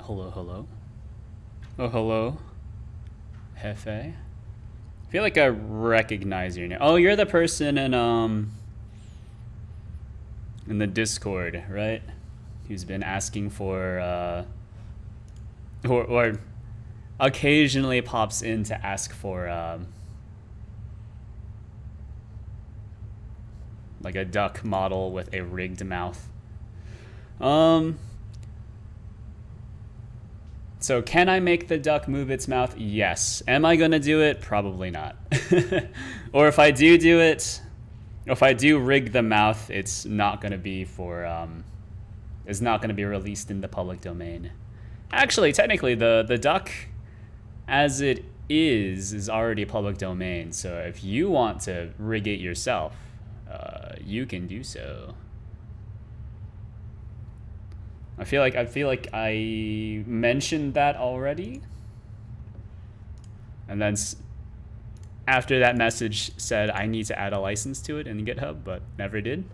Hello, hello. Oh, hello. Hefe. I feel like I recognize your name. Oh, you're the person in the Discord, right? Who's been asking for or occasionally pops in to ask for like a duck model with a rigged mouth. So can I make the duck move its mouth? Yes. Am I gonna do it? Probably not. Or if I do it, if I do rig the mouth, it's not gonna be for it's not gonna be released in the public domain. Actually, technically, the duck as it is already public domain. So if you want to rig it yourself, you can do so. I feel like I mentioned that already, and then after that message said I need to add a license to it in GitHub, but never did.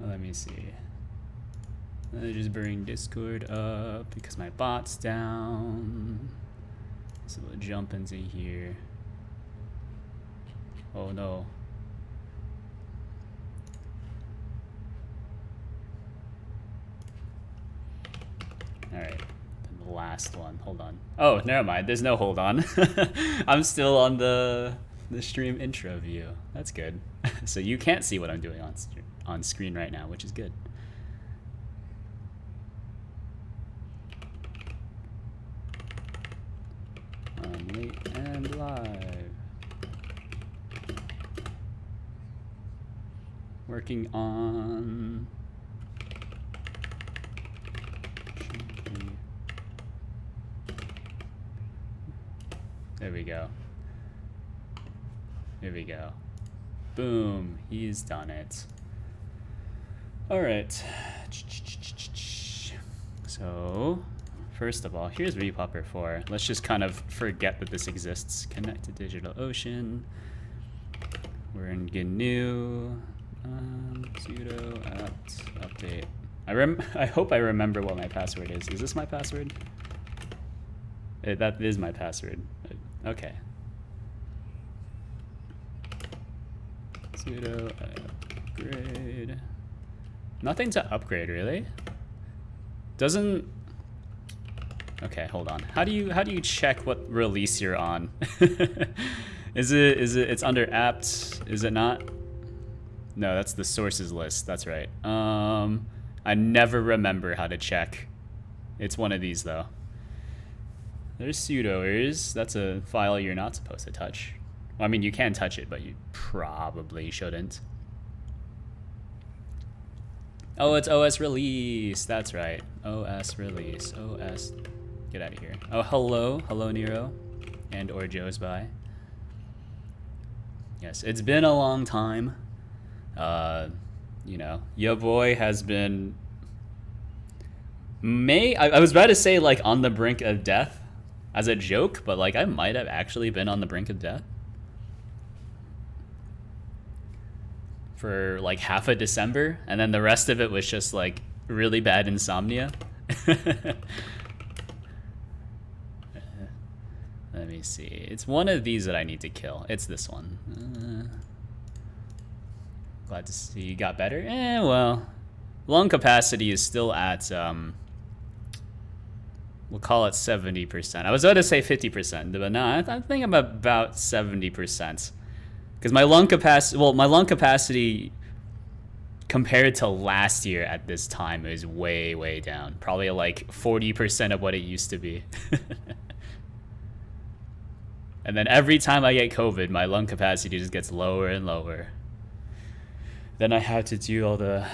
Let me see. Let me just bring Discord up because my bot's down. So we'll jump into here. Oh no. Alright, the last one. Hold on. Oh, never mind. There's no hold on. I'm still on the stream intro view. That's good. So you can't see what I'm doing on screen right now, which is good. I'm late and live. Working on... There we go. Here we go. Boom. He's done it. All right. So, first of all, here's Repopper 4. Let's just kind of forget that this exists. Connect to DigitalOcean. We're in GNU. Sudo apt update. I hope I remember what my password is. Is this my password? That is my password. Okay. Sudo upgrade. Nothing to upgrade, really. Doesn't. Okay, hold on. How do you check what release you're on? Is it it's under apt? Is it not? No, that's the sources list. That's right. I never remember how to check. It's one of these though. There's sudoers. That's a file you're not supposed to touch. Well, I mean, you can touch it, but you probably shouldn't. Oh, it's OS release. That's right. OS release. OS. Get out of here. Oh, hello. Hello, Nero. And or Joe's by. Yes, it's been a long time. You know, your boy has been... I was about to say, like, on the brink of death as a joke, but, like, I might have actually been on the brink of death. For like half of December, and then the rest of it was just like really bad insomnia. Let me see. It's one of these that I need to kill. It's this one. Glad to see you got better. Well, lung capacity is still at we'll call it 70%. I was about to say 50%, but no, I think I'm about 70%. Because my lung capacity compared to last year at this time is way, way down. Probably like 40% of what it used to be. And then every time I get COVID, my lung capacity just gets lower and lower. Then I have to do all the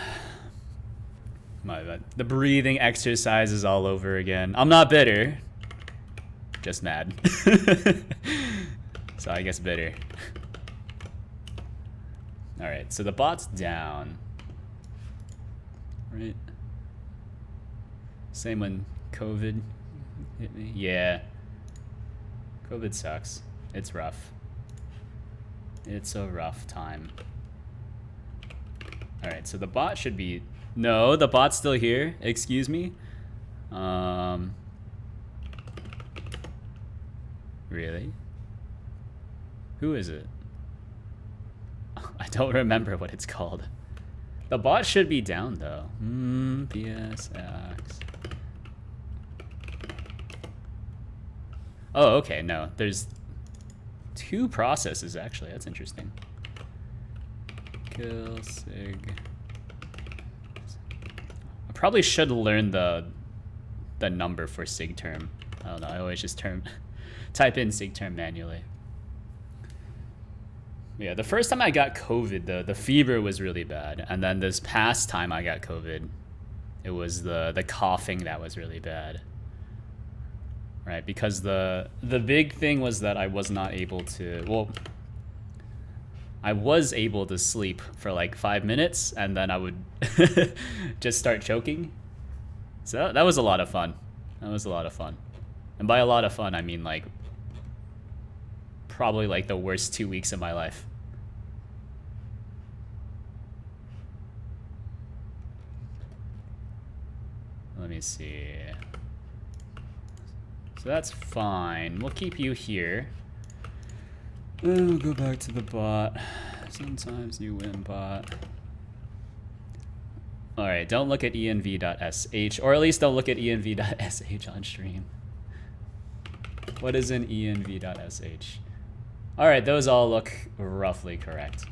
breathing exercises all over again. I'm not bitter, just mad. So I guess bitter. All right, so the bot's down, right? Same when COVID hit me. Yeah, COVID sucks. It's rough. It's a rough time. All right, so the bot should be... No, the bot's still here. Excuse me. Really? Who is it? I don't remember what it's called. The bot should be down though. PSX. Oh, okay, no. There's 2 processes actually. That's interesting. Kill sig. I probably should learn the number for sig term. I don't know. I always just type in sig term manually. Yeah, the first time I got COVID, the fever was really bad, and then this past time I got COVID, it was the coughing that was really bad. Right, because the big thing was that I was not able to, well, I was able to sleep for like 5 minutes, and then I would just start choking. So that was a lot of fun. That was a lot of fun. And by a lot of fun, I mean like probably like the worst 2 weeks of my life. Let me see. So that's fine. We'll keep you here. We'll go back to the bot. Sometimes you win, bot. Alright, don't look at env.sh, or at least don't look at env.sh on stream. What is in env.sh? Alright, those all look roughly correct.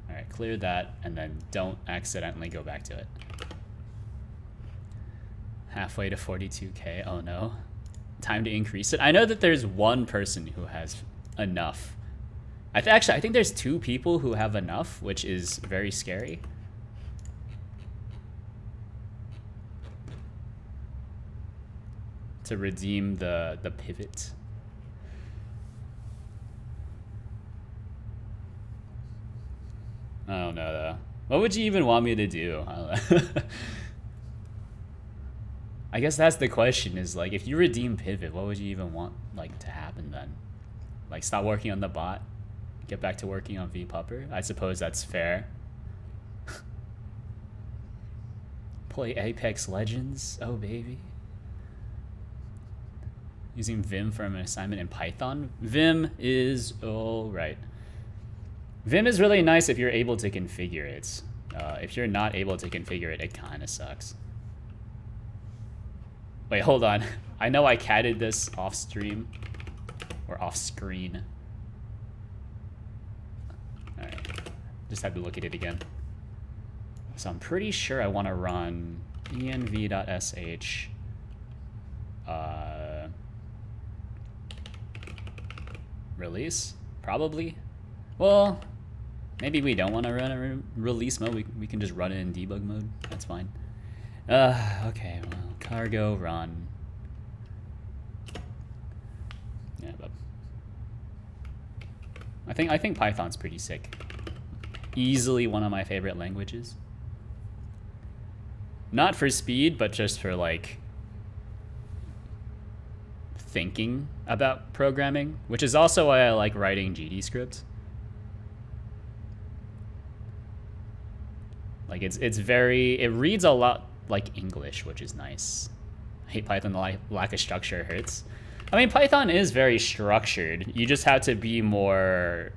Alright, clear that, and then don't accidentally go back to it. Halfway to 42k, oh no. Time to increase it. I know that there's one person who has enough. Actually, I think there's 2 people who have enough, which is very scary. To redeem the pivot. I don't know though. What would you even want me to do? I don't know. I guess that's the question, is like, if you redeem pivot, what would you even want like to happen then? Like stop working on the bot, get back to working on VPupper? I suppose that's fair. Play Apex Legends, oh baby. Using Vim for an assignment in Python. Vim is alright. Vim is really nice if you're able to configure it. If you're not able to configure it, it kind of sucks. Wait, hold on. I know I catted this off stream or off screen. All right, just have to look at it again. So I'm pretty sure I want to run env.sh. Release, probably. Well, maybe we don't want to run a release mode. We can just run it in debug mode. That's fine. Okay, well, cargo run. Yeah, but I think Python's pretty sick. Easily one of my favorite languages. Not for speed, but just for like thinking about programming, which is also why I like writing GDScript. Like it reads a lot like English, which is nice. I hate Python, the lack of structure hurts. I mean, Python is very structured. You just have to be more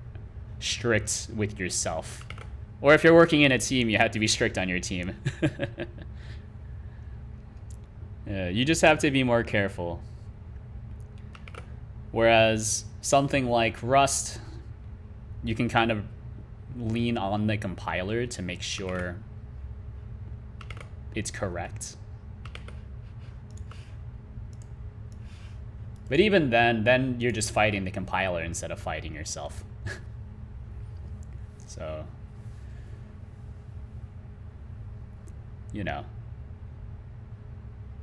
strict with yourself. Or if you're working in a team, you have to be strict on your team. Yeah, you just have to be more careful. Whereas something like Rust, you can kind of lean on the compiler to make sure it's correct. But even then you're just fighting the compiler instead of fighting yourself. So, you know,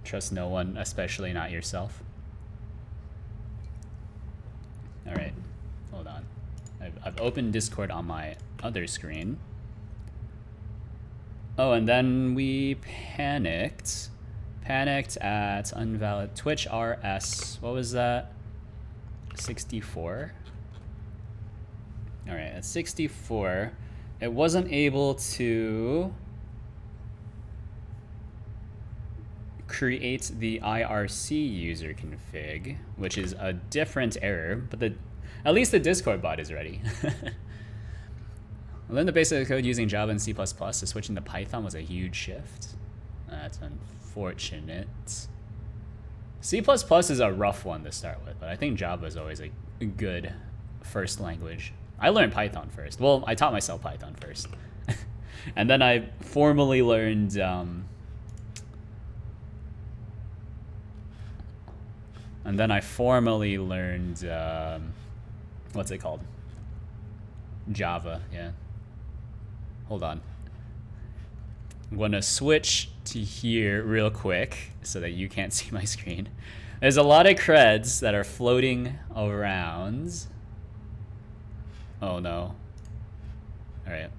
trust no one, especially not yourself. All right, hold on. I've opened Discord on my other screen. Oh, and then we panicked at unvalid Twitch RS. What was that? 64. All right, at 64, it wasn't able to create the IRC user config, which is a different error, but at least the Discord bot is ready. I learned the basic code using Java and C++, so switching to Python was a huge shift. That's unfortunate. C++ is a rough one to start with, but I think Java is always a good first language. I learned Python first. Well, I taught myself Python first. And then I formally learned what's it called? Java, yeah. Hold on. I'm gonna switch to here real quick so that you can't see my screen. There's a lot of creds that are floating around. Oh no. All right.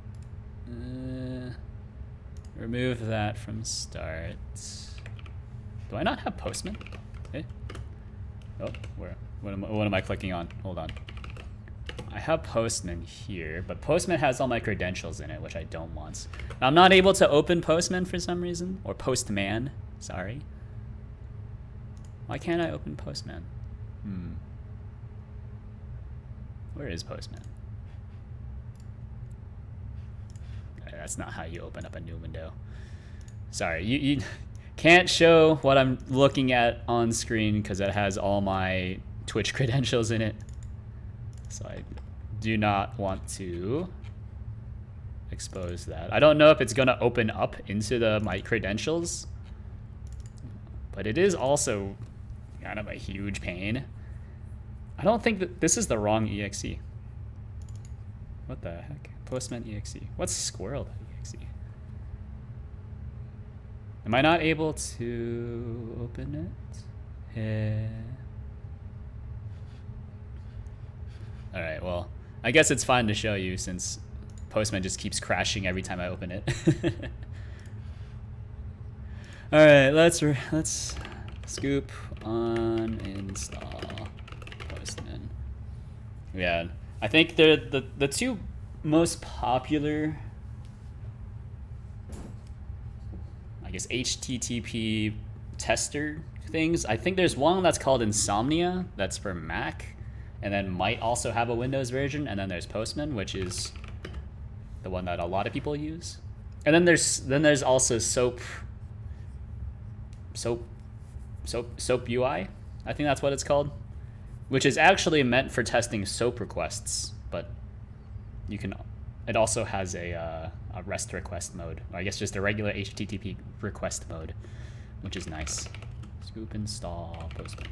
Remove that from start. Do I not have Postman? Hey. Oh, what am I clicking on? Hold on. I have Postman here, but Postman has all my credentials in it, which I don't want. I'm not able to open Postman for some reason, or Postman, sorry. Why can't I open Postman? Where is Postman? Okay, that's not how you open up a new window. Sorry, you can't show what I'm looking at on screen because it has all my Twitch credentials in it. So I do not want to expose that. I don't know if it's gonna open up into my credentials, but it is also kind of a huge pain. I don't think that this is the wrong exe. What the heck? Postman exe. What's squirrel.exe? Am I not able to open it? All right, well, I guess it's fine to show you since Postman just keeps crashing every time I open it. All right, let's scoop on install Postman. Yeah, I think the two most popular, I guess, HTTP tester things. I think there's one that's called Insomnia, that's for Mac, and then might also have a Windows version, and then there's Postman, which is the one that a lot of people use. And then there's also Soap UI, I think that's what it's called, which is actually meant for testing SOAP requests, but it also has a REST request mode, or I guess just a regular HTTP request mode, which is nice. Scoop install Postman.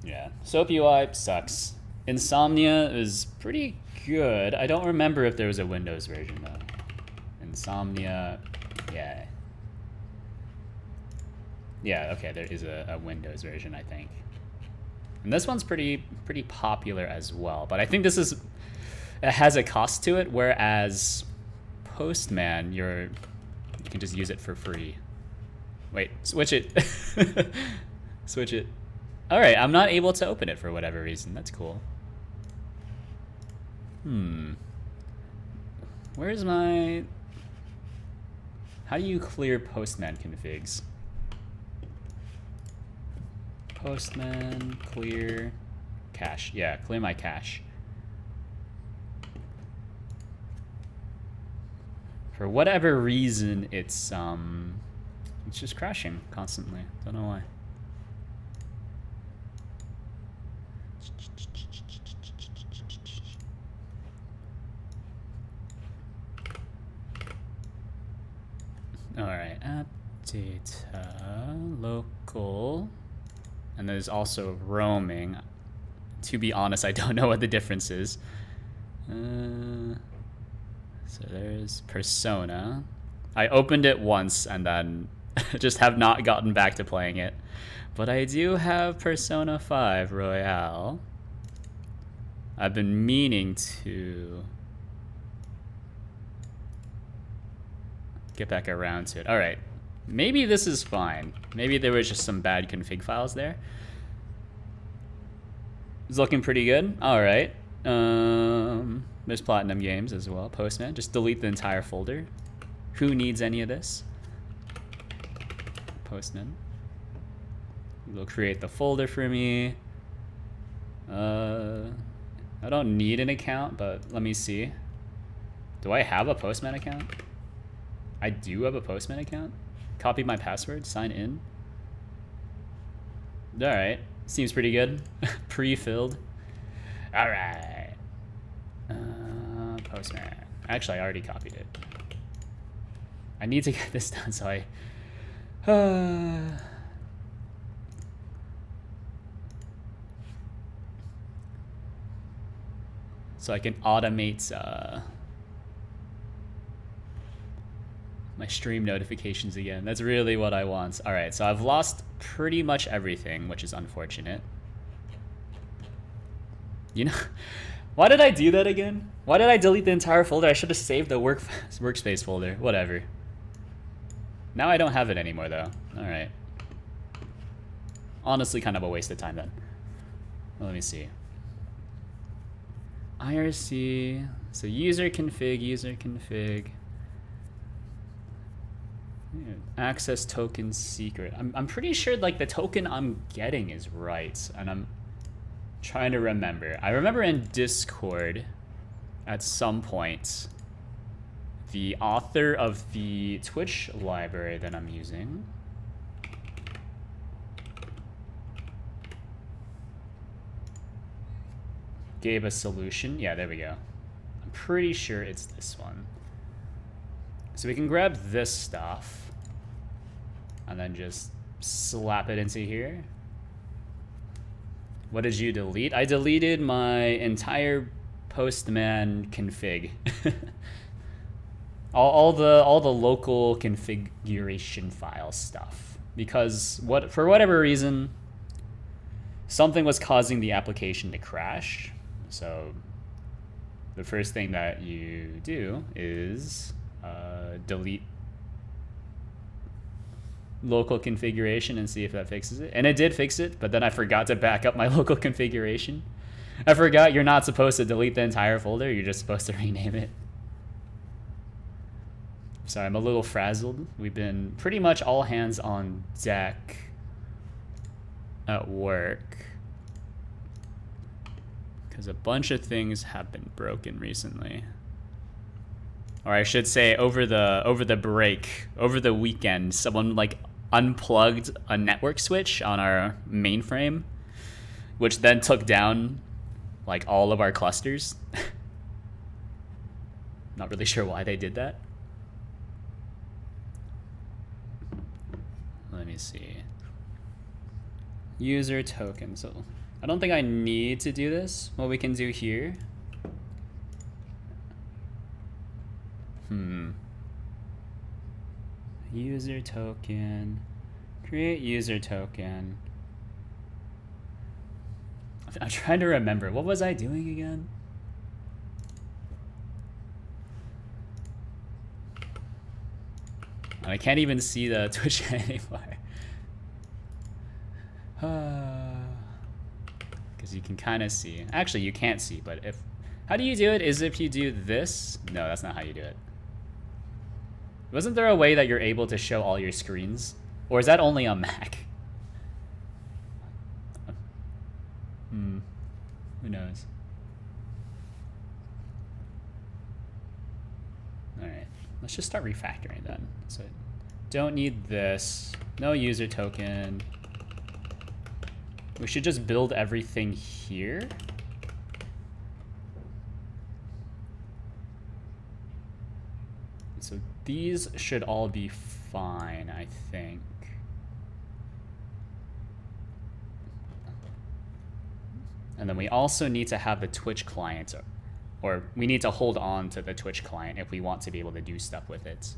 Yeah, Soap UI sucks. Insomnia is pretty good. I don't remember if there was a Windows version though. Insomnia, yeah. Yeah, okay, there is a Windows version, I think. And this one's pretty popular as well, but I think it has a cost to it, whereas Postman, you can just use it for free. Wait, switch it. Switch it. All right, I'm not able to open it for whatever reason. That's cool. Where's my... How do you clear Postman configs? Postman, clear, cache. Yeah, clear my cache. For whatever reason, it's just crashing constantly. Don't know why. All right, app data local, and there's also roaming. To be honest, I don't know what the difference is. So there's Persona. I opened it once and then just have not gotten back to playing it. But I do have Persona 5 Royale. I've been meaning to get back around to it. All right, maybe this is fine. Maybe there was just some bad config files there. It's looking pretty good. All right. There's Platinum Games as well. Postman. Just delete the entire folder. Who needs any of this? Postman. It'll create the folder for me. I don't need an account, but let me see. Do I have a Postman account? I do have a Postman account. Copy my password, sign in. All right, seems pretty good. Pre-filled. All right. Postman. Actually, I already copied it. I need to get this done, so I... so I can automate my stream notifications again. That's really what I want. All right, so I've lost pretty much everything, which is unfortunate. You know, why did I do that again? Why did I delete the entire folder? I should have saved the workspace folder. Whatever. Now I don't have it anymore, though. All right. Honestly, kind of a waste of time then. Well, let me see. IRC. So user config. Access token secret. I'm pretty sure like the token I'm getting is right, and I'm trying to remember. I remember in Discord at some point the author of the Twitch library that I'm using gave a solution. Yeah, there we go. I'm pretty sure it's this one. So we can grab this stuff and then just slap it into here. What did you delete? I deleted my entire Postman config. all the local configuration file stuff, because for whatever reason something was causing the application to crash. So the first thing that you do is delete local configuration and see if that fixes it. And it did fix it, but then I forgot to back up my local configuration. I forgot you're not supposed to delete the entire folder, you're just supposed to rename it. Sorry, I'm a little frazzled. We've been pretty much all hands on deck at work, because a bunch of things have been broken recently. Or I should say over the break, over the weekend, someone like unplugged a network switch on our mainframe, which then took down like all of our clusters. Not really sure why they did that. Let me see. User token. So I don't think I need to do this. What we can do here. User token. Create user token. I'm trying to remember. What was I doing again? I can't even see the Twitch anymore. Because you can kind of see. Actually, you can't see, but if... How do you do it? Is if you do this? No, that's not how you do it. Wasn't there a way that you're able to show all your screens? Or is that only on Mac? Who knows? Alright, let's just start refactoring then. So, don't need this. No user token. We should just build everything here. So these should all be fine, I think. And then we also need to have the Twitch client, or we need to hold on to the Twitch client if we want to be able to do stuff with it.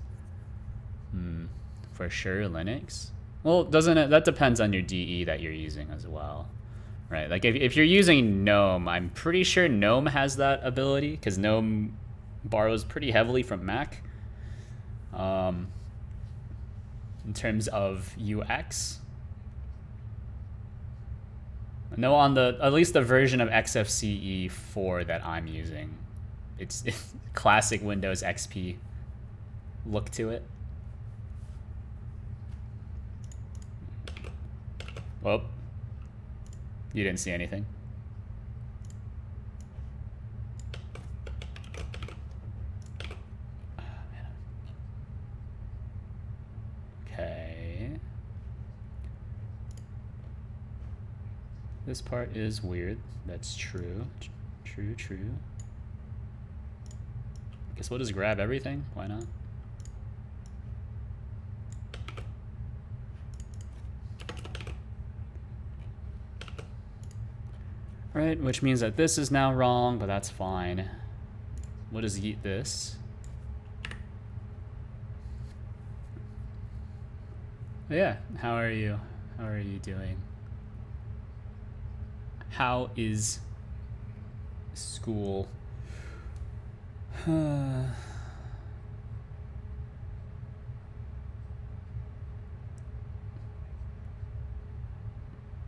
For sure, Linux. Well, doesn't it? That depends on your DE that you're using as well, right? Like if you're using GNOME, I'm pretty sure GNOME has that ability, because GNOME borrows pretty heavily from Mac. In terms of UX. No, on the at least the version of XFCE 4 that I'm using, it's classic Windows XP. look to it. Well, you didn't see anything. Okay. This part is weird. That's true. True. Guess we'll just grab everything. Why not? Right, which means that this is now wrong, but that's fine. We'll just eat this. But yeah, how are you? How are you doing? How is school? I'm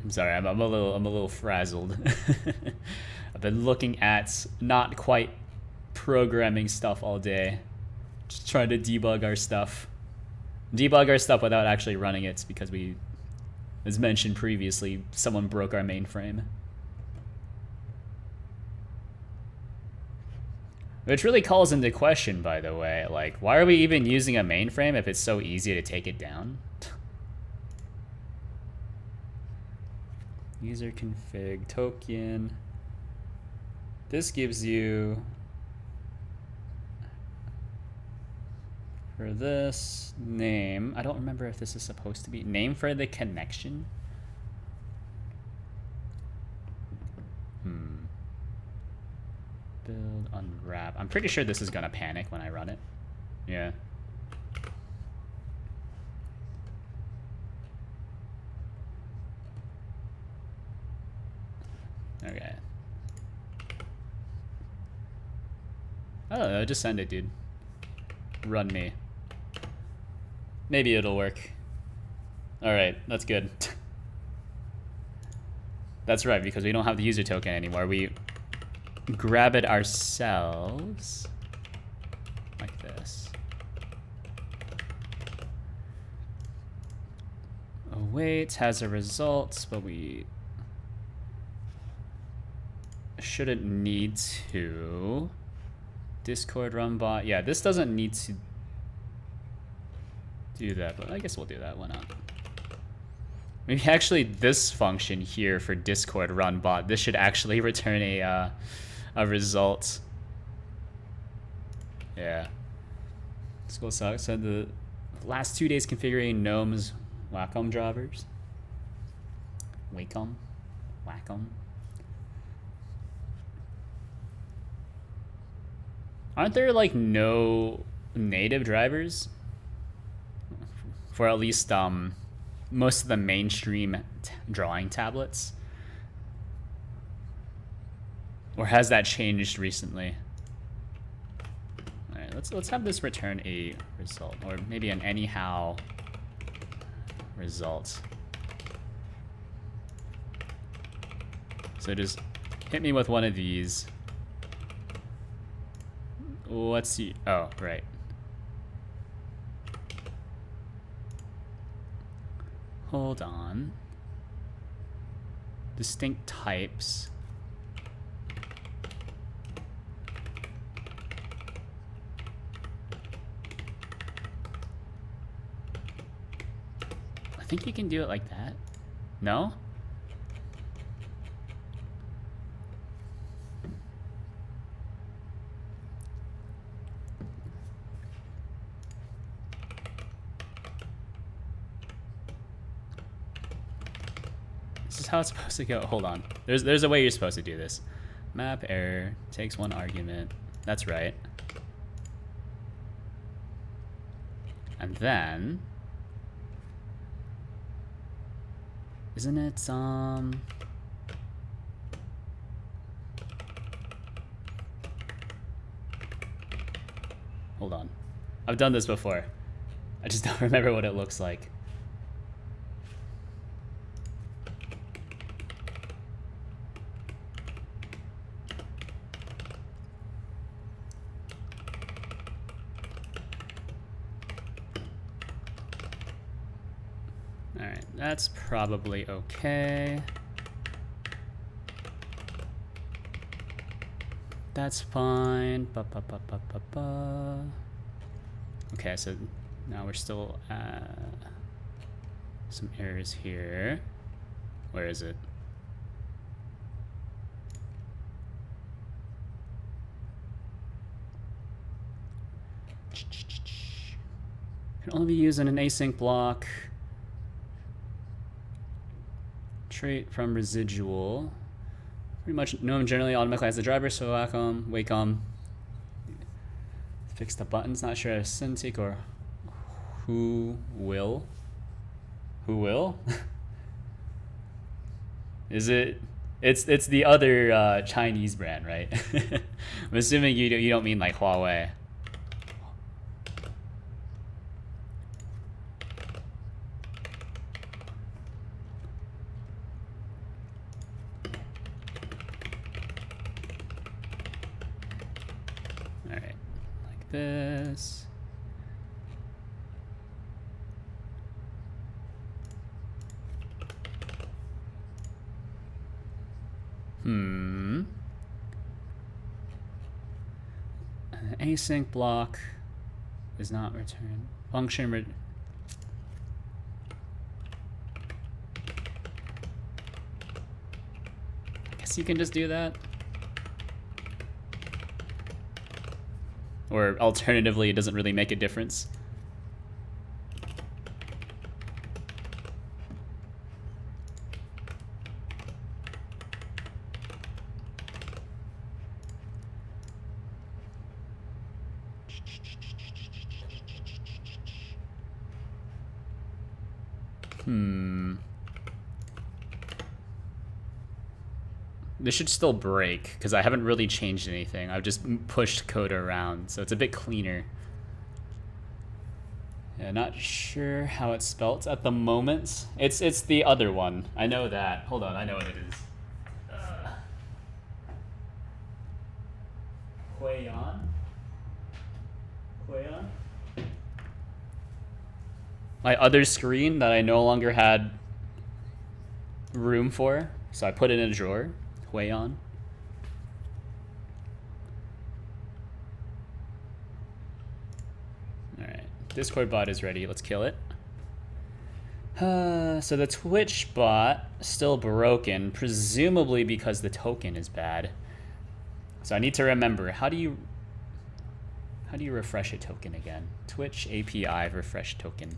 sorry, I'm a little frazzled. I've been looking at not quite programming stuff all day, just trying to debug our stuff without actually running it, because we, as mentioned previously, someone broke our mainframe. Which really calls into question, by the way, like, why are we even using a mainframe if it's so easy to take it down? User config token. This gives you, for this, name. I don't remember if this is supposed to be name for the connection. Build, unwrap. I'm pretty sure this is gonna panic when I run it. Yeah. Okay. Oh, just send it, dude. Run me. Maybe it'll work. Alright, that's good. That's right, because we don't have the user token anymore. We grab it ourselves. Like this. Await has a result, but we shouldn't need to. Discord run bot. Yeah, this doesn't need to do that, but I guess we'll do that. Why not? Maybe actually this function here for Discord run bot, this should actually return a result. Yeah. School sucks. Said the last 2 days configuring Gnome's Wacom drivers. Wacom? Aren't there like no native drivers for at least most of the mainstream drawing tablets? Or has that changed recently? All right, let's have this return a result, or maybe an anyhow result. So just hit me with one of these. Let's see. Oh, right. Hold on. Distinct types. I think you can do it like that. No? This is how it's supposed to go. Hold on. There's a way you're supposed to do this. Map error takes one argument. That's right. And then, isn't it hold on. I've done this before. I just don't remember what it looks like. Alright, that's probably okay. That's fine. Ba, ba, ba, ba, ba, ba. Okay, so now we're still some errors here. Where is it? Can only be used in an async block. Trait from residual. Pretty much GNOME generally automatically has the driver, so Wacom. Fix the buttons, not sure if Cintiq or who will. Who will? Is it? It's the other Chinese brand, right? I'm assuming you don't mean like Huawei. All right, like this. An async block is not returned. Function. I guess you can just do that. Or alternatively, it doesn't really make a difference. This should still break, because I haven't really changed anything. I've just pushed code around, so it's a bit cleaner. Yeah, not sure how it's spelt at the moment. It's the other one. I know that. Hold on, I know what it is. Huiyan? Huiyan? My other screen that I no longer had room for, so I put it in a drawer. Huiyan. Alright, Discord bot is ready. Let's kill it. So the Twitch bot still broken, presumably because the token is bad. So I need to remember, how do you refresh a token again? Twitch API refresh token.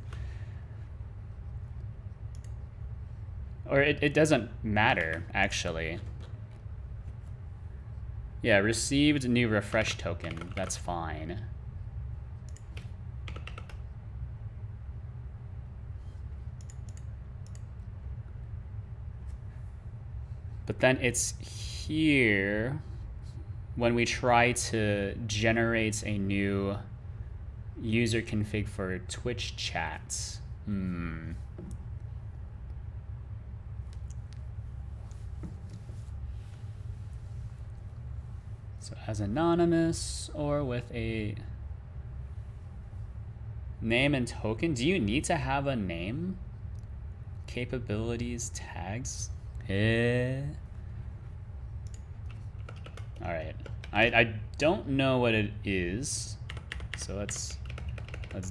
Or it doesn't matter, actually. Yeah, received new refresh token. That's fine. But then it's here when we try to generate a new user config for Twitch chats. So as anonymous or with a name and token. Do you need to have a name? Capabilities, tags. All right. I don't know what it is, so let's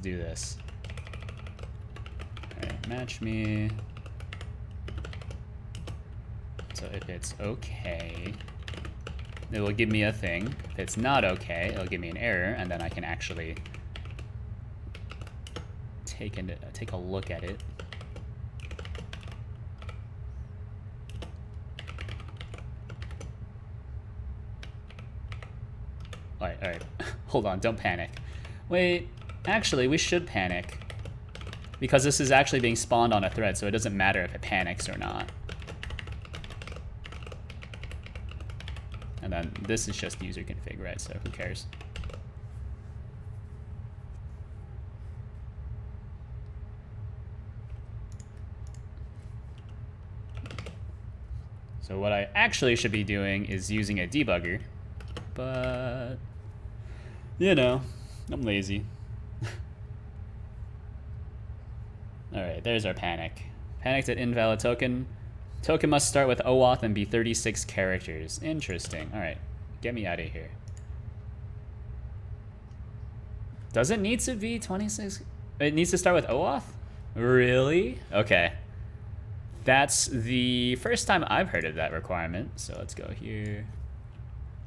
do this. All right, match me. So if it's okay, it will give me a thing. If it's not okay, it'll give me an error, and then I can actually take a look at it. All right. Hold on, don't panic. Wait, actually, we should panic. Because this is actually being spawned on a thread, so it doesn't matter if it panics or not. And then this is just user config, right? So who cares? So what I actually should be doing is using a debugger. But, you know, I'm lazy. All right, there's our panic. Panicked at invalid token. Token must start with OAuth and be 36 characters. Interesting. All right, get me out of here. Does it need to be 26? It needs to start with OAuth? Really? Okay. That's the first time I've heard of that requirement. So let's go here.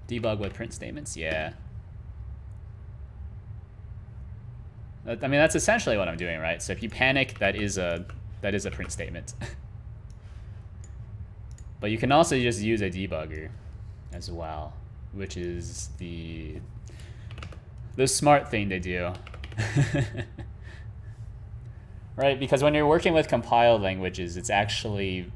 Debug with print statements. Yeah. I mean, that's essentially what I'm doing, right? So if you panic, that is a print statement. But you can also just use a debugger as well, which is the smart thing to do. Right, because when you're working with compiled languages, it's actually,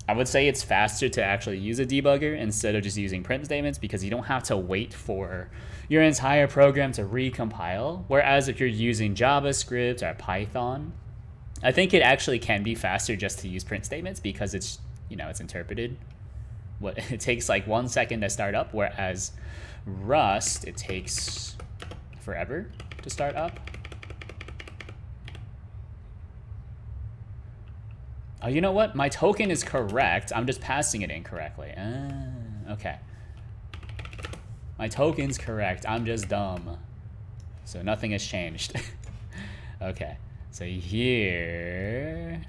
I would say it's faster to actually use a debugger instead of just using print statements, because you don't have to wait for your entire program to recompile. Whereas if you're using JavaScript or Python, I think it actually can be faster just to use print statements because it's, you know, it's interpreted. It takes like 1 second to start up, whereas Rust, it takes forever to start up. Oh, you know what? My token is correct. I'm just passing it incorrectly. Okay. My token's correct. I'm just dumb. So nothing has changed. Okay. So here,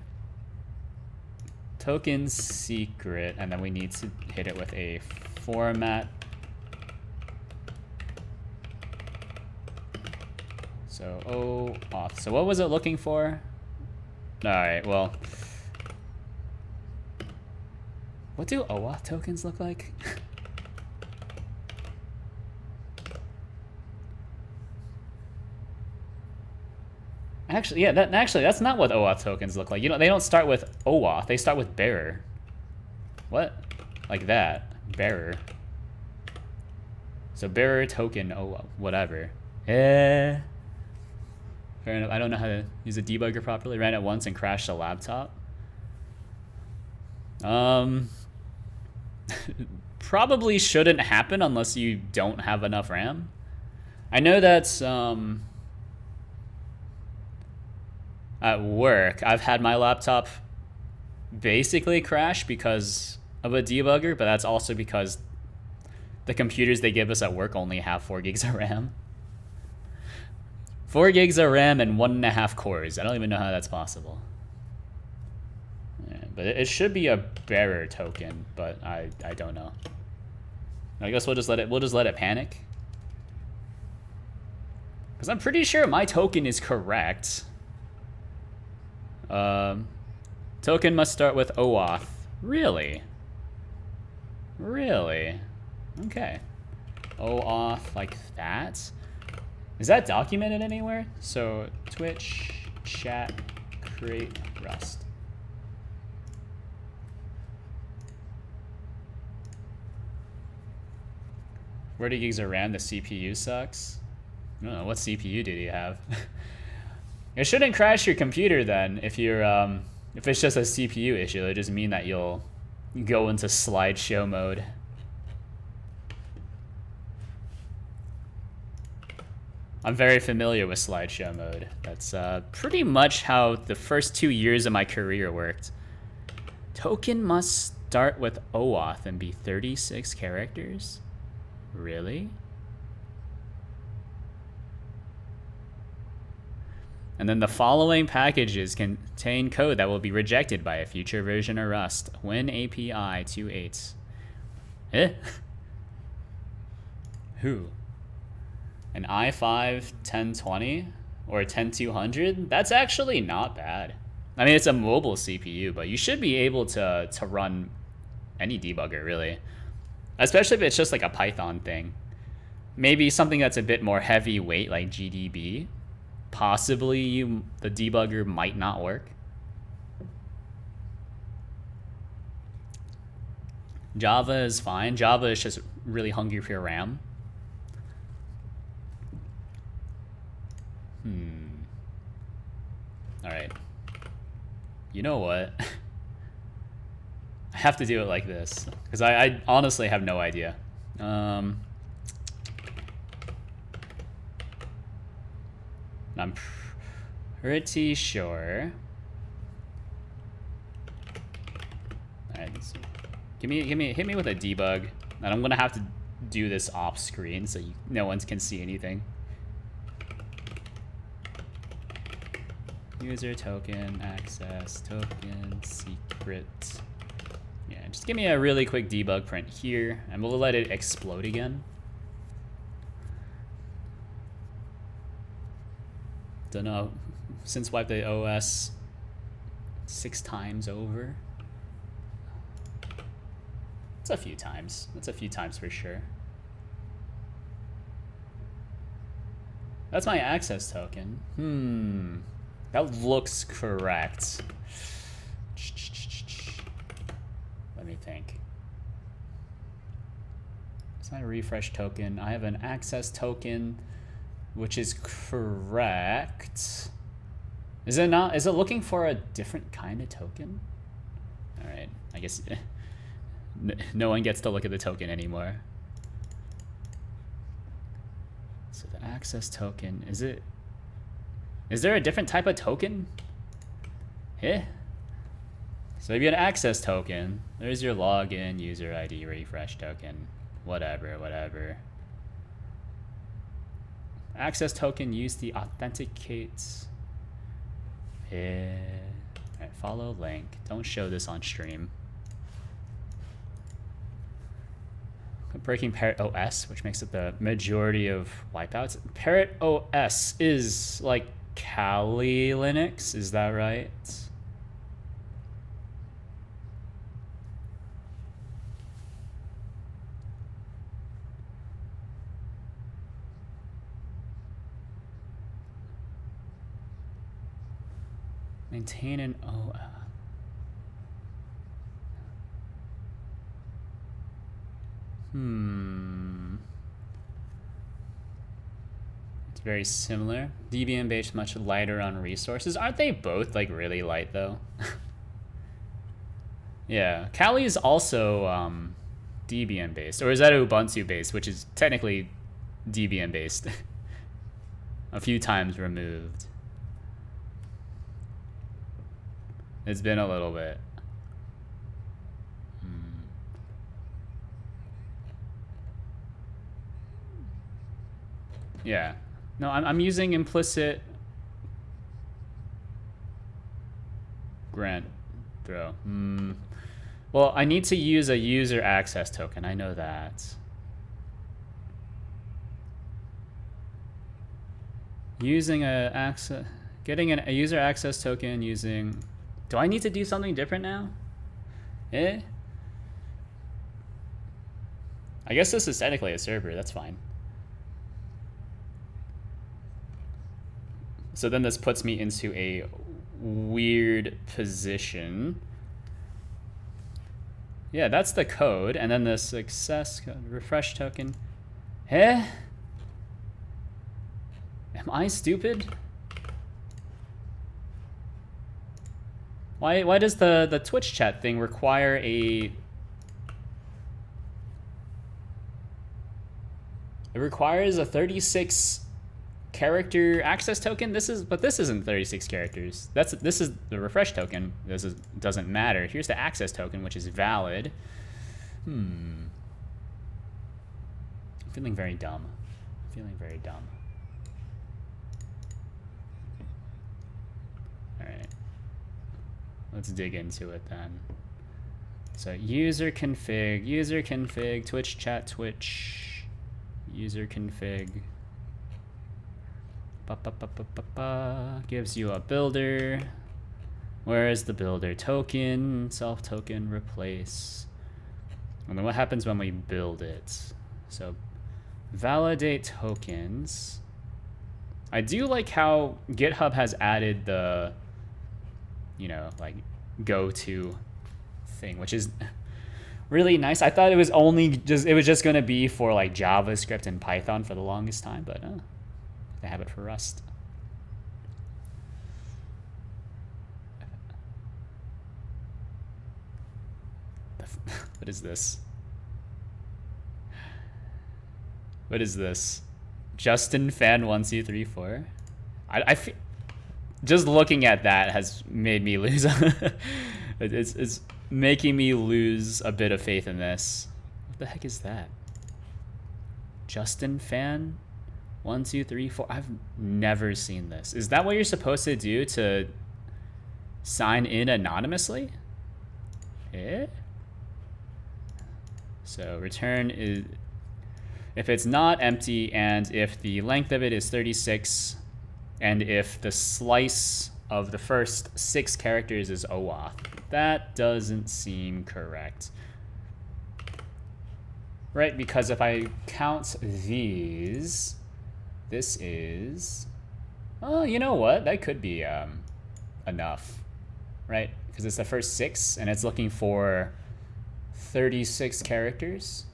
token secret, and then we need to hit it with a format. So OAuth. So what was it looking for? All right. Well. What do OAuth tokens look like? Actually, yeah, that's not what OAuth tokens look like. You know, they don't start with OAuth. They start with bearer. What? Like that. Bearer. So bearer token OAuth, whatever. Fair enough. I don't know how to use a debugger properly. Ran it once and crashed the laptop. Probably shouldn't happen unless you don't have enough RAM. I know that's at work, I've had my laptop basically crash because of a debugger, but that's also because the computers they give us at work only have 4 gigs of RAM. 4 gigs of RAM and 1.5 cores. I don't even know how that's possible. Yeah, but it should be a bearer token, but I don't know. I guess we'll just let it panic. Because I'm pretty sure my token is correct. Token must start with OAuth. Really? Really? Okay. OAuth like that. Is that documented anywhere? So Twitch chat create Rust. Where do gigs of RAM? The CPU sucks. I don't know, what CPU did you have? It shouldn't crash your computer then if you're if it's just a CPU issue. It'll just mean that you'll go into slideshow mode. I'm very familiar with slideshow mode. That's pretty much how the first 2 years of my career worked. Token must start with OAuth and be 36 characters? Really? And then the following packages contain code that will be rejected by a future version of Rust. WinAPI 2.8. Eh? Who? An i5 1020 or 10200? That's actually not bad. I mean, it's a mobile CPU, but you should be able to run any debugger, really. Especially if it's just like a Python thing. Maybe something that's a bit more heavyweight, like GDB. Possibly the debugger might not work. Java is fine. Java is just really hungry for your RAM. All right. You know what? I have to do it like this because I honestly have no idea. I'm pretty sure So hit me with a debug, and I'm gonna have to do this off screen so no one can see anything. User token, access token, secret. Yeah, just give me a really quick debug print here, and we'll let it explode again. Don't know, since wipe the OS 6 times over. It's a few times. That's a few times for sure. That's my access token. That looks correct. Let me think. It's my refresh token. I have an access token, which is correct. Is it not? Is it looking for a different kind of token? All right, I guess no one gets to look at the token anymore. So the access token, is there a different type of token? Eh? So if you have an access token, there's your login, user ID, refresh token, whatever. Access token used to authenticate. Yeah. Alright, follow link. Don't show this on stream. Breaking Parrot OS, which makes it the majority of wipeouts. Parrot OS is like Kali Linux, is that right? Maintain an OS. It's very similar. Debian based, much lighter on resources. Aren't they both like really light though? Yeah, Kali is also Debian based, or is that Ubuntu based, which is technically Debian based. A few times removed. It's been a little bit. Yeah. No, I'm using implicit grant throw. Well, I need to use a user access token. I know that. Using getting a user access token using. Do I need to do something different now? I guess this is technically a server. That's fine. So then this puts me into a weird position. Yeah, that's the code. And then the success code, refresh token. Am I stupid? Why does the Twitch chat thing require a... It requires a 36 character access token. This isn't 36 characters. This is the refresh token. Doesn't matter. Here's the access token, which is valid. I'm feeling very dumb. All right. Let's dig into it then. So user config, Twitch chat, Twitch, user config. Gives you a builder. Where is the builder? Token, self token, replace. And then what happens when we build it? So validate tokens. I do like how GitHub has added the, like go to thing, which is really nice. I thought it was just going to be for like JavaScript and Python for the longest time, but they have it for Rust. What is this? What is this? Justin Fan 1234. I feel, just looking at that has made me lose. it's making me lose a bit of faith in this. What the heck is that? Justin Fan? 1, 2, 3, 4. I've never seen this. Is that what you're supposed to do to sign in anonymously? Eh? So return is if it's not empty and if the length of it is 36 and if the slice of the first 6 characters is OAuth. That doesn't seem correct. Right, because if I count these, this is... Oh, you know what? That could be enough, right? Because it's the first 6 and it's looking for 36 characters.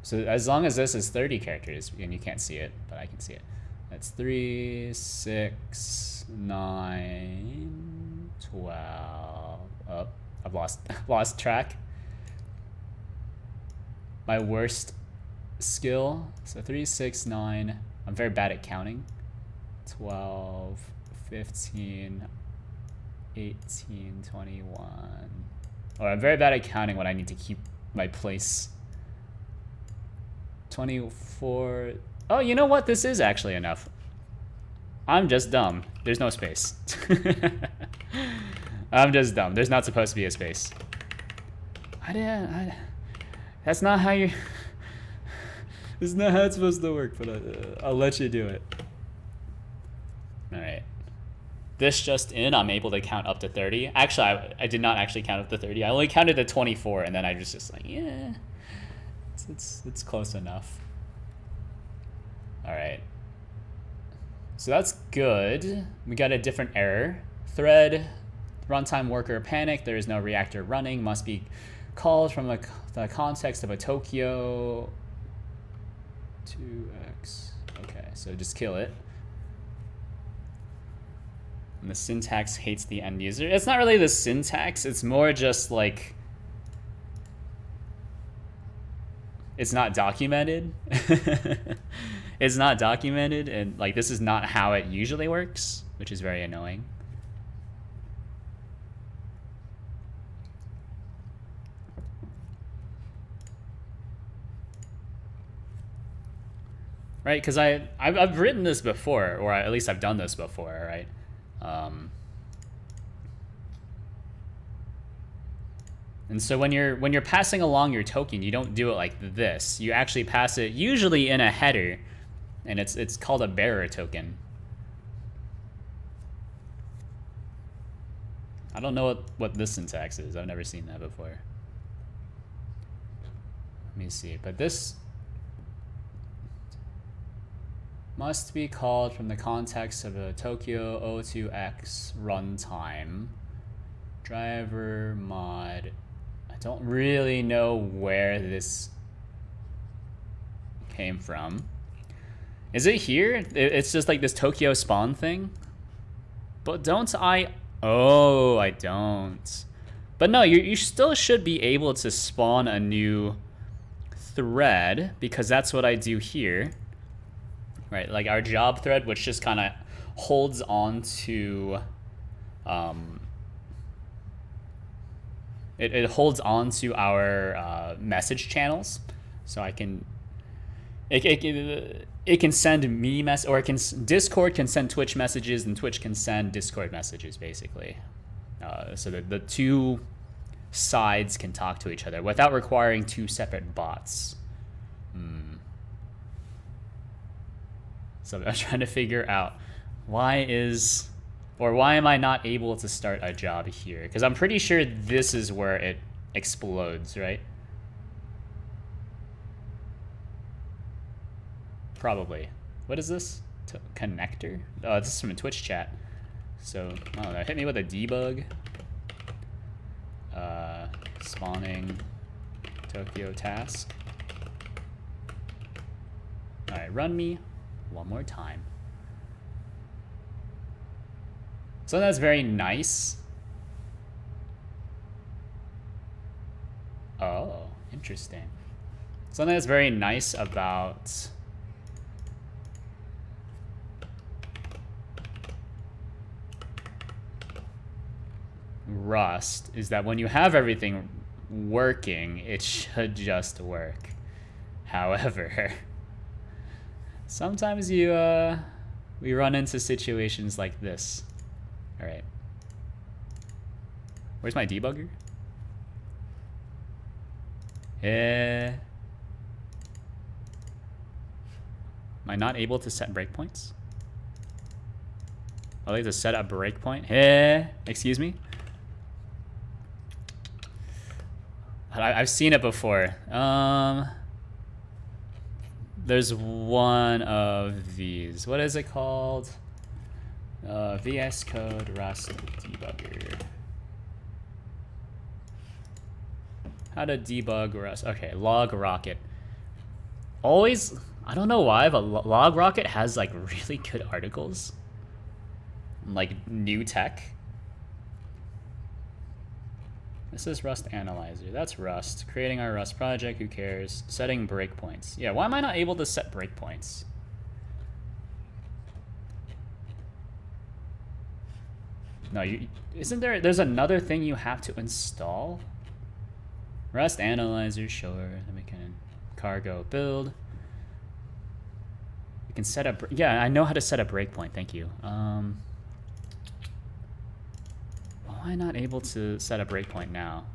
So as long as this is 30 characters, and you can't see it, but I can see it. That's 3, 6, 9, 12. Oh, I've lost track. My worst skill. So 3, 6, 9. I'm very bad at counting. 12, 15, 18, 21. Oh, I'm very bad at counting when I need to keep my place. 24. Oh, you know what? This is actually enough. I'm just dumb. There's no space. I'm just dumb. There's not supposed to be a space. That's not how you... This is not how it's supposed to work, but I'll let you do it. All right. This just in, I'm able to count up to 30. Actually, I did not actually count up to 30. I only counted to 24, and then I was just like, yeah, it's close enough. All right. So that's good. We got a different error. Thread, runtime worker panic. There is no reactor running. Must be called from the context of a Tokyo 2x. Okay, so just kill it. And the syntax hates the end user. It's not really the syntax. It's more just like it's not documented. It's not documented, and like this is not how it usually works, which is very annoying. Right, because I've written this before, or at least I've done this before, right? And so when you're passing along your token, you don't do it like this. You actually pass it usually in a header, and it's called a bearer token. I don't know what this syntax is. I've never seen that before. Let me see. But this must be called from the context of a Tokyo O2X runtime. Driver mod. I don't really know where this came from. Is it here? It's just like this Tokyo spawn thing? But don't I... Oh, I don't. But no, you still should be able to spawn a new thread, because that's what I do here. Right, like our job thread, which just kind of holds on to... It holds on to our message channels, so I can... It can send me or Discord can send Twitch messages, and Twitch can send Discord messages, basically. So that the two sides can talk to each other without requiring 2 separate bots. So I'm trying to figure out why am I not able to start a job here? Because I'm pretty sure this is where it explodes, right? Probably. What is this? Connector? Oh, this is from a Twitch chat. So, I don't know. Hit me with a debug. Spawning Tokyo task. Alright, run me one more time. So that's very nice. Oh, interesting. Something that's very nice about Rust is that when you have everything working, it should just work. However, sometimes we run into situations like this. All right. Where's my debugger? Am I not able to set breakpoints? I like to set a breakpoint. Excuse me. I've seen it before. There's one of these. What is it called? VS Code Rust debugger. How to debug Rust. Okay, LogRocket. Always, I don't know why, but LogRocket has like really good articles. Like new tech. This is Rust Analyzer. That's Rust. Creating our Rust project, who cares? Setting breakpoints. Yeah, why am I not able to set breakpoints? No, isn't there's another thing you have to install? Rust Analyzer, sure. Then we can cargo build. We can set up, yeah, I know how to set a breakpoint, thank you. Why am I not able to set a breakpoint now?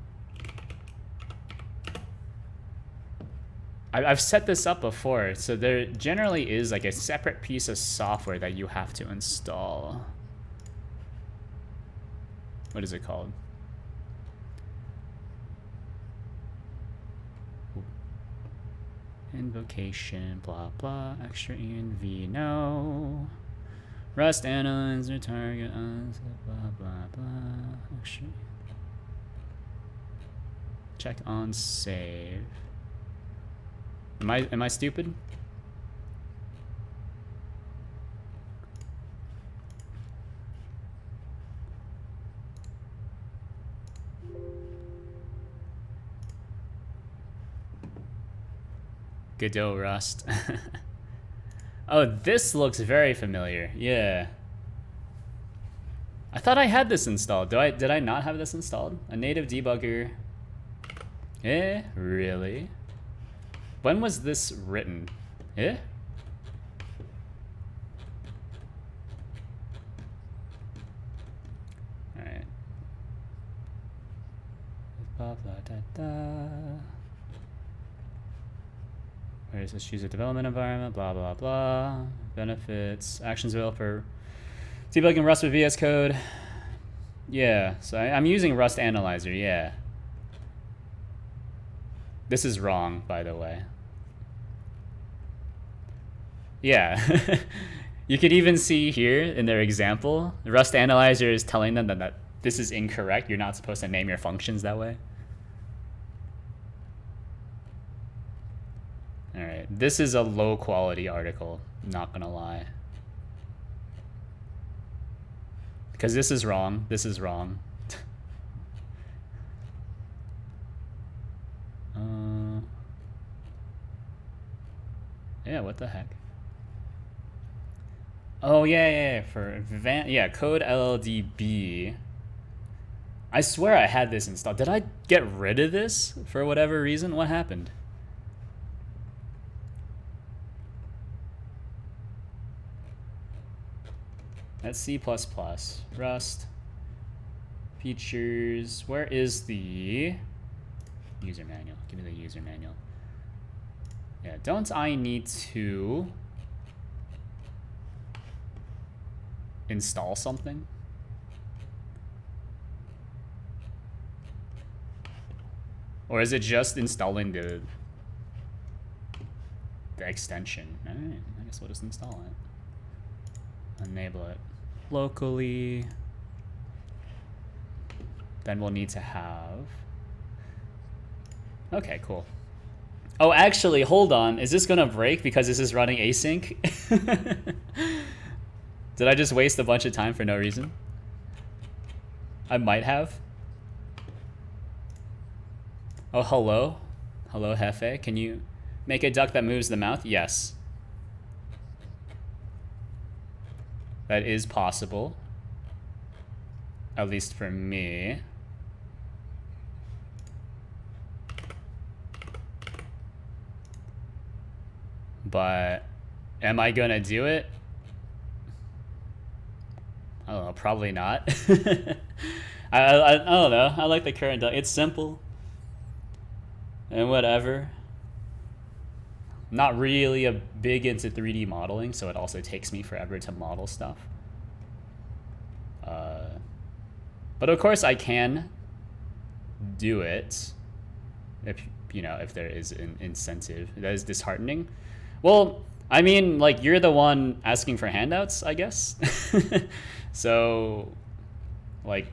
I've set this up before, so there generally is like a separate piece of software that you have to install. What is it called? Invocation, blah blah, extra env, no. Rust Analyzer, target, blah blah blah, extra. Check on save. Am I stupid? Godot Rust. Oh, this looks very familiar. Yeah. I thought I had this installed. Did I not have this installed? A native debugger. Eh? Really? When was this written? Eh? Alright. Blah blah da da. Where is this? Choose a development environment, blah, blah, blah. Benefits, actions available for debugging Rust with VS Code. Yeah, so I'm using Rust Analyzer, yeah. This is wrong, by the way. Yeah. You could even see here in their example, the Rust Analyzer is telling them that this is incorrect. You're not supposed to name your functions that way. All right, this is a low quality article, not gonna lie. Because this is wrong, this is wrong. Yeah, what the heck? Oh yeah, for code LLDB. I swear I had this installed. Did I get rid of this for whatever reason? What happened? That's C++, Rust, features. Where is the user manual? Give me the user manual. Yeah, don't I need to install something? Or is it just installing the extension? All right, I guess we'll just install it. Enable it locally. Then we'll need to have. Okay, cool. Oh, actually, hold on. Is this gonna break because this is running async? Did I just waste a bunch of time for no reason? I might have. Oh, hello. Hello, Hefe. Can you make a duck that moves the mouth? Yes. That is possible. At least for me. But am I gonna do it? I don't know, probably not. I don't know. I like the current. It's simple and whatever. Not really a big into 3D modeling, so it also takes me forever to model stuff. But of course I can do it if, you know, if there is an incentive. That is disheartening. Well, I mean, like, you're the one asking for handouts, I guess. So, like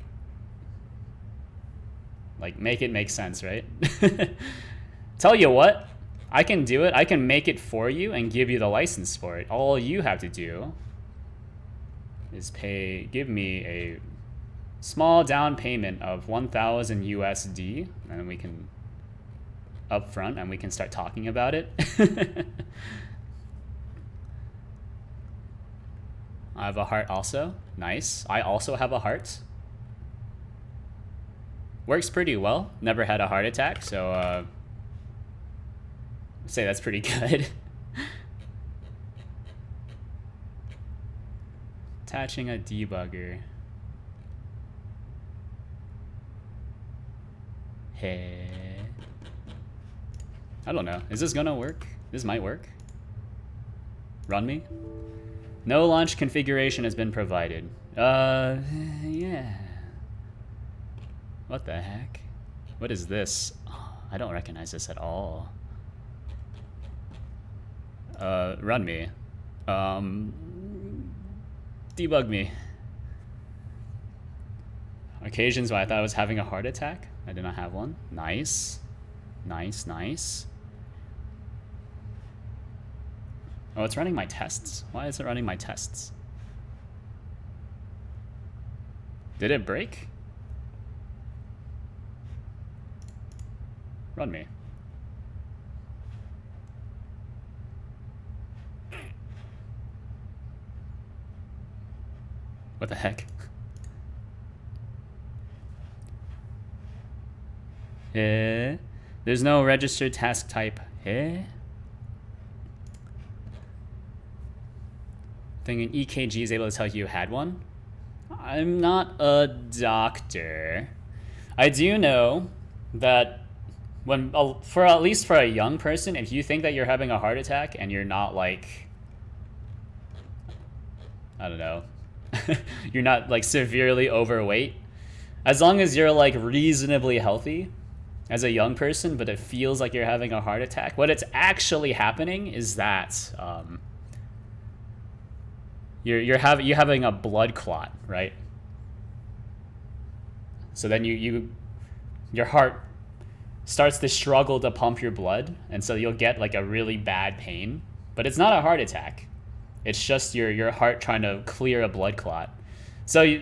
make it make sense, right? Tell you what, I can do it. I can make it for you and give you the license for it. All you have to do is give me a small down payment of 1,000 USD, and then we can upfront and we can start talking about it. I have a heart also. Nice. I also have a heart. Works pretty well. Never had a heart attack, so I'd say that's pretty good. Attaching a debugger. Hey. I don't know. Is this gonna work? This might work. Run me? No launch configuration has been provided. Yeah. What the heck? What is this? Oh, I don't recognize this at all. Run me. Debug me. Occasions when I thought I was having a heart attack. I did not have one. Nice. Nice, nice. Oh, it's running my tests. Why is it running my tests? Did it break? Run me. What the heck? There's no registered task type. Think an EKG is able to tell you had one? I'm not a doctor. I do know that when, for at least for a young person, if you think that you're having a heart attack and you're not like, I don't know, you're not like severely overweight, as long as you're like reasonably healthy as a young person, but it feels like you're having a heart attack, what it's actually happening is that you're having a blood clot, right? So then your heart starts to struggle to pump your blood, and so you'll get like a really bad pain, but it's not a heart attack. It's just your heart trying to clear a blood clot. So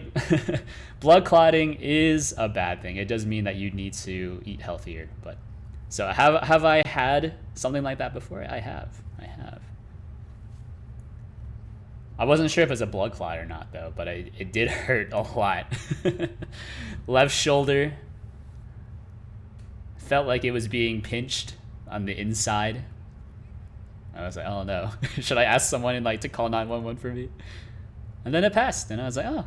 blood clotting is a bad thing. It does mean that you need to eat healthier. But so have I had something like that before? I have. I wasn't sure if it was a blood clot or not though, but it did hurt a lot. Left shoulder felt like it was being pinched on the inside. I was like, oh no, should I ask someone like to call 911 for me? And then it passed, and I was like, oh.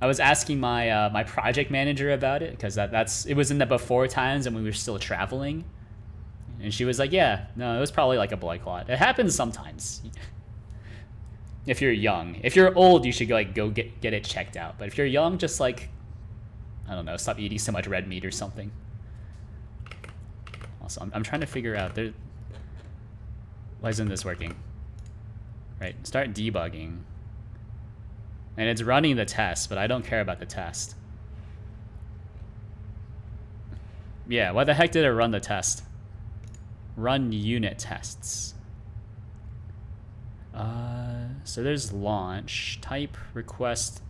I was asking my my project manager about it because it was in the before times and we were still traveling, and she was like, yeah, no, it was probably like a blood clot. It happens sometimes. If you're young. If you're old, you should go get it checked out. But if you're young, just like, I don't know, stop eating so much red meat or something. Also, I'm trying to figure out why isn't this working? Right, start debugging. And it's running the test, but I don't care about the test. Yeah, why the heck did it run the test? Run unit tests. So there's launch, type, request.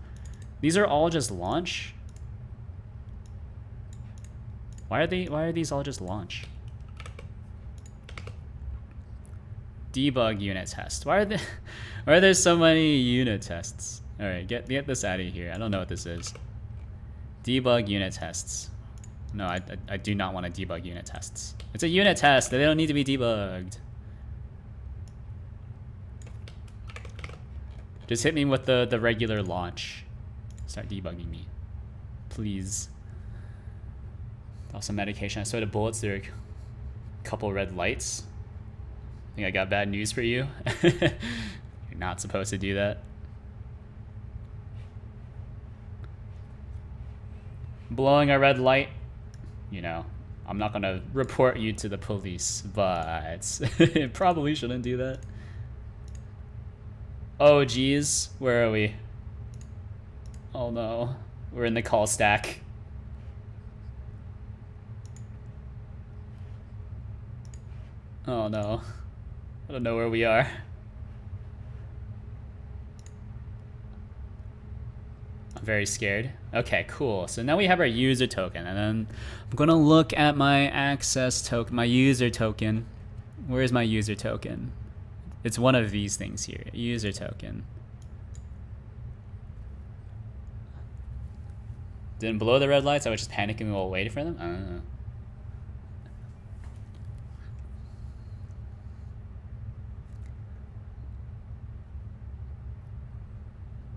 These are all just launch? Why are these all just launch? Debug unit test. Why are there so many unit tests? All right, get this out of here. I don't know what this is. Debug unit tests. No, I do not want to debug unit tests. It's a unit test. They don't need to be debugged. Just hit me with the regular launch. Start debugging me. Please. Also medication. I saw the bullets. There are a couple red lights. I think I got bad news for you. You're not supposed to do that. Blowing a red light, you know, I'm not gonna report you to the police, but probably shouldn't do that. Oh geez, where are we? Oh no, we're in the call stack. Oh no, I don't know where we are. I'm very scared. Okay, cool. So now we have our user token, and then I'm gonna look at my access token, my user token. Where is my user token? It's one of these things here, user token. Didn't blow the red lights, I was just panicking while waiting for them? I don't know.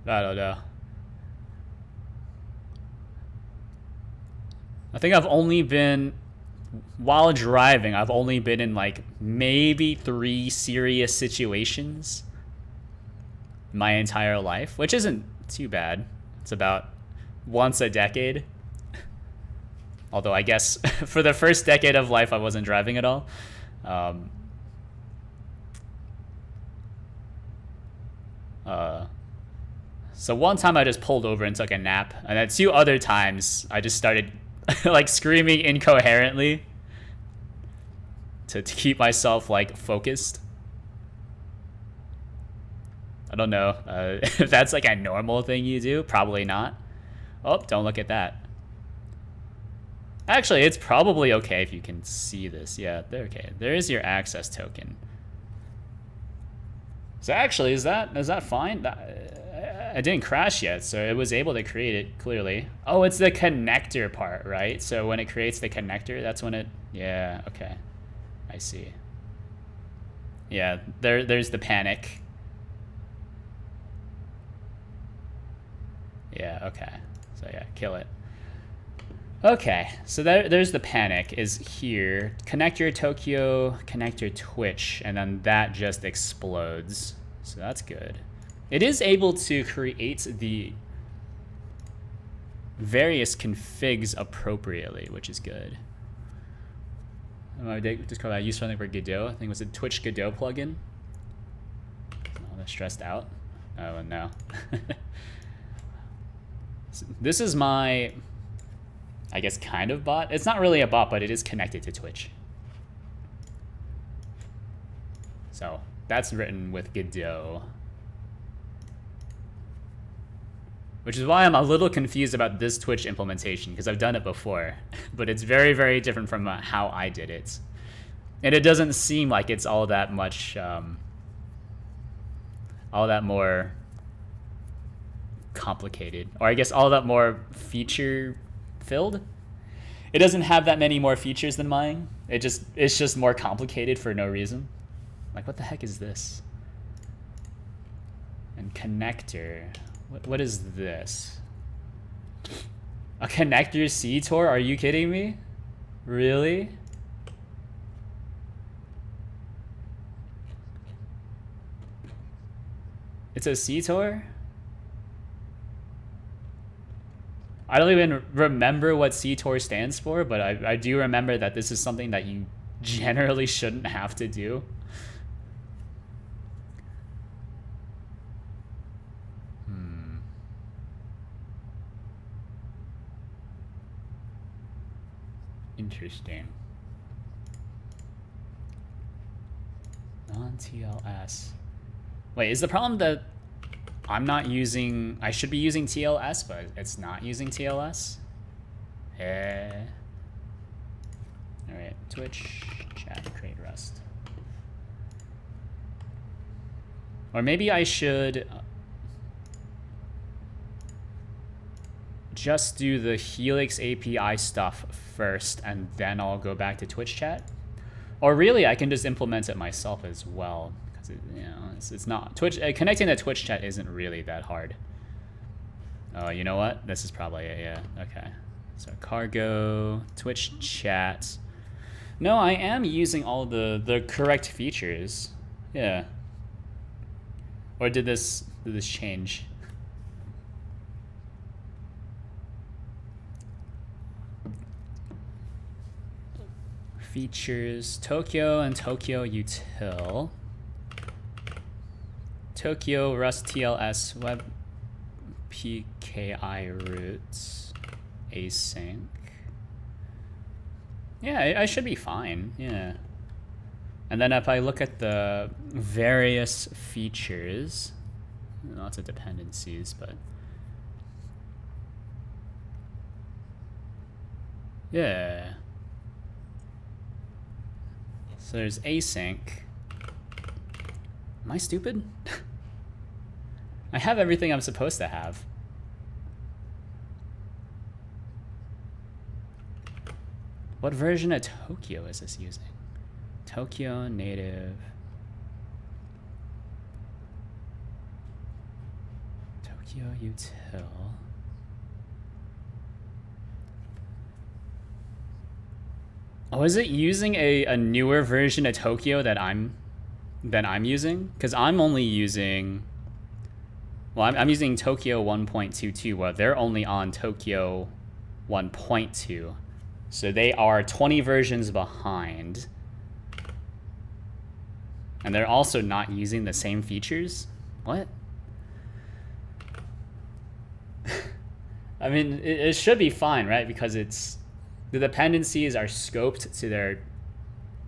I don't know. I think I've only been, while driving, I've only been in like maybe 3 serious situations my entire life, which isn't too bad. It's about once a decade. Although I guess for the first decade of life, I wasn't driving at all. So one time I just pulled over and took a nap, and then 2 other times I just started like screaming incoherently to keep myself like focused. I don't know if that's like a normal thing you do. Probably not. Oh, don't look at that. Actually, it's probably okay if you can see this. Yeah, they're okay. There is your access token. So actually, is that fine? I didn't crash yet, so it was able to create it clearly. Oh, it's the connector part, right? So when it creates the connector, that's when it... Yeah, okay. I see. Yeah, there's the panic. Yeah, okay. So yeah, kill it. Okay, so there's the panic is here. Connector Tokyo, connector Twitch, and then that just explodes. So that's good. It is able to create the various configs appropriately, which is good. I discovered I used something for Godot. I think it was a Twitch Godot plugin. Oh, I'm stressed out. Oh no. This is my, I guess, kind of bot. It's not really a bot, but it is connected to Twitch. So that's written with Godot. Which is why I'm a little confused about this Twitch implementation, because I've done it before, but it's very, very different from how I did it. And it doesn't seem like it's all that much, all that more complicated, or I guess all that more feature filled. It doesn't have that many more features than mine. It's just more complicated for no reason. Like, what the heck is this? And connector. What is this? A connector CTOR? Are you kidding me? Really? It's a CTOR? I don't even remember what CTOR stands for, but I do remember that this is something that you generally shouldn't have to do. Interesting. Non-TLS. Wait, is the problem that I'm not using... I should be using TLS, but it's not using TLS? Alright, Twitch, chat, create Rust. Or maybe I should... just do the Helix API stuff first, and then I'll go back to Twitch chat. Or really, I can just implement it myself as well, because You know, it's not Twitch. Connecting to Twitch chat isn't really that hard. Oh, you know what? This is probably it. Yeah. Okay. So cargo, Twitch chat. No, I am using all the correct features. Yeah. Or did this change? Features Tokyo and Tokyo util. Tokyo Rust TLS web PKI roots async. Yeah, I should be fine. Yeah. And then if I look at the various features, lots of dependencies, but yeah. So there's async. Am I stupid? I have everything I'm supposed to have. What version of Tokyo is this using? Tokyo native. Tokyo util. Oh, is it using a newer version of Tokyo that I'm using? Because I'm only using, well, I'm using Tokyo 1.22. Well, they're only on Tokyo 1.2. So they are 20 versions behind. And they're also not using the same features? What? I mean, it should be fine, right? Because it's, the dependencies are scoped to their,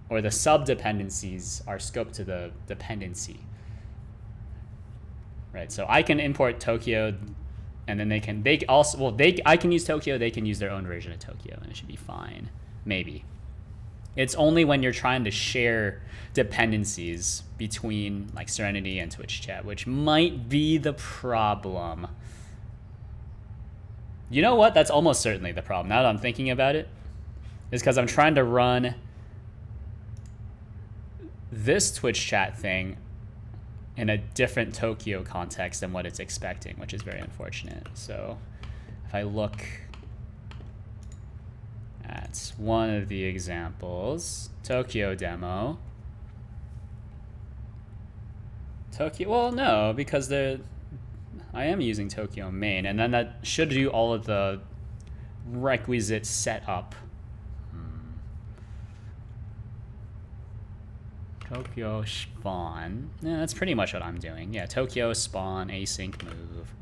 or the sub-dependencies are scoped to the dependency. Right, so I can import Tokyo, and then I can use Tokyo, they can use their own version of Tokyo, and it should be fine. Maybe. It's only when you're trying to share dependencies between like Serenity and Twitch chat, which might be the problem. You know what? That's almost certainly the problem. Now that I'm thinking about it, is because I'm trying to run this Twitch chat thing in a different Tokyo context than what it's expecting, which is very unfortunate. So if I look at one of the examples, Tokyo demo. Tokyo, well, no, because I am using Tokyo main, and then that should do all of the requisite setup. Tokyo spawn. Yeah, that's pretty much what I'm doing. Yeah, Tokyo spawn, async move.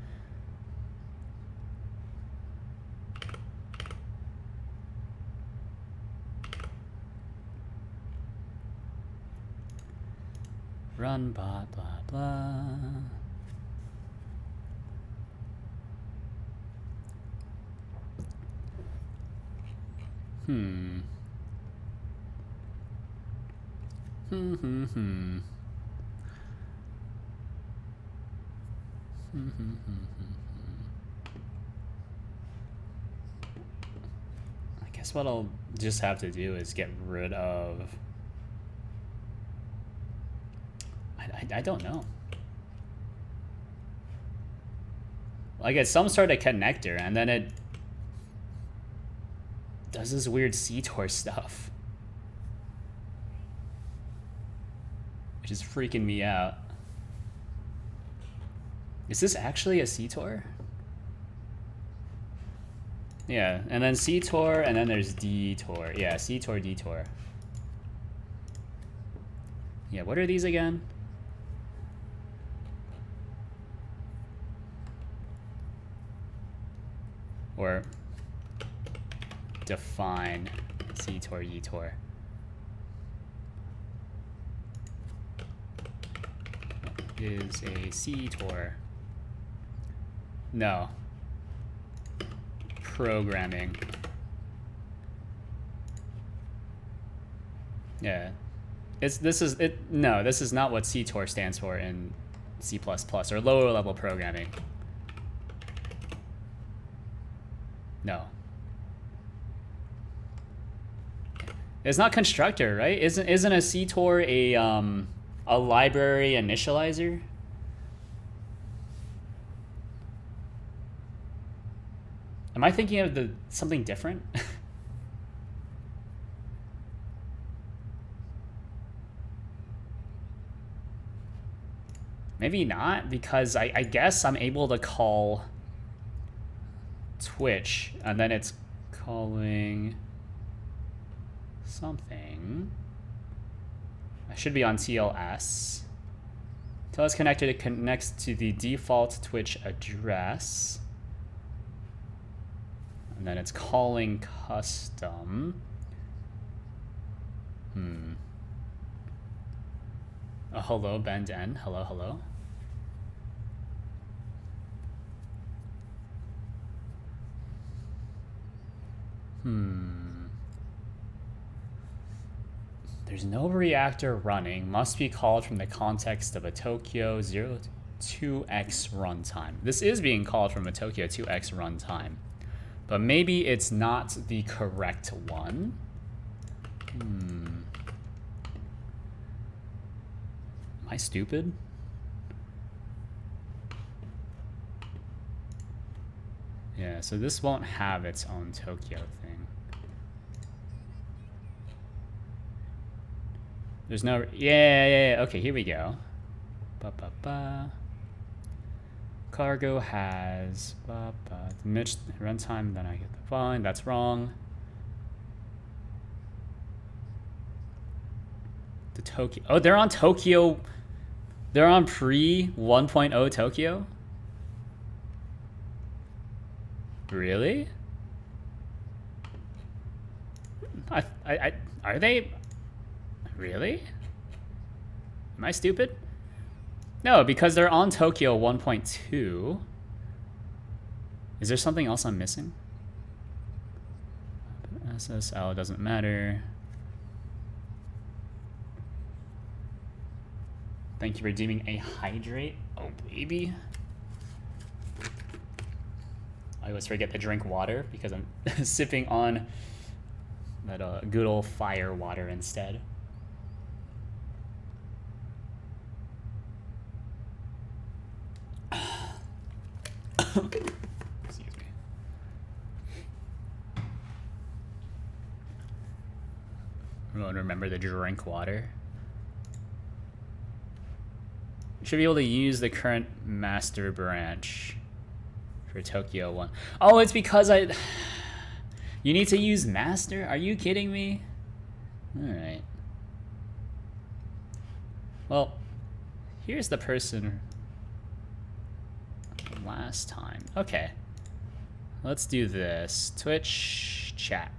Run bot, blah, blah. I guess what I'll just have to do is get rid of... I don't know. Like it's some sort of connector, and then it does this weird CTOR stuff, which is freaking me out. Is this actually a CTOR? Yeah, and then CTOR, and then there's DTOR. Yeah, CTOR, DTOR. Yeah, what are these again? Or define CTOR, DTOR. Is a CTOR? No. Programming. Yeah. This is not what CTOR stands for in C++ or lower level programming. No. It's not constructor, right? Isn't a CTOR A library initializer? Am I thinking of something different? Maybe not, because I guess I'm able to call Twitch, and then it's calling something. I should be on TLS. Until it's connected, it connects to the default Twitch address. And then it's calling custom. Oh, hello, Ben Den. Hello, hello. There's no reactor running. Must be called from the context of a Tokyo 02X runtime. This is being called from a Tokyo 2X runtime. But maybe it's not the correct one. Am I stupid? Yeah, so this won't have its own Tokyo thing. There's no... Yeah. Okay, here we go. Cargo has... Mitch runtime, then I get the fine. That's wrong. The Tokyo... Oh, they're on Tokyo... They're on pre 1.0 Tokyo? Really? Are they... Really? Am I stupid? No, because they're on Tokyo 1.2. Is there something else I'm missing? SSL doesn't matter. Thank you for redeeming a hydrate. Oh, baby. I always forget to drink water because I'm sipping on that good old fire water instead. Excuse me. Everyone remember to drink water. You should be able to use the current master branch for Tokyo 1. Oh, it's because you need to use master? Are you kidding me? Alright. Well, here's the person last time. Okay. Let's do this. Twitch chat.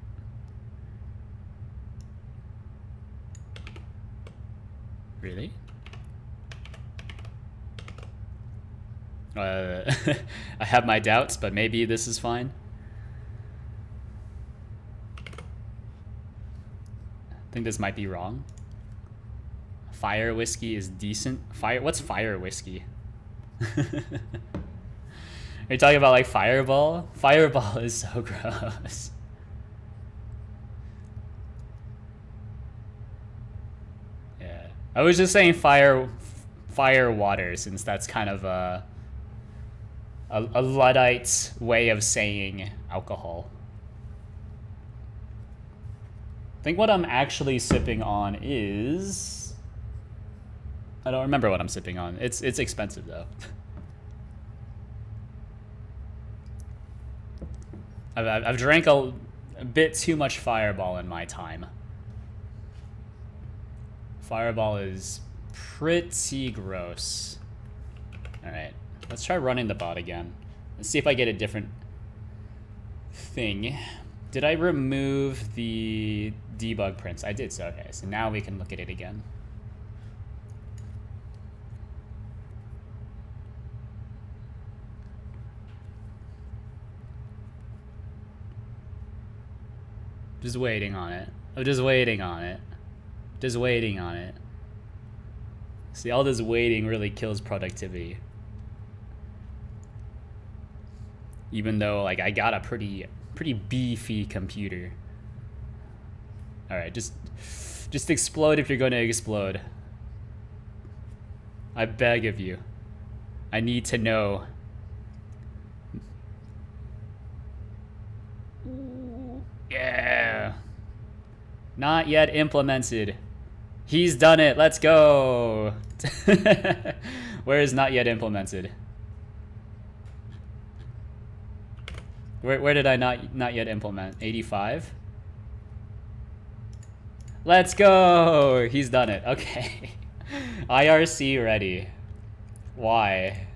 Really? I have my doubts, but maybe this is fine. I think this might be wrong. Fire whiskey is decent. What's fire whiskey? Are you talking about like Fireball? Fireball is so gross. Yeah, I was just saying fire water, since that's kind of a Luddite way of saying alcohol. I think what I'm actually sipping on is... I don't remember what I'm sipping on. It's expensive though. I've drank a bit too much Fireball in my time. Fireball is pretty gross. Alright, let's try running the bot again. Let's see if I get a different thing. Did I remove the debug prints? I did, so okay. So now we can look at it again. Just waiting on it. I'm just waiting on it. Just waiting on it. See, all this waiting really kills productivity. Even though, like, I got a pretty beefy computer. All right, just explode if you're going to explode. I beg of you. I need to know. Yeah. Not yet implemented. He's done it. Let's go. Where is not yet implemented? Where did I not yet implement? 85? Let's go. He's done it. Okay. IRC ready. Why?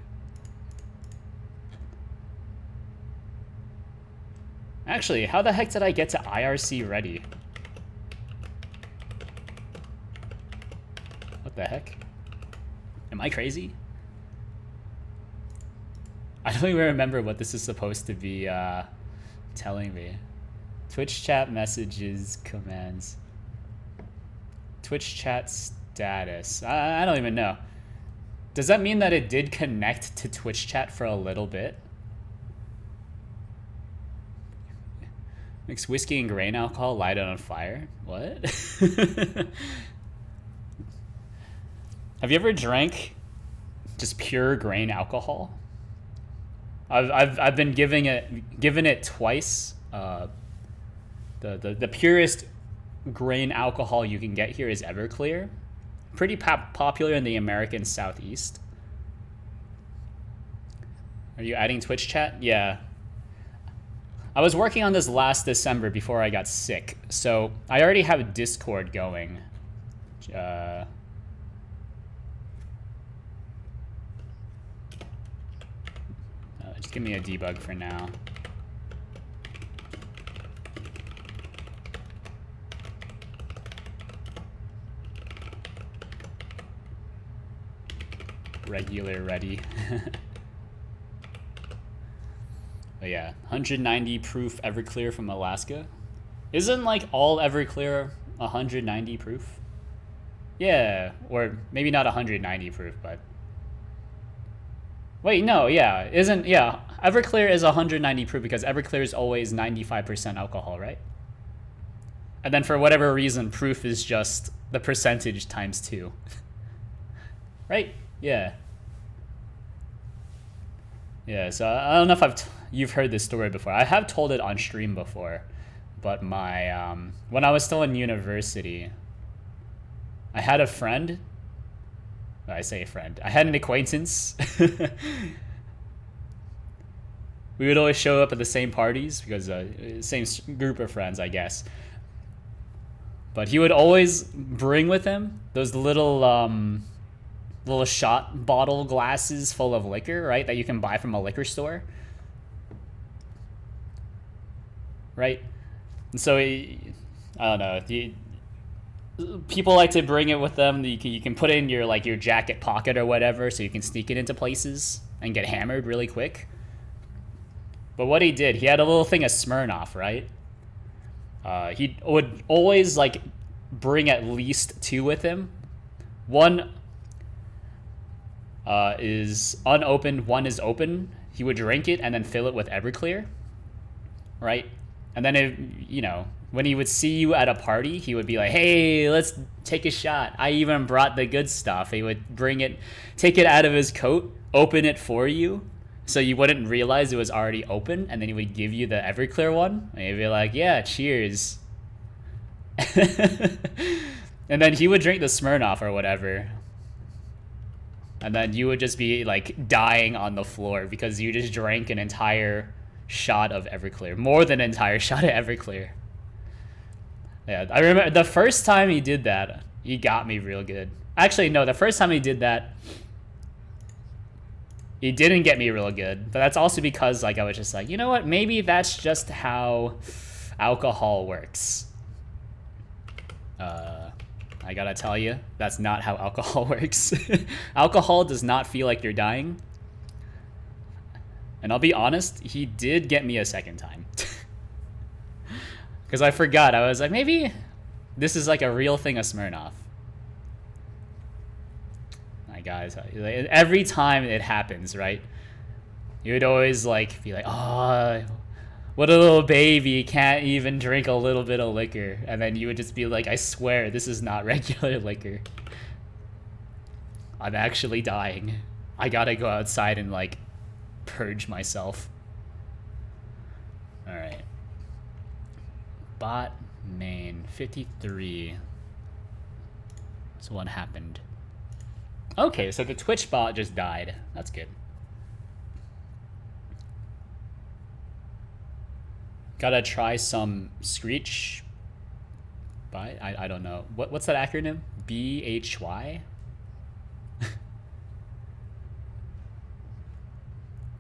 Actually, how the heck did I get to IRC ready? What the heck? Am I crazy? I don't even remember what this is supposed to be telling me. Twitch chat messages, commands. Twitch chat status. I don't even know. Does that mean that it did connect to Twitch chat for a little bit? Mix whiskey and grain alcohol, light it on fire? What? Have you ever drank just pure grain alcohol? I've been given it twice. The purest grain alcohol you can get here is Everclear. Pretty popular in the American Southeast. Are you adding Twitch chat? Yeah. I was working on this last December before I got sick, so I already have Discord going. Just give me a debug for now. Regular ready. But yeah, 190 proof Everclear from Alaska. Isn't like all Everclear 190 proof? Yeah, or maybe not 190 proof, but wait, no, yeah, Everclear is 190 proof because Everclear is always 95% alcohol, right? And then for whatever reason, proof is just the percentage times 2. Right? Yeah. Yeah, so I don't know if you've heard this story before. I have told it on stream before, but my when I was still in university, I had a friend. I say a friend. I had an acquaintance. We would always show up at the same parties because same group of friends, I guess. But he would always bring with him those little shot bottle glasses full of liquor, right? That you can buy from a liquor store. Right? And so, I don't know. People like to bring it with them. You can put it in your jacket pocket or whatever, so you can sneak it into places and get hammered really quick. But what he did, he had a little thing of Smirnoff, right? He would always bring at least 2 with him. One is unopened, one is open. He would drink it and then fill it with Everclear, right? And then when he would see you at a party, he would be like, "Hey, let's take a shot. I even brought the good stuff." He would bring it, take it out of his coat, open it for you, so you wouldn't realize it was already open, and then he would give you the Everclear one, and you'd be like, "Yeah, cheers." And then he would drink the Smirnoff or whatever. And then you would just be dying on the floor because you just drank an entire shot of Everclear. More than an entire shot of Everclear. Yeah, I remember the first time he did that, he got me real good. Actually, no, the first time he did that, he didn't get me real good. But that's also because I was just like, you know what? Maybe that's just how alcohol works. I gotta tell you, that's not how alcohol works. Alcohol does not feel like you're dying. And I'll be honest, he did get me a second time. Because I forgot. I was like, maybe this is a real thing of Smirnoff. My guys, every time it happens, right? You would always be like, "Oh, what a little baby, can't even drink a little bit of liquor." And then you would just be like, "I swear, this is not regular liquor." I'm actually dying. I gotta go outside and, like, purge myself. Alright. Bot main 53. So what happened? Okay, so the Twitch bot just died. That's good. Gotta try some Screech. I don't know. What's that acronym? BHY?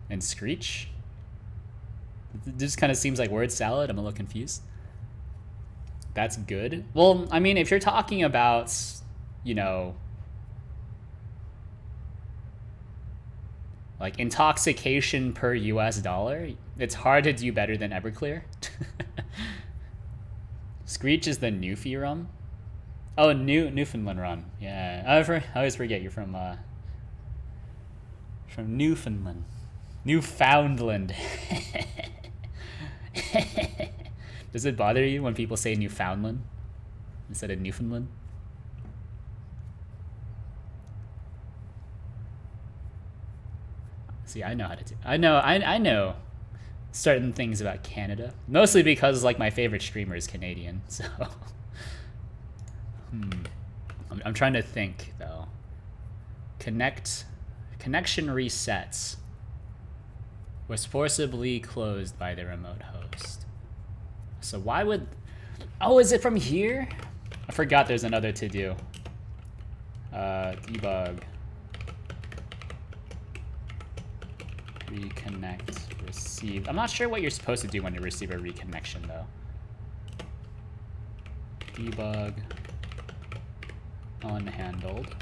And Screech? It just kind of seems like word salad. I'm a little confused. That's good. Well, I mean, if you're talking about, you know, like intoxication per US dollar, it's hard to do better than Everclear. Screech is the Newfie rum. Oh, Newfoundland rum. Yeah, I always forget you're from Newfoundland. Newfoundland. Does it bother you when people say Newfoundland instead of Newfoundland? See, I know how to do. I know certain things about Canada, mostly because like my favorite streamer is Canadian. So, I'm trying to think though. Connection resets. Was forcibly closed by the remote host. So why would... Oh, is it from here? I forgot there's another to do. Debug. Reconnect. Receive. I'm not sure what you're supposed to do when you receive a reconnection, though. Debug. Unhandled.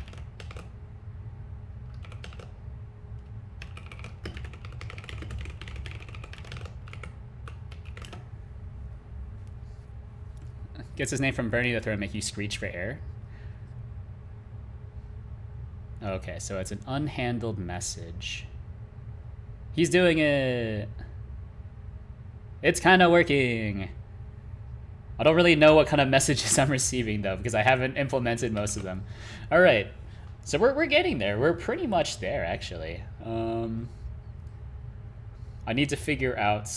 Gets his name from Bernie the Throw, make you screech for air. Okay, so it's an unhandled message. He's doing it. It's kind of working. I don't really know what kind of messages I'm receiving though, because I haven't implemented most of them. All right, so we're getting there. We're pretty much there actually. I need to figure out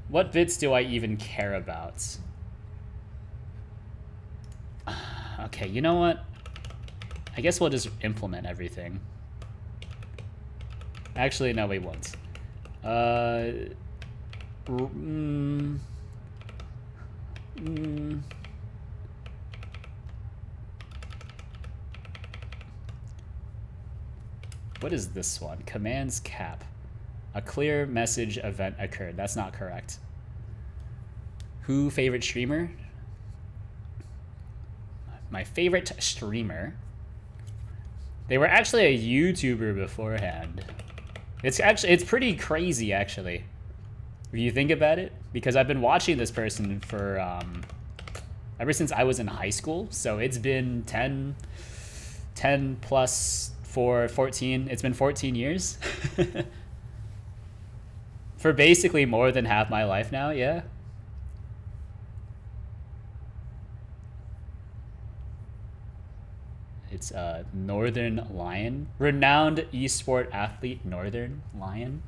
what bits do I even care about? Okay, you know what? I guess we'll just implement everything. Actually, no, we won't. What is this one? Commands cap. A clear message event occurred. That's not correct. Who favorite streamer? My favorite streamer. They were actually a YouTuber beforehand. It's pretty crazy actually, if you think about it, because I've been watching this person for ever since I was in high school. So it's been 10 plus 14. It's been 14 years. For basically more than half my life now, yeah. It's Northern Lion. Renowned esport athlete, Northern Lion.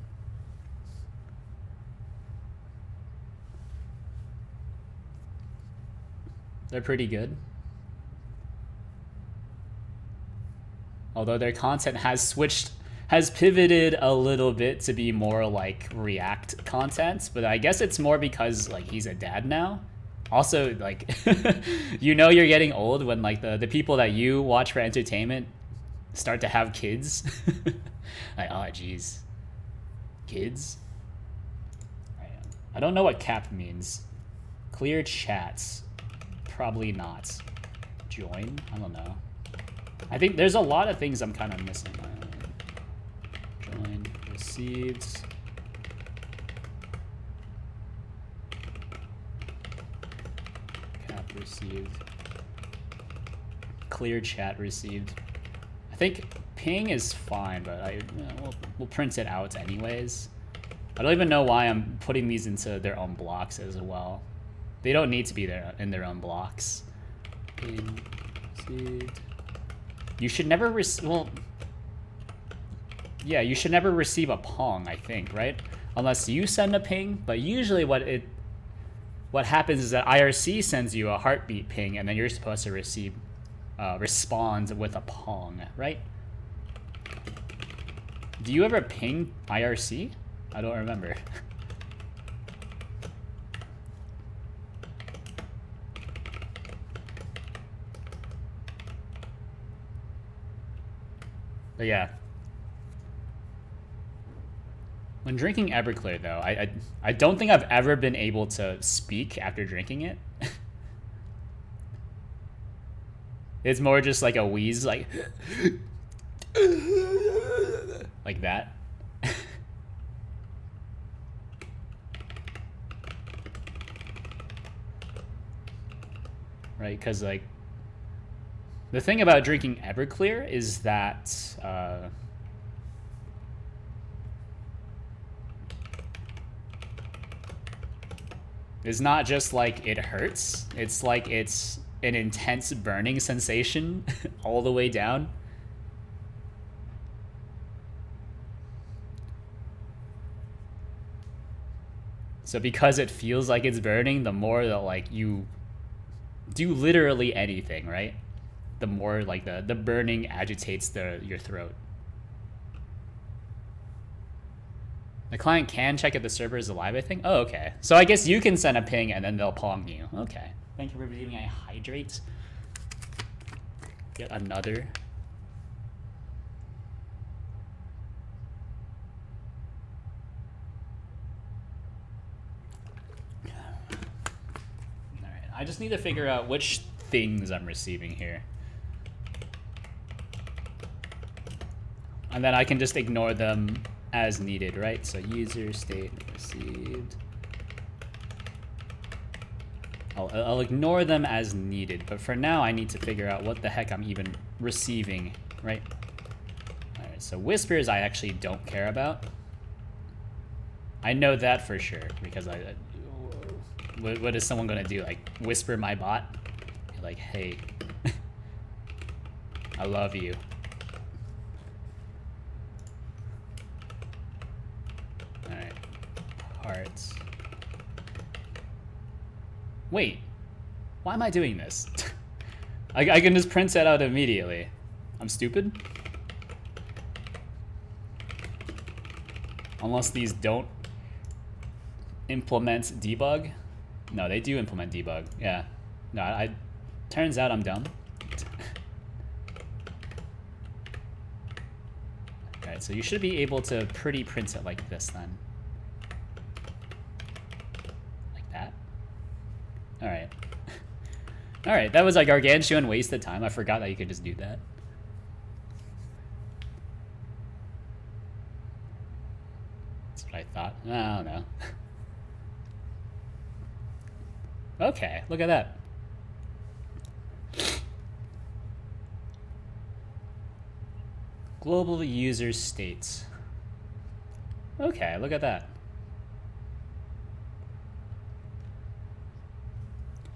They're pretty good. Although their content has pivoted a little bit to be more like React content, but I guess it's more because like he's a dad now. Also, like, you know you're getting old when like the people that you watch for entertainment start to have kids. Like, oh geez, kids. I don't know what cap means. Clear chats, probably not. Join, I don't know. I think there's a lot of things I'm kind of missing. Join, received. Cap received. Clear chat received. I think ping is fine, but we'll print it out anyways. I don't even know why I'm putting these into their own blocks as well. They don't need to be there in their own blocks. Ping received. You should never well, yeah, you should never receive a pong, I think, right? Unless you send a ping, but usually what happens is that IRC sends you a heartbeat ping, and then you're supposed to receive respond with a pong, right? Do you ever ping IRC? I don't remember. But yeah. When drinking Everclear, though, I don't think I've ever been able to speak after drinking it. It's more just like a wheeze, like like that. Right, because like the thing about drinking Everclear is that it's not just like it hurts, it's like it's an intense burning sensation all the way down. So because it feels like it's burning, the more that like you do literally anything, right? The more like the burning agitates your throat. The client can check if the server is alive, I think. Oh, okay. So I guess you can send a ping and then they'll pong you. Okay. Thank you for receiving a hydrate. Yet another. Alright, I just need to figure out which things I'm receiving here. And then I can just ignore them as needed, right? So user state received. I'll ignore them as needed, but for now I need to figure out what the heck I'm even receiving, right? All right, so whispers I actually don't care about. I know that for sure, because what is someone gonna do? Like whisper my bot? Like, hey, I love you. All right, hearts. Wait, why am I doing this? I can just print that out immediately. I'm stupid? Unless these don't implement debug. No, they do implement debug. Yeah. No, turns out I'm dumb. Alright, so you should be able to pretty print it like this then. Alright. Alright, that was a gargantuan waste of time. I forgot that you could just do that. That's what I thought. I don't know. Okay, look at that. Global user states. Okay, look at that.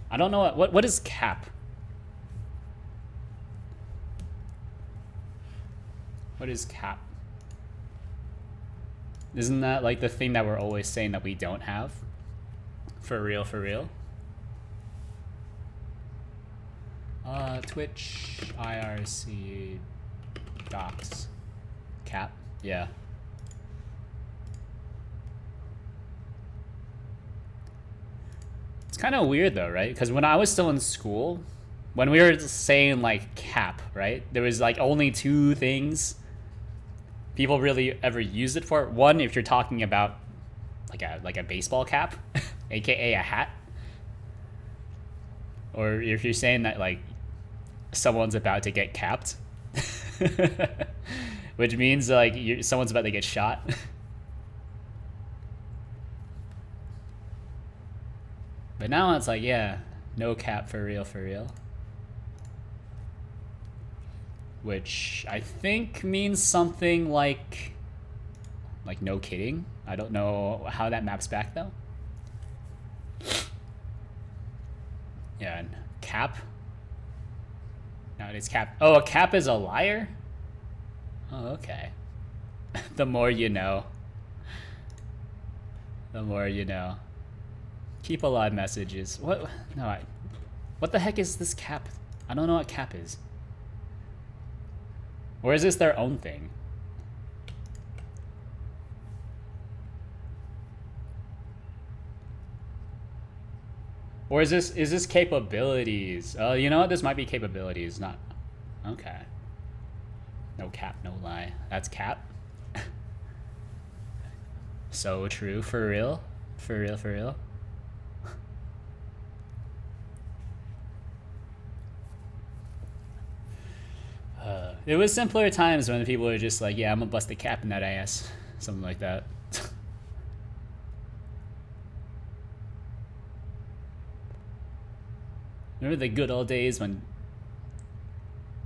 I don't know what is cap? What is cap? Isn't that like the thing that we're always saying that we don't have? For real, for real. Twitch, IRC, docs, cap, yeah. It's kind of weird though, right? Because when I was still in school, when we were saying like cap, right? There was like only two things people really ever used it for. One, if you're talking about like a baseball cap, aka a hat. Or if you're saying that like someone's about to get capped, which means like someone's about to get shot. But now it's like, yeah, no cap, for real, for real. Which I think means something like no kidding. I don't know how that maps back though. Yeah, and cap. Nowadays cap. Oh, a cap is a liar? Oh, okay. The more you know. The more you know. Keep alive messages. What? No, what the heck is this cap? I don't know what cap is. Or is this their own thing? Or is this capabilities? You know what? This might be capabilities, not... Okay. No cap, no lie. That's cap. So true, for real? For real, for real? It was simpler times when people were just like, yeah, I'm gonna bust a cap in that ass. Something like that. Remember the good old days when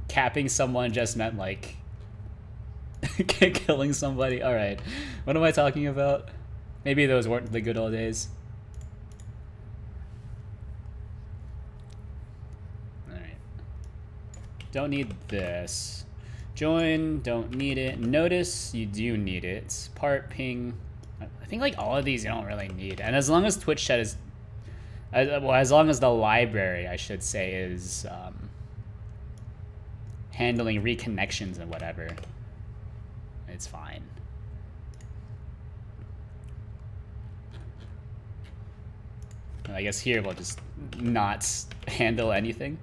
capping someone just meant like killing somebody? Alright. What am I talking about? Maybe those weren't the good old days. Alright. Don't need this. Join, don't need it. Notice, you do need it. Part, ping. I think like all of these you don't really need. And as long as Twitch chat is... well, as long as the library, I should say, is handling reconnections and whatever, it's fine. And I guess here we'll just not handle anything.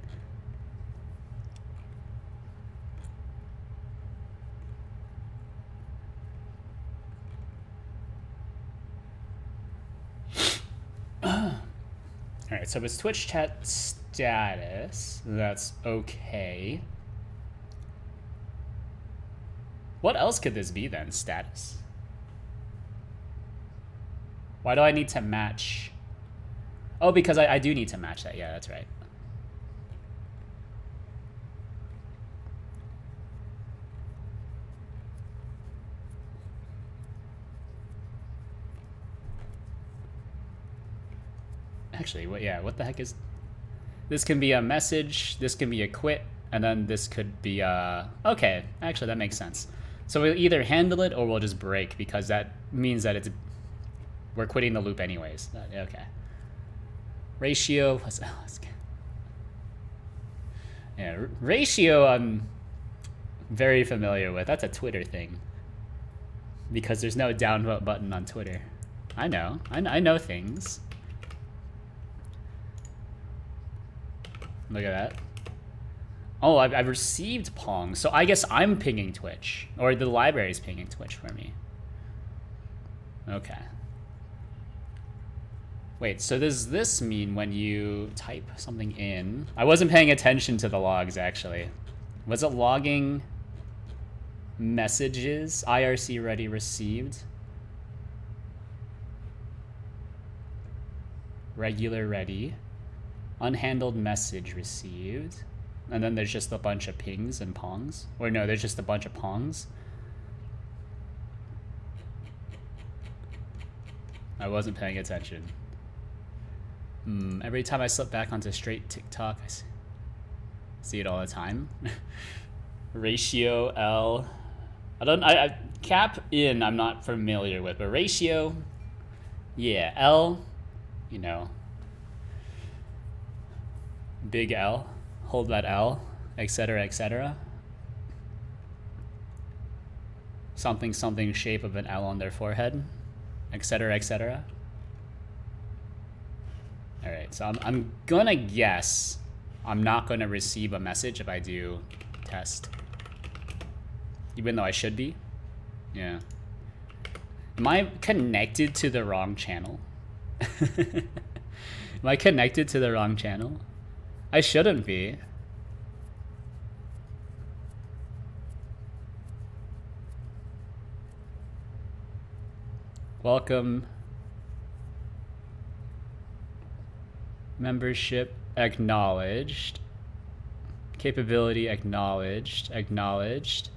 Alright, so it's Twitch chat status. That's okay. What else could this be then? Status. Why do I need to match? Oh, because I do need to match that. Yeah, that's right. Actually, what the heck is... This can be a message, this can be a quit, and then this could be okay, actually that makes sense. So we'll either handle it or we'll just break, because that means that we're quitting the loop anyways. Okay. Ratio, yeah, ratio I'm very familiar with. That's a Twitter thing. Because there's no downvote button on Twitter. I know things. Look at that. Oh, I've received Pong. So I guess I'm pinging Twitch. Or the library's pinging Twitch for me. Okay. Wait, so does this mean when you type something in... I wasn't paying attention to the logs, actually. Was it logging messages? IRC ready received. Regular ready. Unhandled message received. And then there's just a bunch of pings and pongs. Or no, there's just a bunch of pongs. I wasn't paying attention. Every time I slip back onto straight TikTok, I see it all the time. Ratio L. I cap in I'm not familiar with, but ratio, yeah, L, you know. Big L, hold that L, etc., etc. Something, something shape of an L on their forehead, etc., etc. All right, so I'm gonna guess I'm not gonna receive a message if I do test. Even though I should be. Yeah. Am I connected to the wrong channel? Am I connected to the wrong channel? I shouldn't be. Welcome. Membership acknowledged. Capability acknowledged. Acknowledged.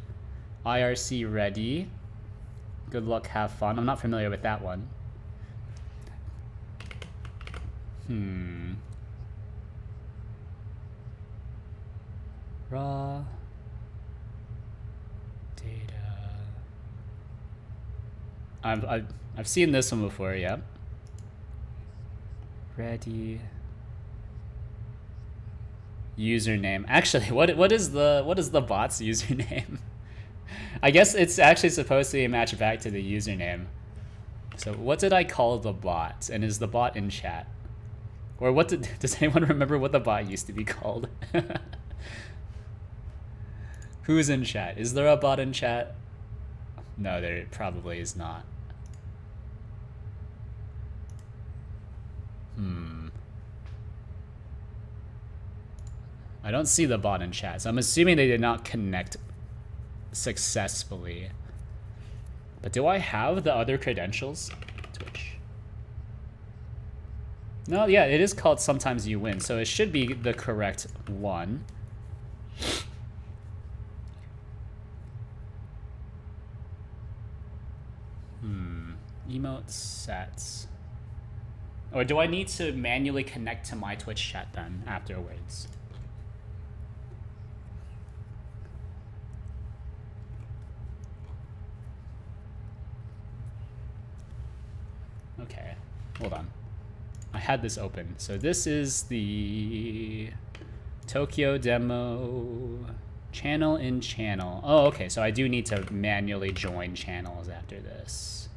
IRC ready. Good luck, have fun. I'm not familiar with that one. Raw data. I've seen this one before. Yep. Ready. Username. Actually, what is the bot's username? I guess it's actually supposed to be a match back to the username. So what did I call the bot? And is the bot in chat? Or does anyone remember what the bot used to be called? Who's in chat? Is there a bot in chat? No, there probably is not. I don't see the bot in chat, so I'm assuming they did not connect successfully. But do I have the other credentials? Twitch. No, yeah, it is called Sometimes You Win, so it should be the correct one. Emote sets. Or do I need to manually connect to my Twitch chat then afterwards? Okay, hold on. I had this open. So this is the Tokyo demo channel in channel. Oh, okay, so I do need to manually join channels after this.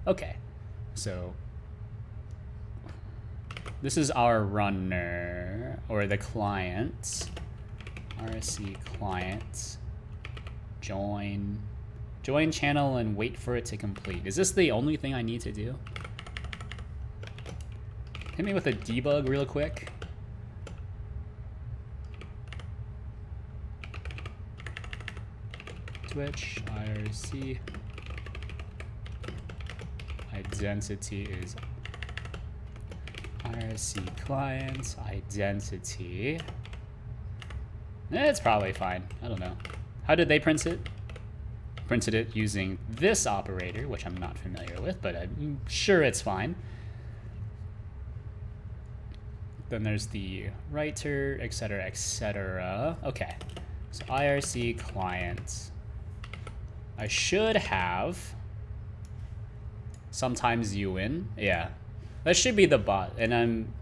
Okay, so this is our runner, or the client. RSC client. Join channel and wait for it to complete. Is this the only thing I need to do? Hit me with a debug real quick. Twitch, IRC. Identity is IRC client, identity. It's probably fine. I don't know. How did they print it? Printed it using this operator, which I'm not familiar with, but I'm sure it's fine. Then there's the writer, etc., etc. Okay, so IRC client. I should have Sometimes You Win. Yeah, that should be the bot. And I'm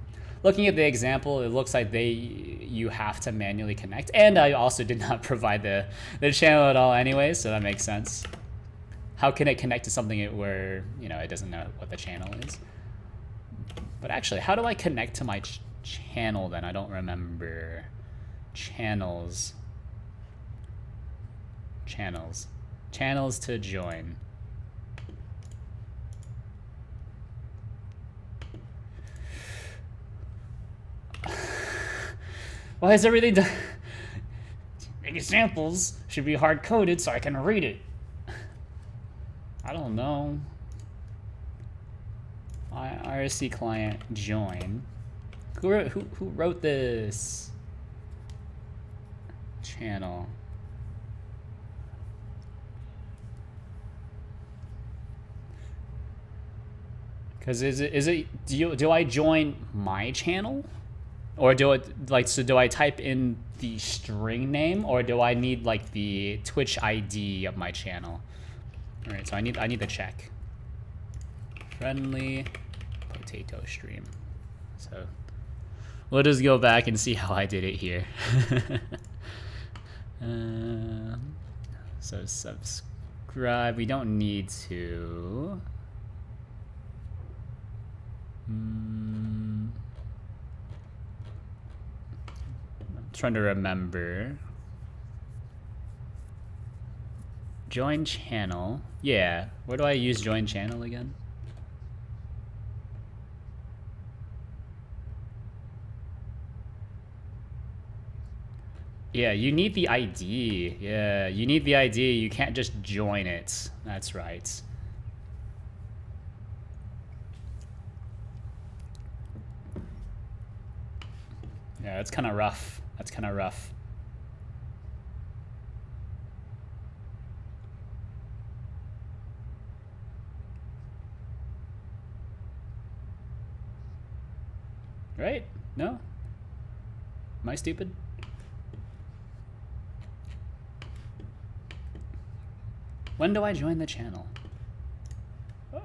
looking at the example. It looks like you have to manually connect. And I also did not provide the channel at all anyway, so that makes sense. How can it connect to something where, you know, it doesn't know what the channel is? But actually, how do I connect to my channel then? I don't remember. Channels to join. Why is everything done? Examples should be hard coded so I can read it. I don't know. IRC client join. Who wrote this? Channel. Because is it do I join my channel, or do I type in the string name, or do I need like the Twitch ID of my channel? All right, so I need the check. Friendly potato stream. So we'll just go back and see how I did it here. So subscribe. We don't need to. I'm trying to remember. Join channel. Yeah. Where do I use join channel again? Yeah, you need the ID. Yeah, you need the ID. You can't just join it. That's right. Yeah, that's kind of rough. That's kind of rough. Right? No? Am I stupid? When do I join the channel?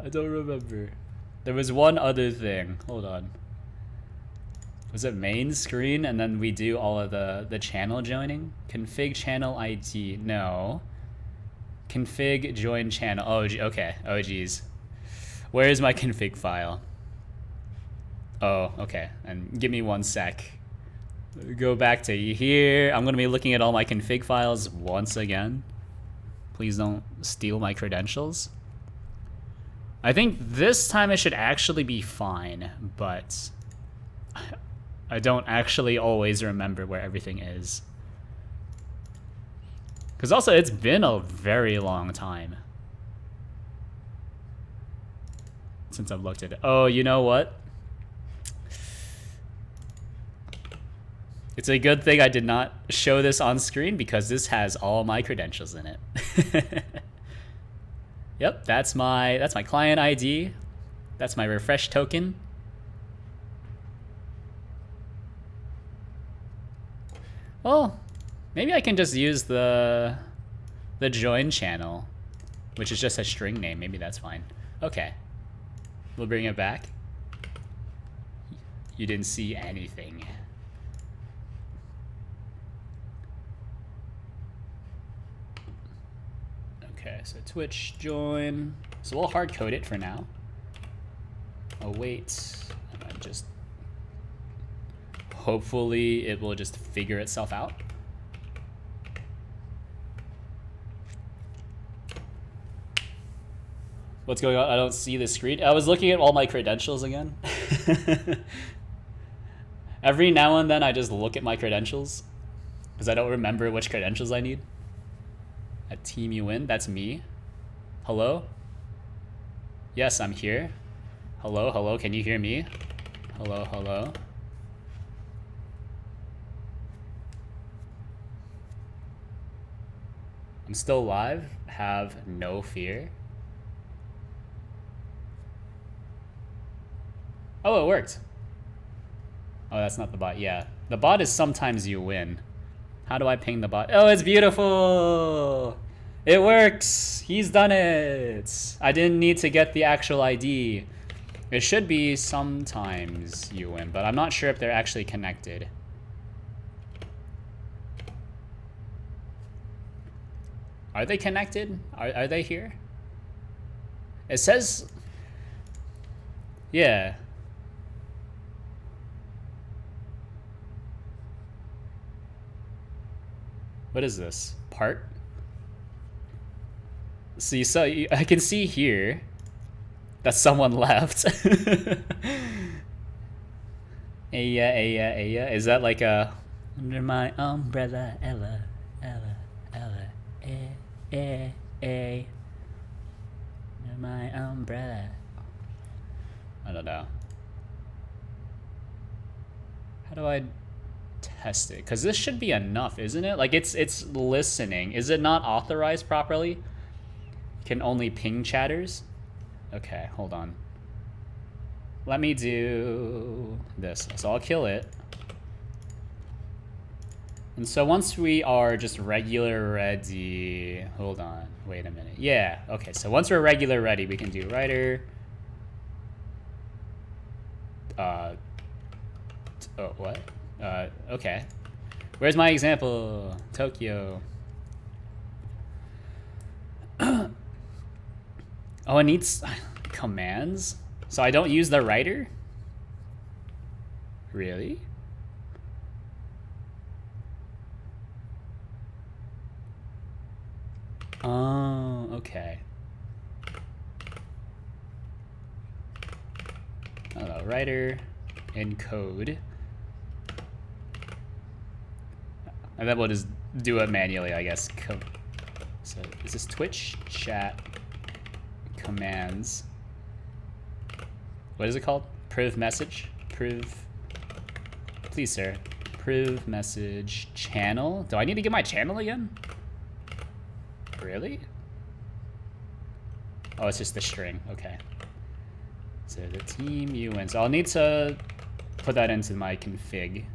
I don't remember. There was one other thing. Hold on. Was it main screen and then we do all of the channel joining? Config channel ID. No. Config join channel. Oh, okay. Oh, geez. Where is my config file? Oh, okay. And give me 1 sec. Go back to here. I'm going to be looking at all my config files once again. Please don't steal my credentials. I think this time it should actually be fine, but I don't actually always remember where everything is. Because also, it's been a very long time since I've looked at it. Oh, you know what? It's a good thing I did not show this on screen because this has all my credentials in it. Yep, that's my client ID. That's my refresh token. Well, maybe I can just use the join channel, which is just a string name. Maybe that's fine. Okay. We'll bring it back. You didn't see anything. Okay, so Twitch join. So we'll hard code it for now. Await. And just hopefully it will just figure itself out. What's going on? I don't see the screen. I was looking at all my credentials again. Every now and then I just look at my credentials because I don't remember which credentials I need. At Team You Win, that's me. Hello? Yes, I'm here. Hello, hello, can you hear me? Hello, hello. I'm still live. Have no fear. Oh, it worked. Oh, that's not the bot. Yeah. The bot is sometimes you win. How do I ping the bot? Oh, it's beautiful. It works. He's done it. I didn't need to get the actual ID. It should be sometimes you win, but I'm not sure if they're actually connected. Are they connected? Are they here? It says... Yeah. What is this? Part? See, so I can see here that someone left. Aya. Is that like a... Under my umbrella, Ella. Under my umbrella. I don't know. How do I test it? Because this should be enough, isn't it? Like it's listening. Is it not authorized properly? Can only ping chatters? Okay, hold on. Let me do this. So I'll kill it. And so once we are just regular ready, hold on, wait a minute. Yeah, okay, so once we're regular ready, we can do writer. Oh, what? Okay. Where's my example? Tokyo. Oh, it needs commands? So I don't use the writer? Really? Oh, okay. Hello, writer, encode. And then we'll just do it manually, I guess. So is this Twitch chat commands? What is it called? Priv message? Please, sir. Priv message channel? Do I need to get my channel again? Really? Oh, it's just the string. Okay. So the team you win. So I'll need to put that into my config.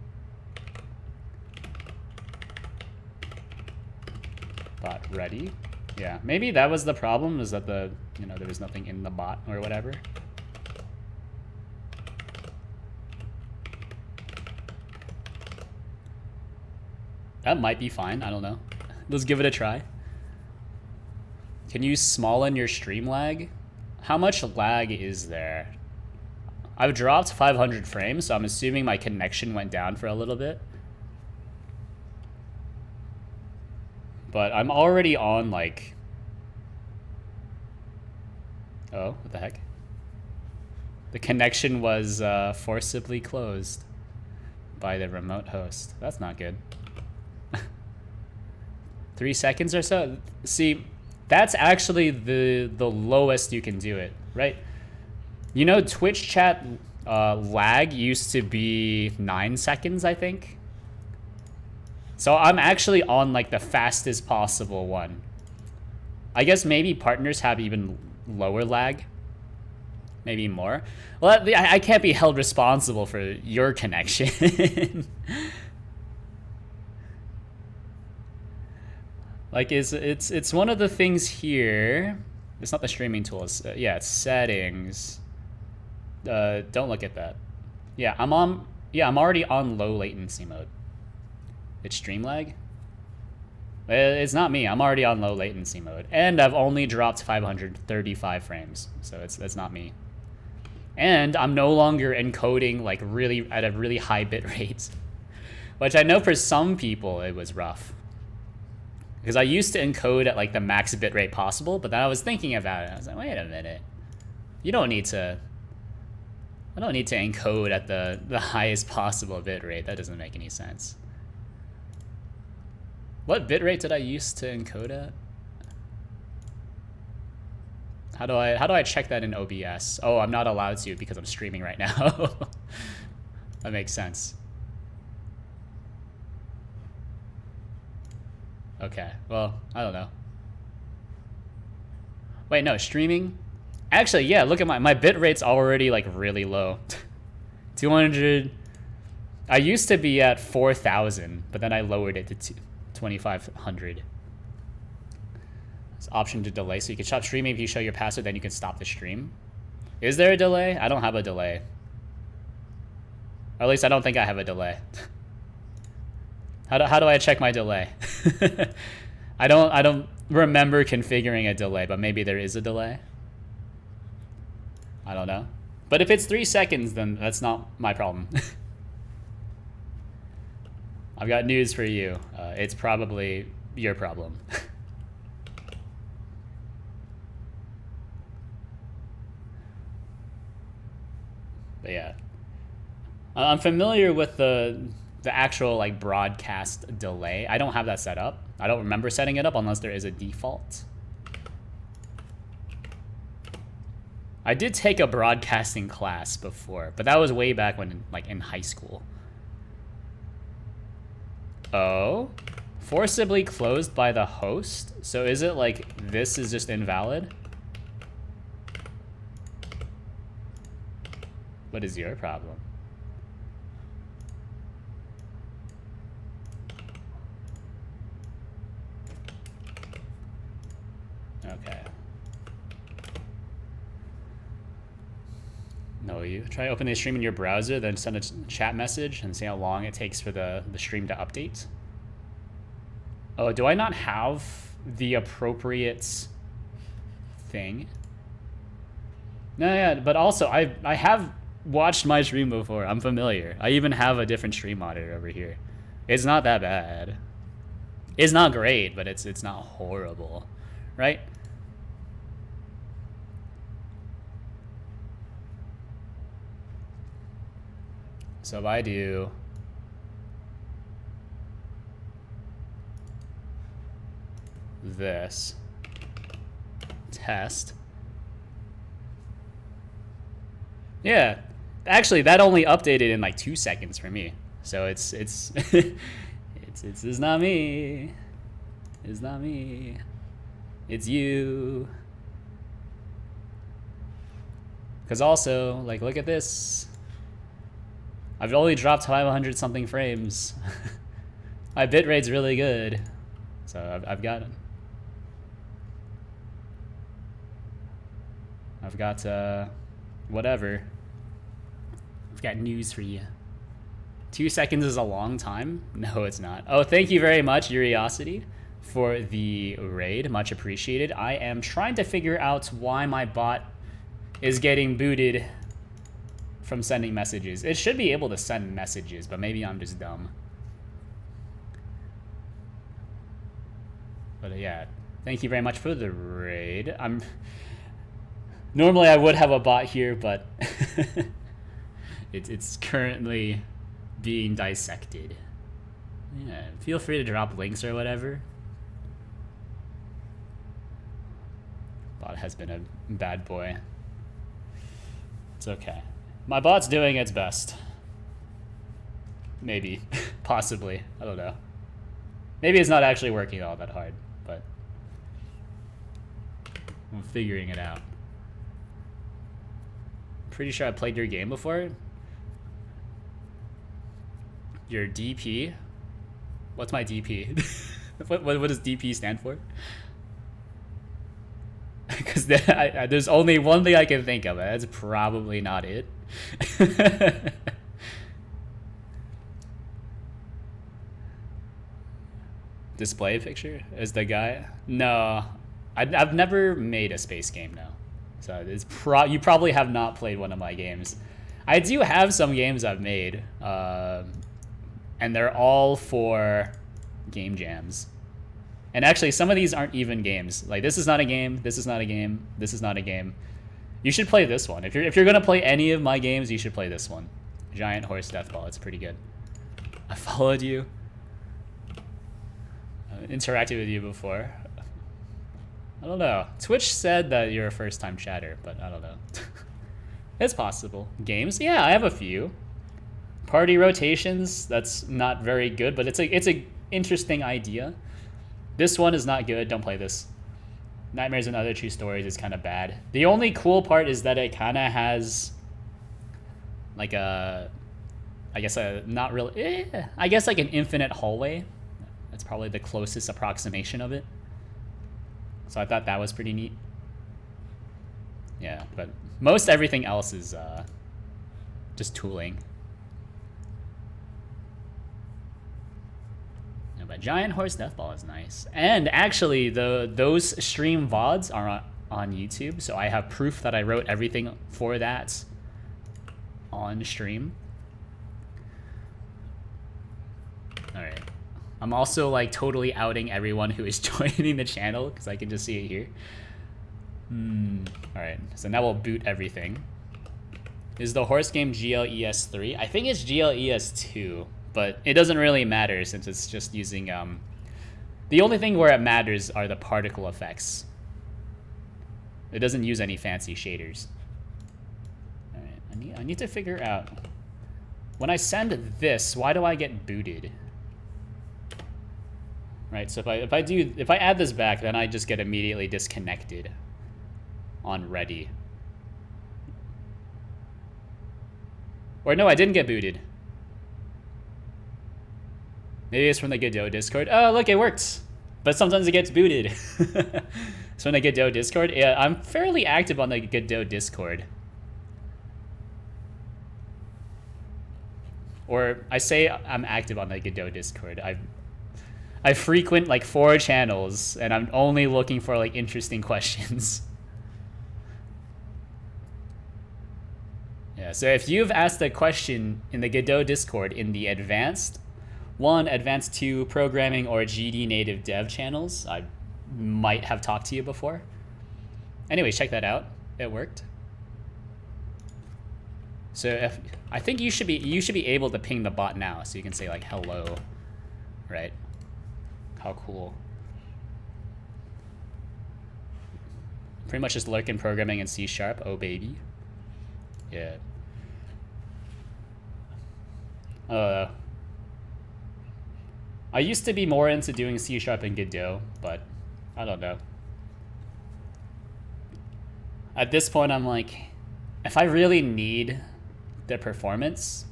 Bot ready. Yeah, maybe that was the problem, is that there was nothing in the bot or whatever. That might be fine, I don't know. Let's give it a try. Can you smallen your stream lag? How much lag is there? I've dropped 500 frames, so I'm assuming my connection went down for a little bit. But I'm already on, like... Oh, what the heck? The connection was forcibly closed by the remote host. That's not good. 3 seconds or so? See, that's actually the lowest you can do it, right? You know, Twitch chat lag used to be 9 seconds, I think. So I'm actually on like the fastest possible one. I guess maybe partners have even lower lag. Maybe more. Well, I can't be held responsible for your connection. Like, it's one of the things here. It's not the streaming tools. Yeah, it's settings. Don't look at that. Yeah, I'm already on low latency mode. It's stream lag? It's not me. I'm already on low latency mode. And I've only dropped 535 frames. So it's not me. And I'm no longer encoding like really at a really high bit rate. Which I know for some people it was rough. Because I used to encode at like the max bit rate possible, but then I was thinking about it. I was like, wait a minute. I don't need to encode at the highest possible bit rate. That doesn't make any sense. What bit rate did I use to encode at? How do I check that in OBS? Oh, I'm not allowed to because I'm streaming right now. That makes sense. Okay, well, I don't know. Wait, no, streaming? Actually, yeah, look at my bit rate's already like really low. 200. I used to be at 4,000, but then I lowered it to 2,500. There's option to delay, so you can stop streaming. If you show your password, then you can stop the stream. Is there a delay? I don't have a delay. Or at least I don't think I have a delay. How do I check my delay? I don't remember configuring a delay, but maybe there is a delay. I don't know. But if it's 3 seconds, then that's not my problem. I've got news for you. It's probably your problem. But yeah. I'm familiar with the actual like broadcast delay. I don't have that set up. I don't remember setting it up unless there is a default. I did take a broadcasting class before, but that was way back when like in high school. Oh, forcibly closed by the host. So is it like this is just invalid? What is your problem? Okay. No, you try opening the stream in your browser, then send a chat message and see how long it takes for the stream to update. Oh, do I not have the appropriate thing? No, yeah, but also I have watched my stream before. I'm familiar. I even have a different stream monitor over here. It's not that bad. It's not great, but it's not horrible, right? So if I do this test, yeah, actually that only updated in like 2 seconds for me. So it's not me. It's not me. It's you. Because also, like, look at this. I've only dropped 500 something frames. My bitrate's really good. So I've got it. I've got, whatever. I've got news for you. 2 seconds is a long time. No, it's not. Oh, thank you very much, Curiosity, for the raid. Much appreciated. I am trying to figure out why my bot is getting booted from sending messages. It should be able to send messages, but maybe I'm just dumb. But yeah, thank you very much for the raid. Normally I would have a bot here, but it's currently being dissected. Yeah, feel free to drop links or whatever. Bot has been a bad boy. It's okay. My bot's doing its best. Maybe. Possibly. I don't know. Maybe it's not actually working all that hard, but I'm figuring it out. Pretty sure I played your game before. Your DP? What's my DP? what does DP stand for? Because there's only one thing I can think of. That's probably not it. Display picture is the guy? No, I've never made a space game. No, so it's you probably have not played one of my games. I do have some games I've made, and they're all for game jams. And actually, some of these aren't even games. Like, this is not a game. This is not a game. This is not a game. You should play this one. If you're gonna play any of my games, you should play this one. Giant Horse Deathball. It's pretty good. I followed you. Interacted with you before. I don't know. Twitch said that you're a first-time chatter, but I don't know. It's possible. Games? Yeah, I have a few. Party rotations. That's not very good, but it's a interesting idea. This one is not good. Don't play this. Nightmares and Other True Stories is kind of bad. The only cool part is that it kind of has like I guess not really. I guess like an infinite hallway. That's probably the closest approximation of it. So I thought that was pretty neat. Yeah, but most everything else is just tooling. But Giant Horse Deathball is nice. And actually, those stream VODs are on YouTube, so I have proof that I wrote everything for that on stream. All right. I'm also like totally outing everyone who is joining the channel because I can just see it here. All right, so now we'll boot everything. Is the horse game GLES3? I think it's GLES2. But it doesn't really matter since it's just using, the only thing where it matters are the particle effects. It doesn't use any fancy shaders. All right, I need to figure out, when I send this, why do I get booted? Right, so if I add this back, then I just get immediately disconnected on ready. Or no, I didn't get booted. Maybe it's from the Godot Discord. Oh, look, it works. But sometimes it gets booted. So in the Godot Discord, yeah, I'm fairly active on the Godot Discord. Or I say I'm active on the Godot Discord. I frequent like 4 channels, and I'm only looking for like interesting questions. Yeah, so if you've asked a question in the Godot Discord in the Advanced 1, Advanced 2 Programming or GD Native Dev channels, I might have talked to you before. Anyway, check that out. It worked. So I think you should be able to ping the bot now, so you can say like hello, right? How cool. Pretty much just lurking programming in C#. Oh baby. Yeah. I used to be more into doing C# and Godot, but I don't know. At this point, I'm like, if I really need the performance,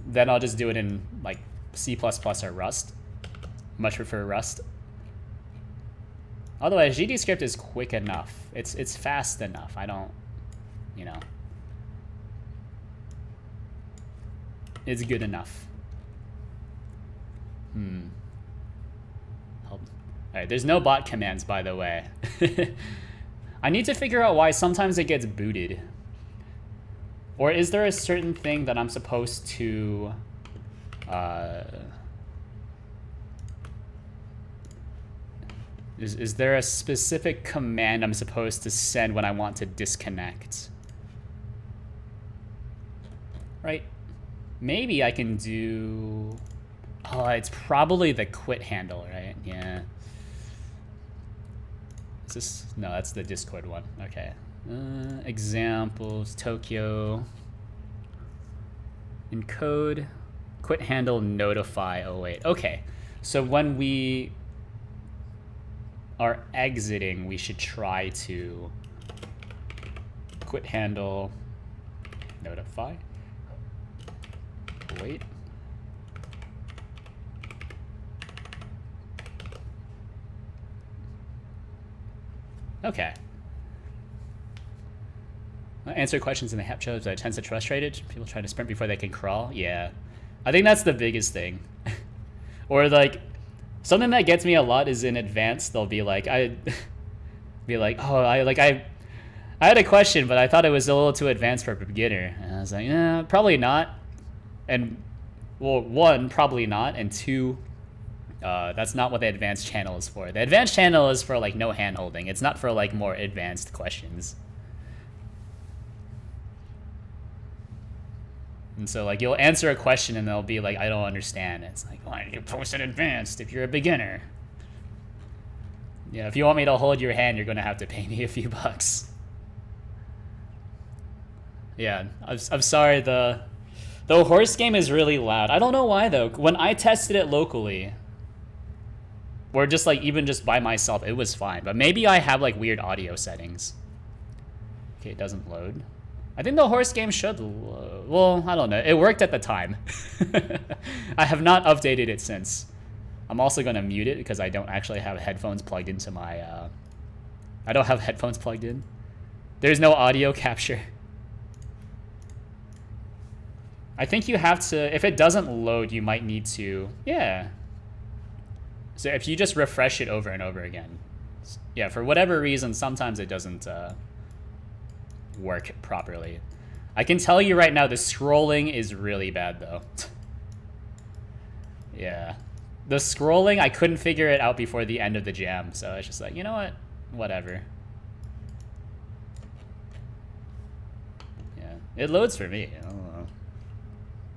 then I'll just do it in like C++ or Rust. Much prefer Rust. Otherwise, GDScript is quick enough. It's fast enough. I don't, you know. It's good enough. All right, there's no bot commands, by the way. I need to figure out why sometimes it gets booted. Or is there a certain thing that I'm supposed to... Is there a specific command I'm supposed to send when I want to disconnect? Right? Maybe I can do... Oh, it's probably the quit handle, right? Yeah. Is this... No, that's the Discord one. Okay. Examples, Tokyo. Encode. Quit handle notify 08. Okay. So when we are exiting, we should try to quit handle notify. Wait. Okay. Answer questions in the HAP shows, but it tends to frustrated. People try to sprint before they can crawl. Yeah. I think that's the biggest thing. Or like, something that gets me a lot is in advance, they'll be like, oh, I had a question, but I thought it was a little too advanced for a beginner. And I was like, yeah, probably not. And, well, one, probably not. And two, that's not what the advanced channel is for. The advanced channel is for, like, no hand-holding. It's not for, like, more advanced questions. And so, like, you'll answer a question and they'll be like, I don't understand. It's like, why did you post it advanced if you're a beginner? Yeah, if you want me to hold your hand, you're going to have to pay me a few bucks. Yeah, I'm sorry, the horse game is really loud. I don't know why, though. When I tested it locally, or just, like, even just by myself, it was fine. But maybe I have, like, weird audio settings. Okay, it doesn't load. I think the horse game should load. Well, I don't know. It worked at the time. I have not updated it since. I'm also going to mute it because I don't actually have headphones plugged into my... I don't have headphones plugged in. There's no audio capture. I think you have to... If it doesn't load, you might need to... Yeah. So if you just refresh it over and over again. Yeah, for whatever reason, sometimes it doesn't... work properly. I can tell you right now the scrolling is really bad though. Yeah. The scrolling, I couldn't figure it out before the end of the jam, so it's just like, you know what? Whatever. Yeah. It loads for me. I don't know.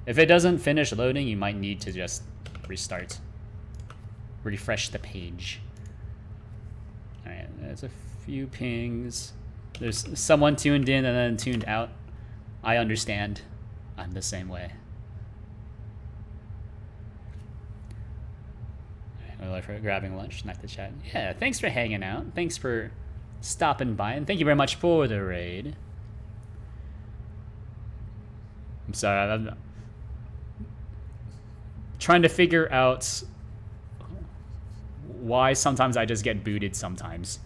If it doesn't finish loading, you might need to just restart. Refresh the page. Alright, there's a few pings. There's someone tuned in and then tuned out. I understand. I'm the same way. Alright, for grabbing lunch, not the chat. Yeah, thanks for hanging out. Thanks for stopping by, and thank you very much for the raid. I'm sorry, I'm trying to figure out why sometimes I just get booted sometimes.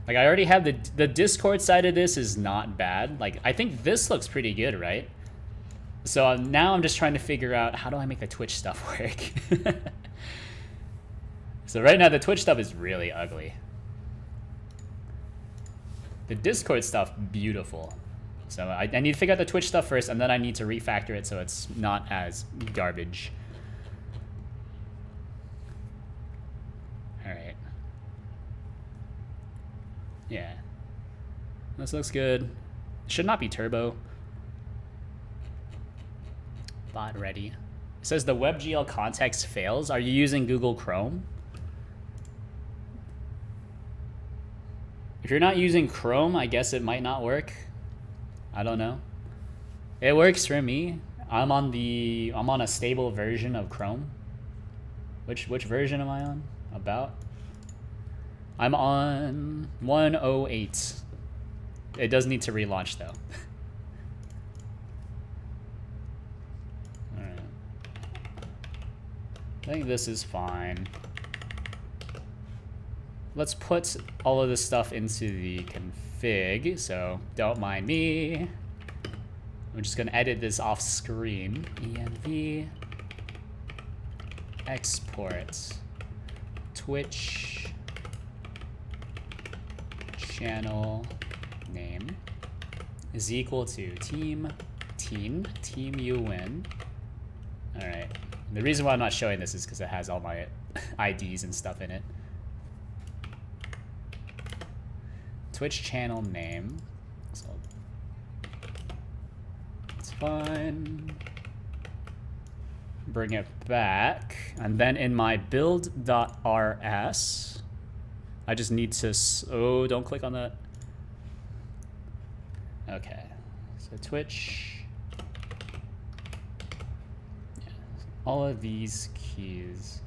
Like, I already have the Discord side of this is not bad. Like, I think this looks pretty good, right? So now I'm just trying to figure out, how do I make the Twitch stuff work? So right now, the Twitch stuff is really ugly. The Discord stuff, beautiful. So I need to figure out the Twitch stuff first, and then I need to refactor it so it's not as garbage. All right. Yeah. This looks good. Should not be turbo. Bot ready. It says the WebGL context fails. Are you using Google Chrome? If you're not using Chrome, I guess it might not work. I don't know. It works for me. I'm on a stable version of Chrome. Which version am I on? About? I'm on 108. It does need to relaunch though. Alright. I think this is fine. Let's put all of this stuff into the config, so don't mind me. I'm just gonna edit this off screen. env export Twitch channel name is equal to team you win. All right. The reason why I'm not showing this is because it has all my IDs and stuff in it. Twitch channel name. So it's fine. Bring it back. And then in my build.rs, I just need to, oh, don't click on that. Okay, so Twitch, yeah, all of these keys.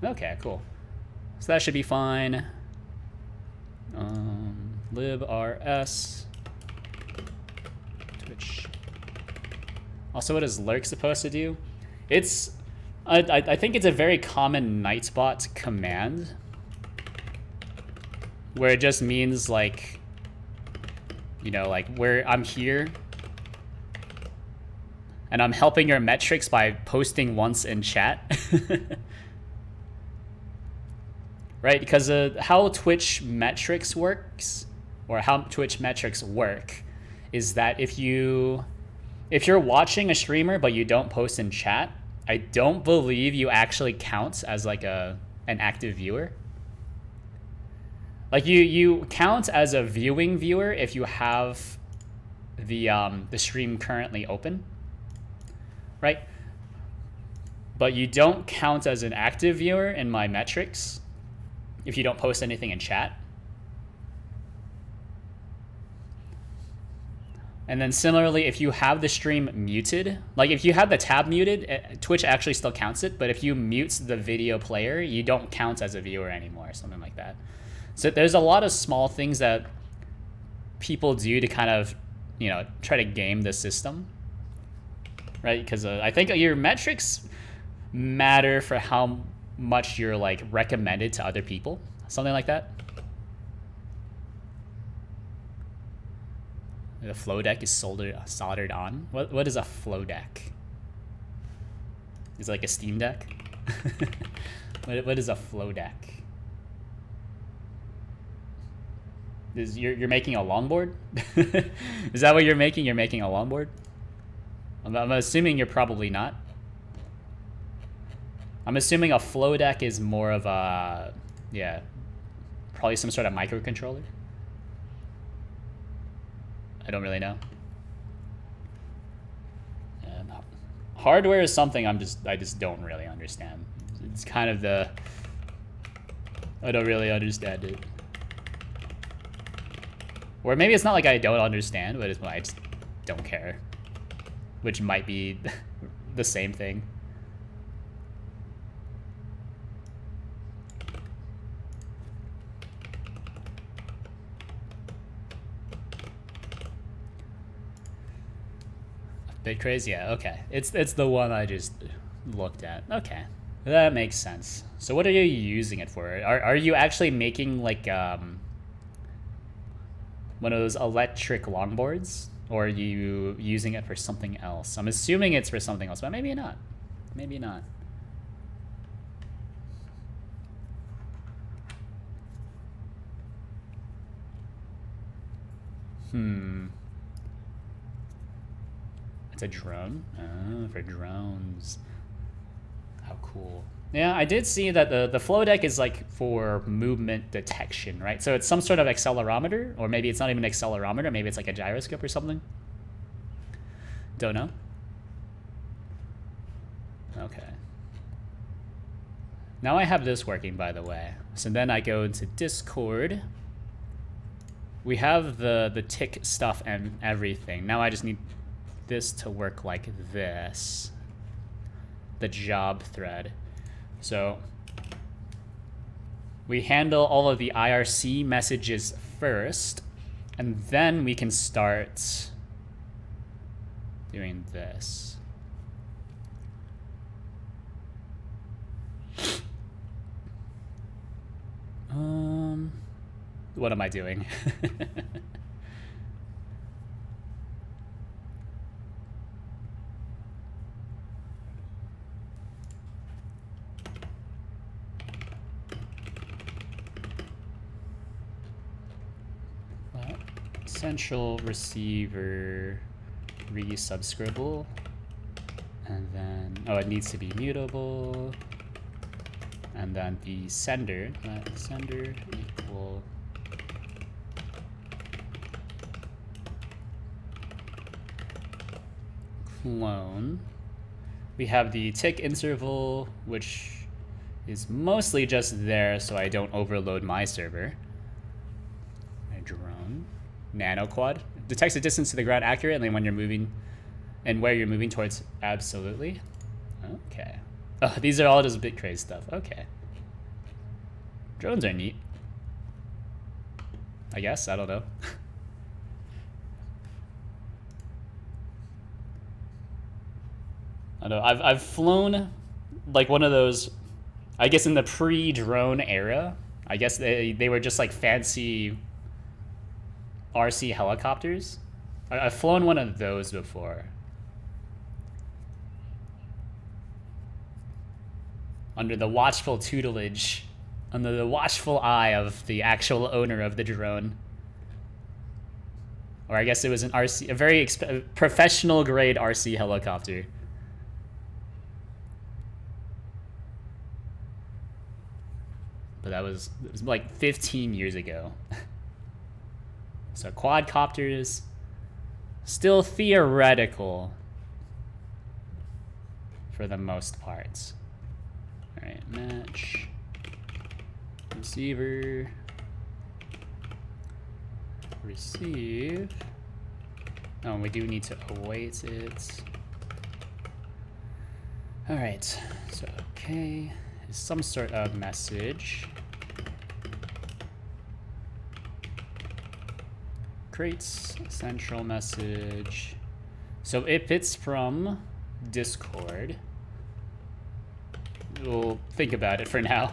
Okay, cool. So that should be fine. Librs, Twitch. Also, what is lurk supposed to do? It's, I think it's a very common Nightbot command, where it just means like, you know, like where I'm here and I'm helping your metrics by posting once in chat. Right, because how Twitch metrics works, or how Twitch metrics work, is that if you're watching a streamer but you don't post in chat, I don't believe you actually count as like an active viewer. Like you count as a viewing viewer if you have the stream currently open, right? But you don't count as an active viewer in my metrics if you don't post anything in chat. And then similarly, if you have the stream muted, like if you have the tab muted, Twitch actually still counts it, but if you mute the video player, you don't count as a viewer anymore, something like that. So there's a lot of small things that people do to kind of, you know, try to game the system, right? Because I think your metrics matter for how much you're like recommended to other people, something like that. The flow deck is soldered on. What is a flow deck? Is it like a Steam Deck? What is a flow deck? You're making a longboard? Is that what you're making? You're making a longboard? I'm assuming you're probably not. I'm assuming a flow deck is more of a, yeah, probably some sort of microcontroller. I don't really know. Hardware is something I just don't really understand. It's kind of I don't really understand it. Or maybe it's not like I don't understand, but I just don't care. Which might be the same thing. BitCraze, yeah, okay. It's the one I just looked at. Okay, that makes sense. So what are you using it for? Are you actually making like one of those electric longboards, or are you using it for something else? I'm assuming it's for something else, but maybe not. Maybe not. It's a drone? Oh, for drones. How cool. Yeah, I did see that the flow deck is like for movement detection, right? So it's some sort of accelerometer, or maybe it's not even an accelerometer, maybe it's like a gyroscope or something. Don't know. Okay. Now I have this working, by the way. So then I go into Discord. We have the tick stuff and everything. Now I just need this to work like this. The job thread. So we handle all of the IRC messages first, and then we can start doing this. What am I doing? Central receiver resubscribable, and then it needs to be mutable, and then the sender, sender equal clone. We have the tick interval, which is mostly just there so I don't overload my server. My drone. Nanoquad. Detects the distance to the ground accurately when you're moving and where you're moving towards. Absolutely. Okay. Oh, these are all just bit crazy stuff. Okay. Drones are neat. I guess. I don't know. I know. I've flown like one of those, I guess in the pre-drone era. I guess they were just like fancy RC helicopters. I've flown one of those before. Under the watchful tutelage, under the watchful eye of the actual owner of the drone. Or I guess it was an RC, a very professional grade RC helicopter. But it was like 15 years ago. So quadcopters, still theoretical for the most part. All right, match, receiver, receive. Oh, we do need to await it. All right, so okay, some sort of message. Creates central message. So if it's from Discord, we'll think about it for now.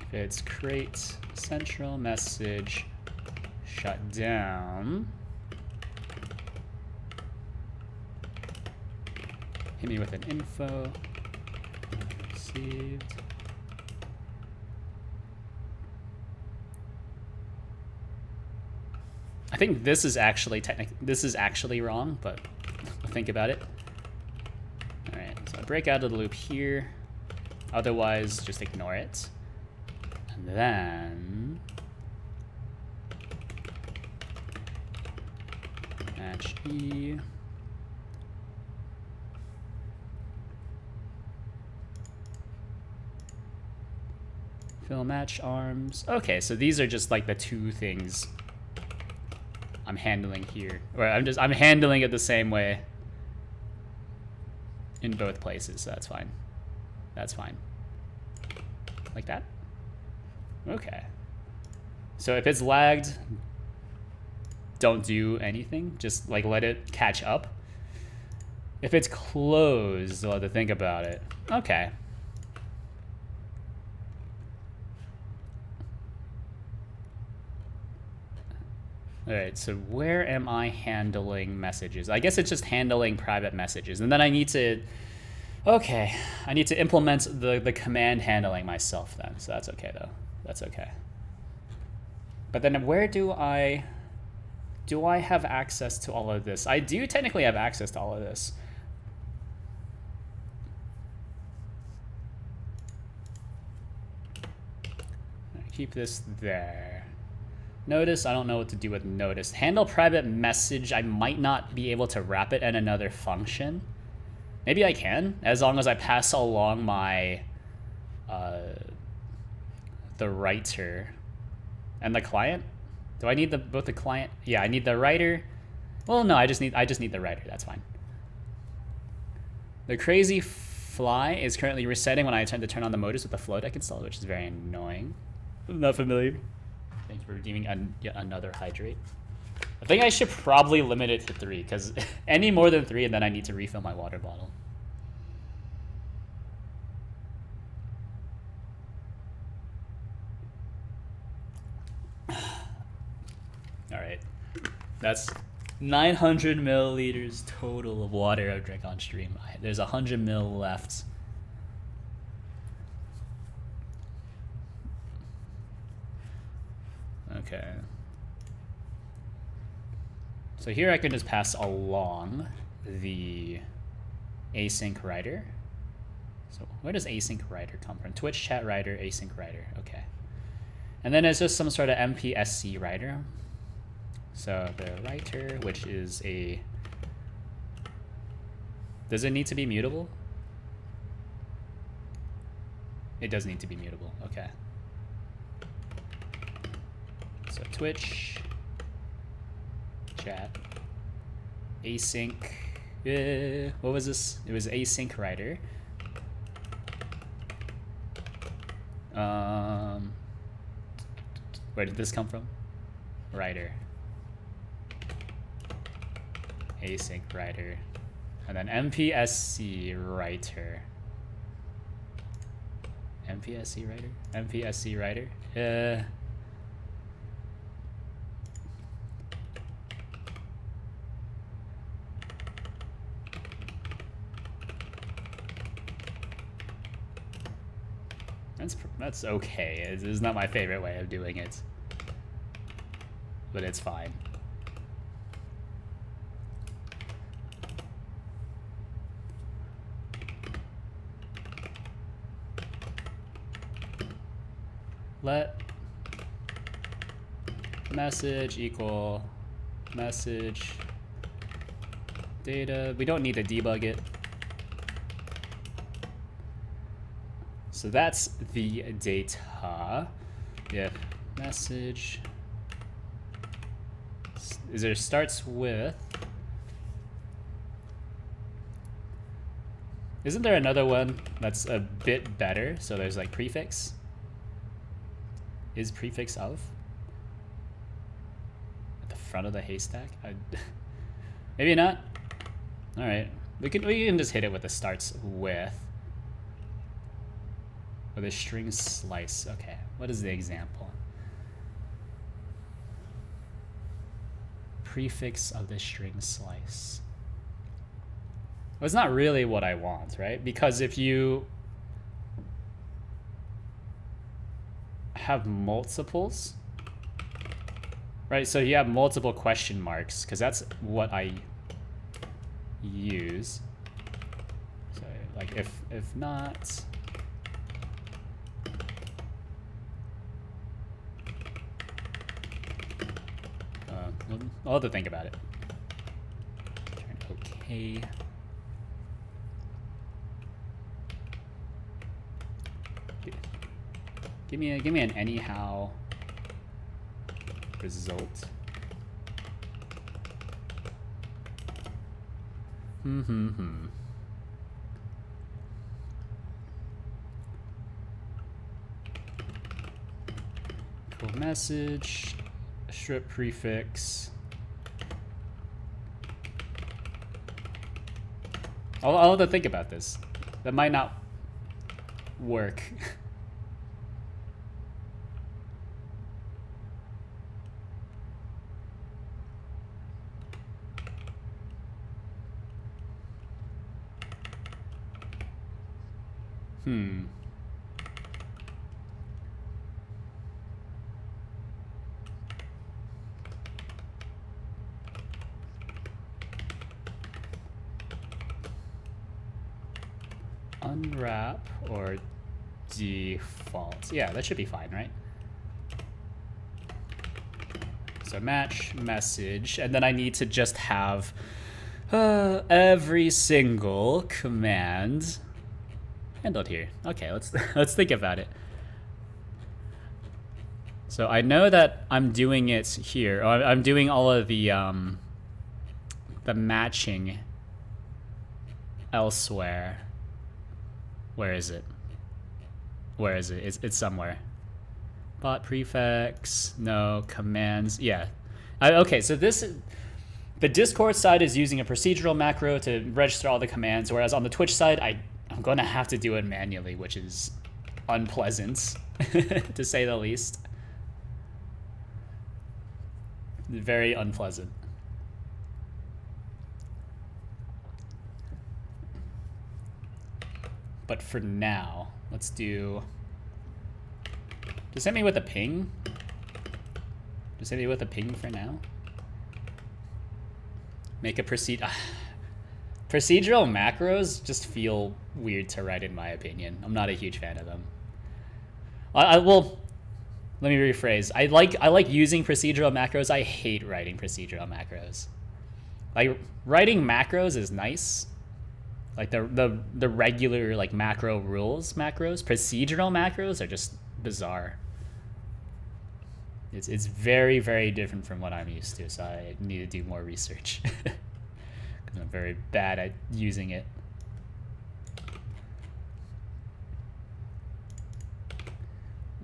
If it's create central message shut down, hit me with an info received. I think this is actually wrong, but we'll think about it. All right, so I break out of the loop here. Otherwise, just ignore it. And then match E. Fill match arms. Okay, so these are just like the two things I'm handling here, or I'm handling it the same way in both places, so that's fine. That's fine. Like that? Okay. So if it's lagged, don't do anything. Just like let it catch up. If it's closed, I'll have to think about it. Okay. All right, so where am I handling messages? I guess it's just handling private messages. And then I need to, okay, I need to implement the command handling myself then. So that's okay though, that's okay. But then where do I have access to all of this? I do technically have access to all of this. Keep this there. Notice, I don't know what to do with notice. Handle private message, I might not be able to wrap it in another function. Maybe I can, as long as I pass along my, the writer and the client. Do I need both the client? Yeah, I need the writer. Well, no, I just need the writer, that's fine. The crazy fly is currently resetting when I attempt to turn on the motors with the flow deck installed, which is very annoying. I'm not familiar. Thank you for redeeming yet another hydrate. I think I should probably limit it to 3, because any more than 3 and then I need to refill my water bottle. That's 900 milliliters total of water I drank on stream. There's 100 mil left. Okay. So here I can just pass along the async writer. So where does async writer come from? Twitch chat writer, async writer. Okay. And then it's just some sort of MPSC writer. So the writer, which is a... Does it need to be mutable? It does need to be mutable. Okay. So Twitch chat async. What was this? It was async writer. Where did this come from? Writer. Async writer. And then MPSC writer. MPSC writer? MPSC writer? That's okay. It's not my favorite way of doing it, but it's fine. Let message equal message data. We don't need to debug it. So that's the data. Yeah, message. Is there starts with? Isn't there another one that's a bit better? So there's like prefix. Is prefix of? At the front of the haystack? Maybe not. All right, we can just hit it with the starts with. Or the string slice. Okay, what is the example? Prefix of the string slice. Well, it's not really what I want, right? Because if you have multiples, right? So you have multiple question marks, because that's what I use. So like if not. I'll have to think about it. Okay. Give me an anyhow result. Cool message. Strip prefix. I'll have to think about this. That might not work. Unwrap or default. Yeah, that should be fine, right? So match message, and then I need to just have every single command handled here. Okay, let's think about it. So I know that I'm doing it here. Or I'm doing all of the matching elsewhere. Where is it? Where is it? It's somewhere. Bot prefix, no, commands, yeah. Okay, so the Discord side is using a procedural macro to register all the commands, whereas on the Twitch side, I'm gonna have to do it manually, which is unpleasant, to say the least. Very unpleasant. But for now, let's do... Just hit me with a ping. Just hit me with a ping for now. Make a procedural macros just feel weird to write, in my opinion. I'm not a huge fan of them. Well, let me rephrase. I like using procedural macros. I hate writing procedural macros. Like, writing macros is nice. Like the regular like macro rules macros. Procedural macros are just bizarre. It's very, very different from what I'm used to, so I need to do more research. Because I'm very bad at using it.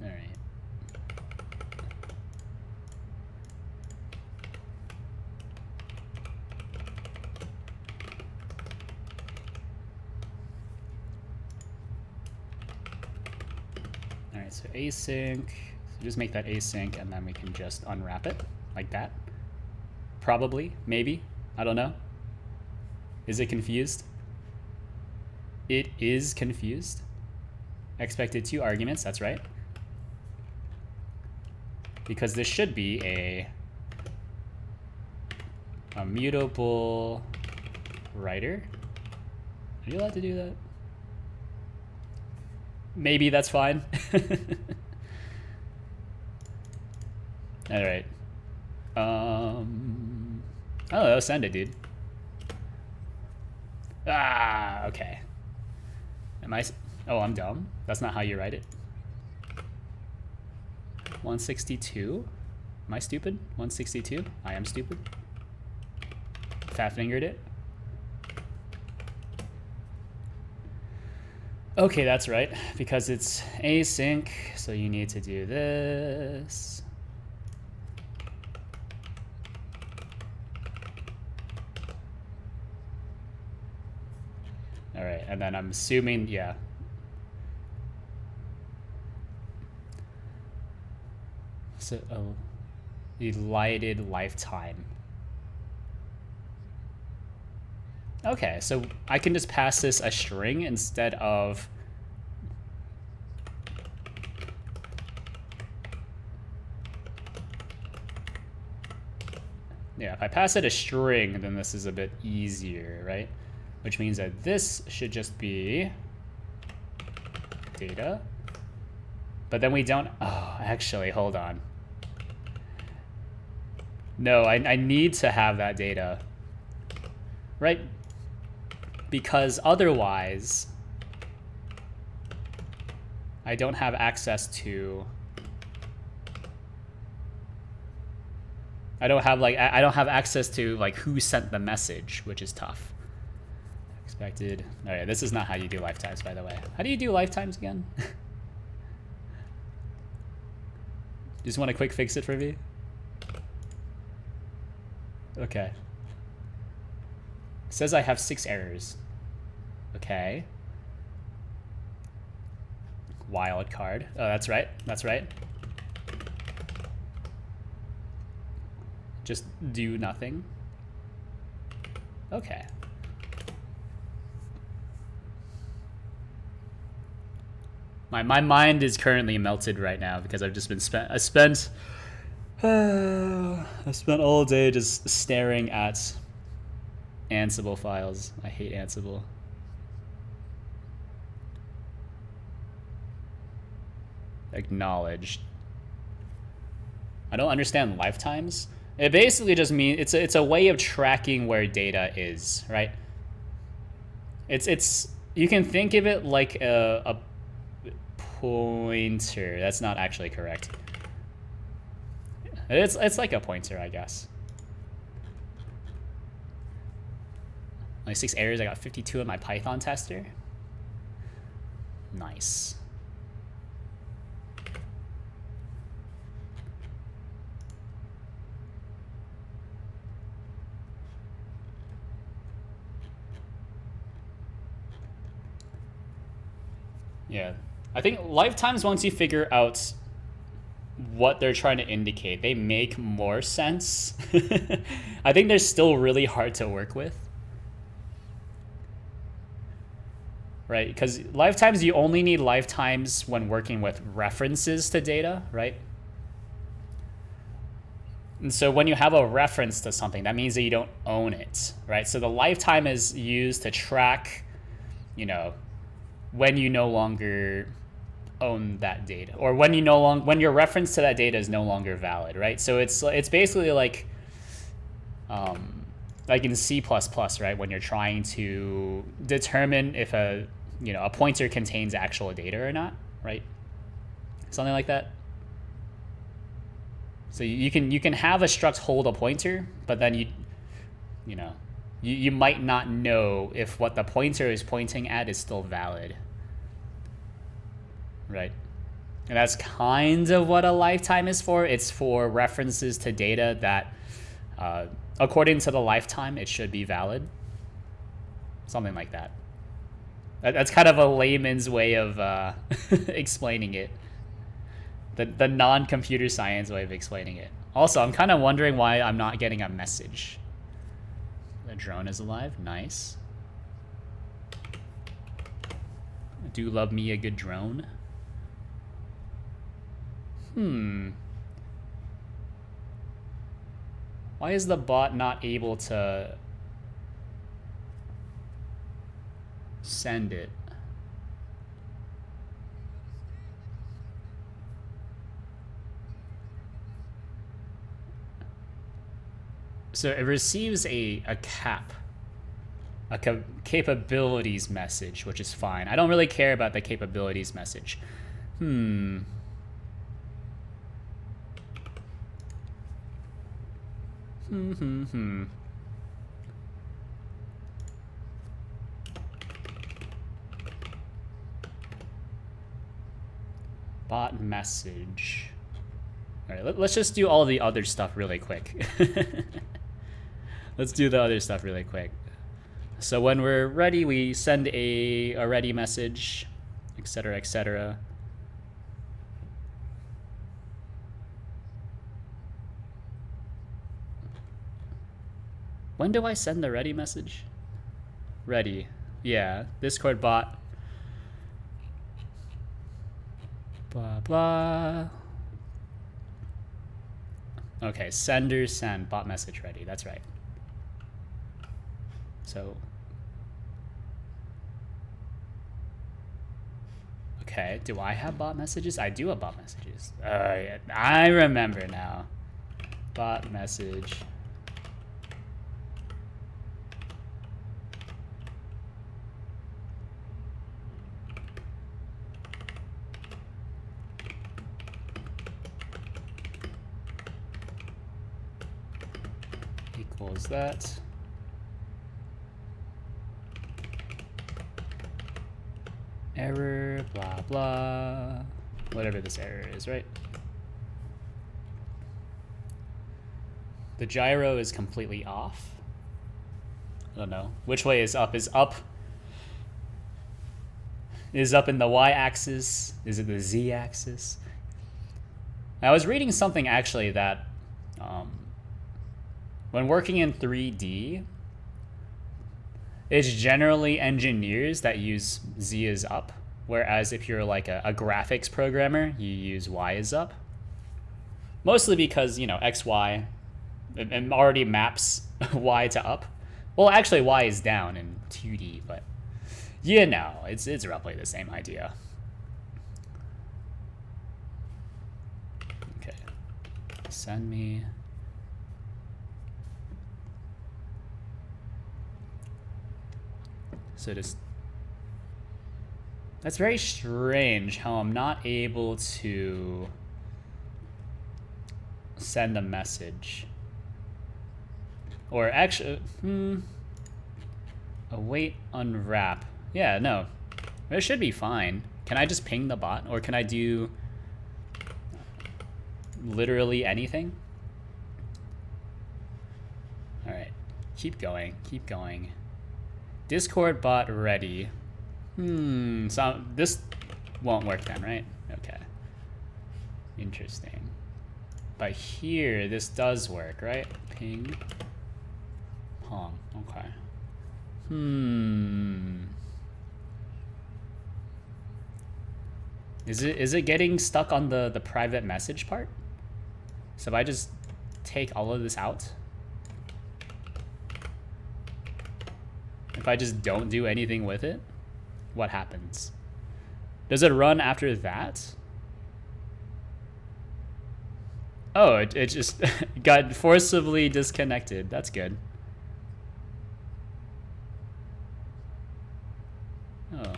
All right. All right, so async. So just make that async, and then we can just unwrap it like that. Probably, maybe, I don't know. Is it confused? It is confused. Expected 2 arguments, that's right. Because this should be a mutable writer. Are you allowed to do that? Maybe that's fine. All right. Oh, send it, dude. Ah, okay. Am I? Oh, I'm dumb. That's not how you write it. 162. Am I stupid? 162. I am stupid. Fat fingered it. Okay, that's right, because it's async, so you need to do this. All right, and then I'm assuming, yeah. So, elided lifetime. Okay, so I can just pass this a string instead of... Yeah, if I pass it a string, then this is a bit easier, right? Which means that this should just be data. But then we don't... Oh, actually, hold on. No, I need to have that data. Right? Because otherwise, I don't have access to... I don't have access to like who sent the message, which is tough. Expected. All right, this is not how you do lifetimes, by the way. How do you do lifetimes again? Just want to quick fix it for me? Okay. It says I have 6 errors. Okay. Wild card. Oh, that's right. That's right. Just do nothing. Okay. My mind is currently melted right now because I've just been I spent all day just staring at Ansible files. I hate Ansible. Acknowledged. I don't understand lifetimes. It basically just means it's a way of tracking where data is, right? It's you can think of it like a pointer. That's not actually correct. It's like a pointer, I guess. Only 6 errors. I got 52 in my Python tester. Nice. Yeah, I think lifetimes, once you figure out what they're trying to indicate, they make more sense. I think they're still really hard to work with. right? Because lifetimes, you only need lifetimes when working with references to data, right? And so when you have a reference to something, that means that you don't own it, right? So the lifetime is used to track, you know, when you no longer own that data, or when your reference to that data is no longer valid, right? So it's basically like in C++, right? When you're trying to determine if a pointer contains actual data or not, right? Something like that. So you can have a struct hold a pointer, but then you might not know if what the pointer is pointing at is still valid, right? And that's kind of what a lifetime is for. It's for references to data that, according to the lifetime, it should be valid. Something like that. That's kind of a layman's way of explaining it. The non-computer science way of explaining it. Also, I'm kind of wondering why I'm not getting a message. The drone is alive. Nice. I do love me a good drone. Why is the bot not able to send it? So it receives a cap, a capabilities message, which is fine. I don't really care about the capabilities message. Bot message. All right, let's just do all the other stuff really quick. Let's do the other stuff really quick. So when we're ready, we send a ready message, etc., etc. When do I send the ready message? Ready. Yeah, Discord bot. Blah, blah. Okay, sender send, bot message ready. That's right. So, okay, do I have bot messages? I do have bot messages. Yeah, I remember now. Bot message. Equals that. Error, blah, blah. Whatever this error is, right? The gyro is completely off. I don't know. Which way is up? Is up in the y-axis? Is it the z-axis? I was reading something actually that when working in 3D, it's generally engineers that use Z is up, whereas if you're like a graphics programmer, you use Y is up. Mostly because, X, Y, it already maps Y to up. Well, actually, Y is down in 2D, but it's roughly the same idea. Okay, send me. So that's very strange how I'm not able to send a message. Or actually, await unwrap. Yeah, no, it should be fine. Can I just ping the bot, or can I do literally anything? All right, keep going, keep going. Discord bot ready. So this won't work then, right? Okay. Interesting. But here, this does work, right? Ping. Pong. Okay. Is it getting stuck on the private message part? So if I just take all of this out, if I just don't do anything with it, what happens? Does it run after that? Oh, it just got forcibly disconnected. That's good. Oh.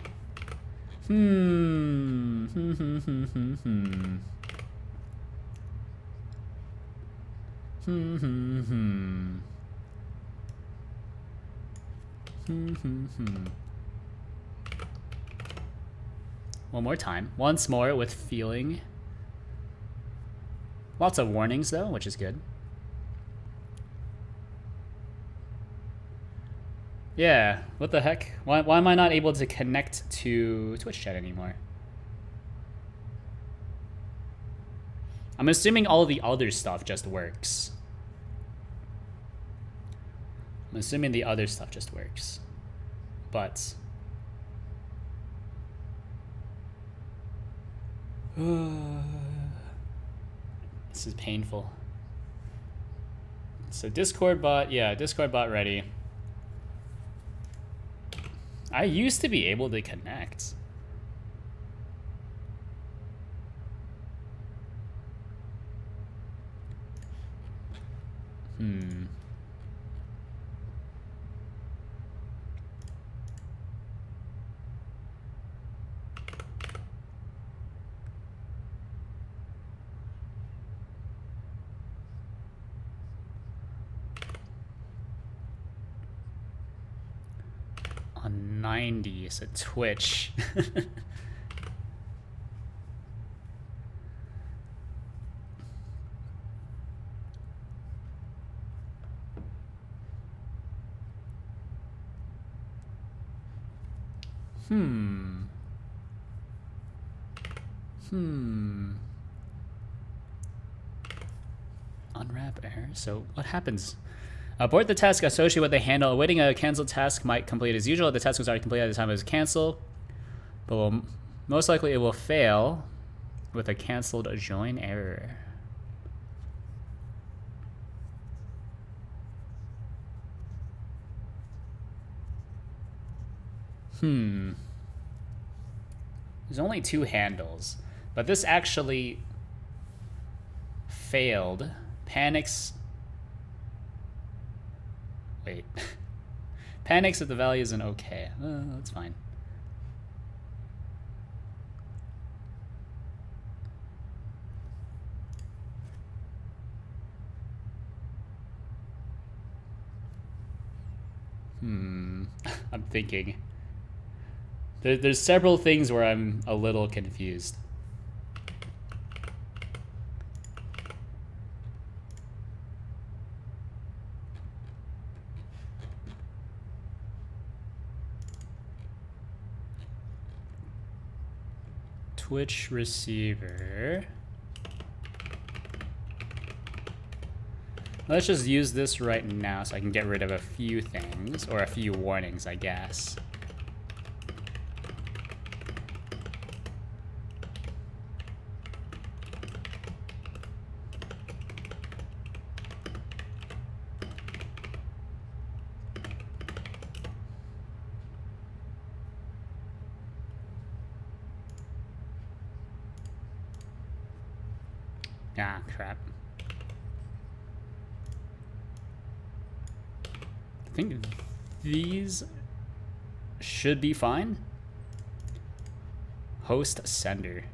One more time. Once more with feeling. Lots of warnings though, which is good. Yeah, what the heck? Why am I not able to connect to Twitch chat anymore? I'm assuming all the other stuff just works. I'm assuming the other stuff just works. But... this is painful. So Discord bot, yeah, Discord bot ready. I used to be able to connect. On 90, so Twitch. Unwrap error. So what happens? Abort the task associated with the handle. Awaiting a canceled task might complete as usual. The task was already completed at the time it was canceled, but most likely it will fail with a canceled join error. There's only 2 handles, but this actually failed. Panics. Wait. Panics if the value isn't okay. That's fine. I'm thinking. There's several things where I'm a little confused. Twitch receiver. Let's just use this right now so I can get rid of a few things, or a few warnings, I guess. Ah, crap. I think these should be fine. Host sender.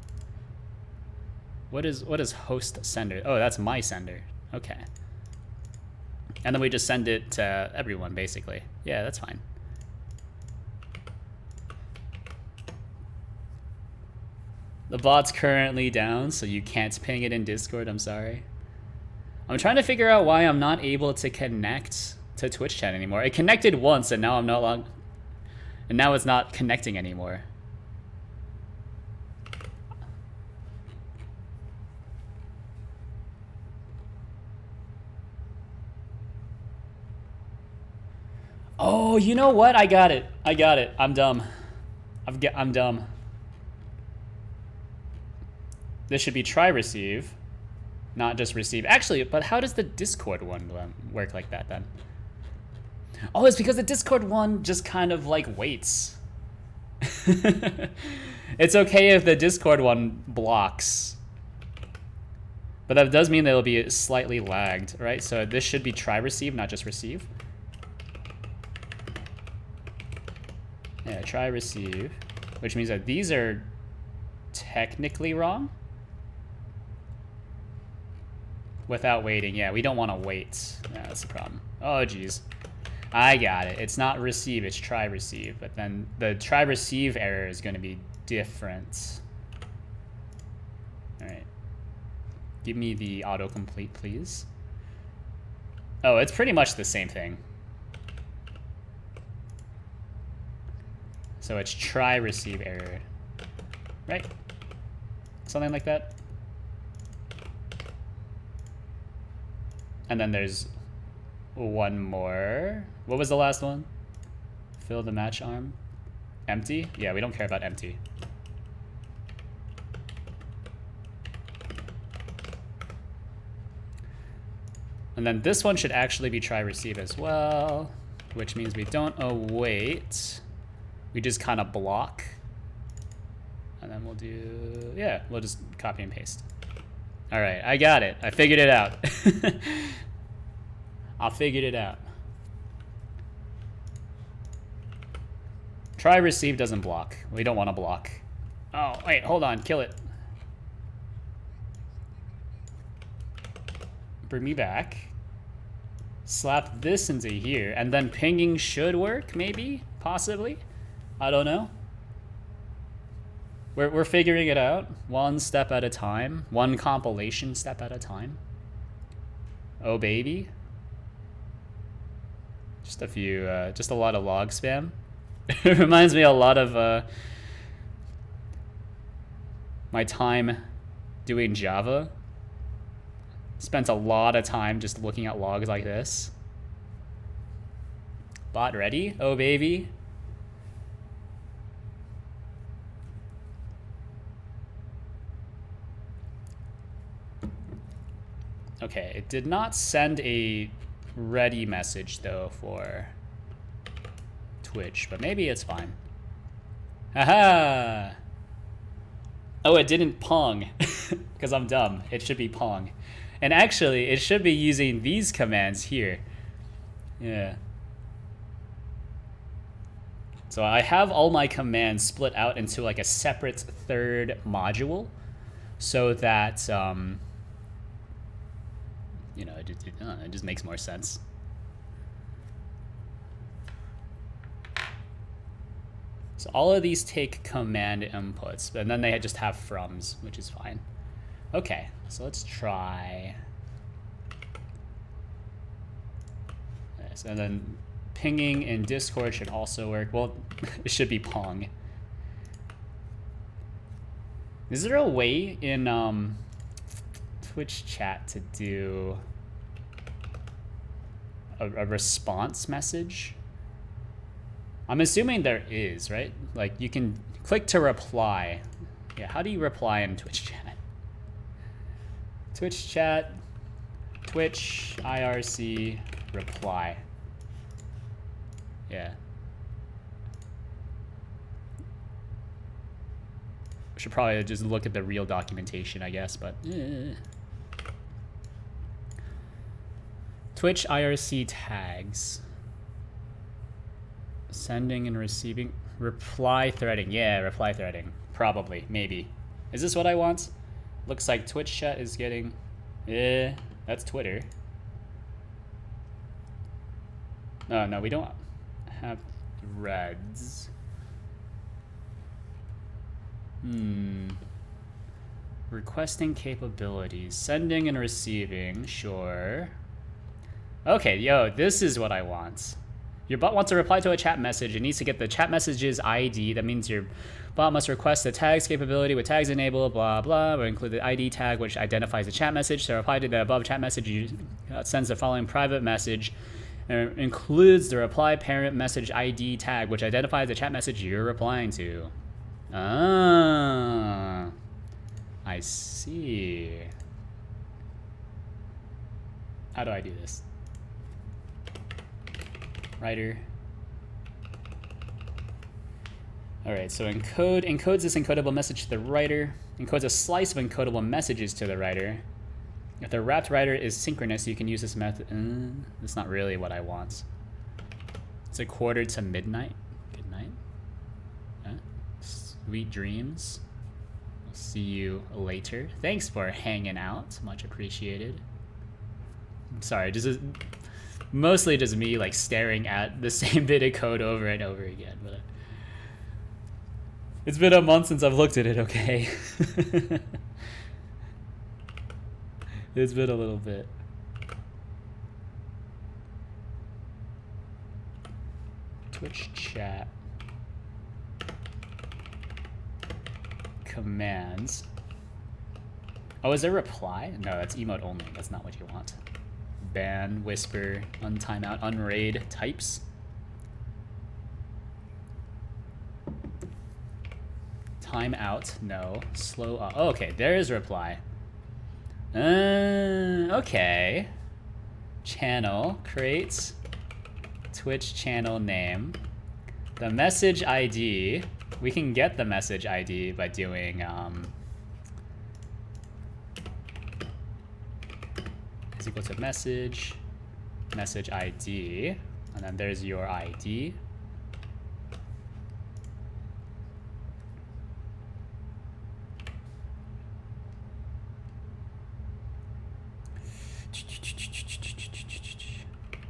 What is host sender? Oh, that's my sender. Okay. And then we just send it to everyone, basically. Yeah, that's fine. The bot's currently down, so you can't ping it in Discord, I'm sorry. I'm trying to figure out why I'm not able to connect to Twitch chat anymore. It connected once and now and now it's not connecting anymore. Oh, you know what? I got it. I'm dumb. I'm dumb. this should be try receive, not just receive. Actually, but how does the Discord one work like that then? Oh, it's because the Discord one just kind of like waits. It's okay if the Discord one blocks. But that does mean that it'll be slightly lagged, right? So this should be try receive, not just receive. Yeah, try receive, which means that these are technically wrong. Without waiting, yeah, we don't want to wait. Yeah, that's the problem. Oh, geez. I got it. It's not receive, it's try receive. But then the try receive error is going to be different. All right. Give me the autocomplete, please. Oh, it's pretty much the same thing. So it's try receive error, right? Something like that. And then there's one more. What was the last one? Fill the match arm. Empty? Yeah, we don't care about empty. And then this one should actually be try receive as well, which means we don't await. We just kind of block. And then we'll do, yeah, we'll just copy and paste. All right, I got it. I figured it out. I figured it out. Try receive doesn't block. We don't want to block. Oh, wait, hold on, kill it. Bring me back. Slap this into here, and then pinging should work, maybe, possibly. I don't know. We're figuring it out, one step at a time, one compilation step at a time. Oh baby. Just a few, just a lot of log spam. It reminds me a lot of my time doing Java. Spent a lot of time just looking at logs like this. Bot ready? Oh baby. Okay, it did not send a ready message though for Twitch, but maybe it's fine. Haha! Oh, it didn't pong, because I'm dumb. It should be pong. And actually, it should be using these commands here. Yeah. So I have all my commands split out into like a separate third module so that, you know, it just makes more sense. So all of these take command inputs, and then they just have froms, which is fine. Okay, so let's try this. And then pinging in Discord should also work. Well, it should be Pong. Is there a way in Twitch chat to do a response message? I'm assuming there is, right? Like you can click to reply. Yeah, how do you reply in Twitch chat? Twitch chat, Twitch IRC reply. Yeah. We should probably just look at the real documentation, I guess, but Twitch IRC tags. Sending and receiving. Reply threading. Yeah, reply threading. Probably. Maybe. Is this what I want? Looks like Twitch chat is getting... that's Twitter. Oh, no, we don't have threads. Requesting capabilities. Sending and receiving. Sure. Okay, yo, this is what I want. Your bot wants to reply to a chat message. It needs to get the chat message's ID. That means your bot must request the tags capability with tags enabled, blah, blah. Will include the ID tag, which identifies the chat message. So reply to the above chat message. You sends the following private message. And includes the reply parent message ID tag, which identifies the chat message you're replying to. Ah. I see. How do I do this? Writer. All right, so encodes this encodable message to the writer, encodes a slice of encodable messages to the writer. If the wrapped writer is synchronous, you can use this method. That's not really what I want. It's a quarter to midnight. Good night. Sweet dreams. I'll see you later. Thanks for hanging out. Much appreciated. I'm sorry, just mostly just me like staring at the same bit of code over and over again. But it's been a month since I've looked at it, okay? It's been a little bit. Twitch chat. Commands. Oh, is there reply? No, that's emote only. That's not what you want. Ban, whisper, untimeout, unraid types. Timeout, no. Slow up. Oh, okay, there is reply. Okay. Channel creates Twitch channel name. The message ID, we can get the message ID by doing is equal to message ID, and then there's your ID.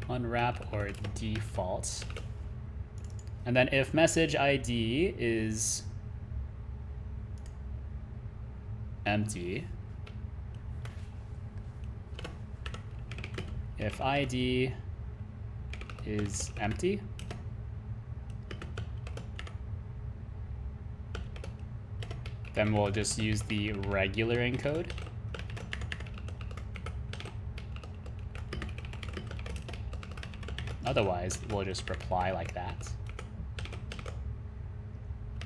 Unwrap or default. And then if message ID is empty, if ID is empty, then we'll just use the regular encode. Otherwise, we'll just reply like that.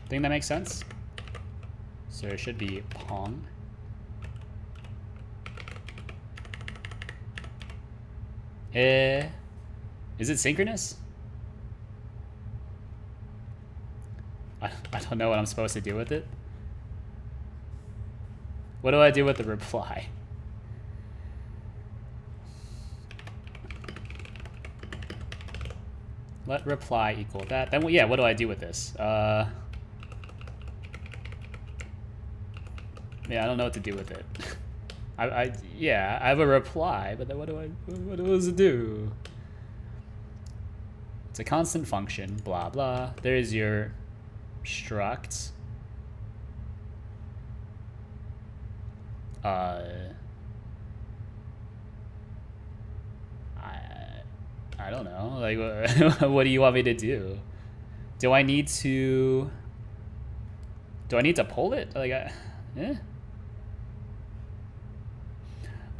Think that makes sense? So it should be Pong. Is it synchronous? I don't know what I'm supposed to do with it. What do I do with the reply? Let reply equal that. Then, yeah, what do I do with this? Yeah, I don't know what to do with it. Yeah, I have a reply, but then what does it do? It's a constant function, blah, blah. There's your struct. I don't know. Like, what do you want me to do? Do I need to pull it? Like,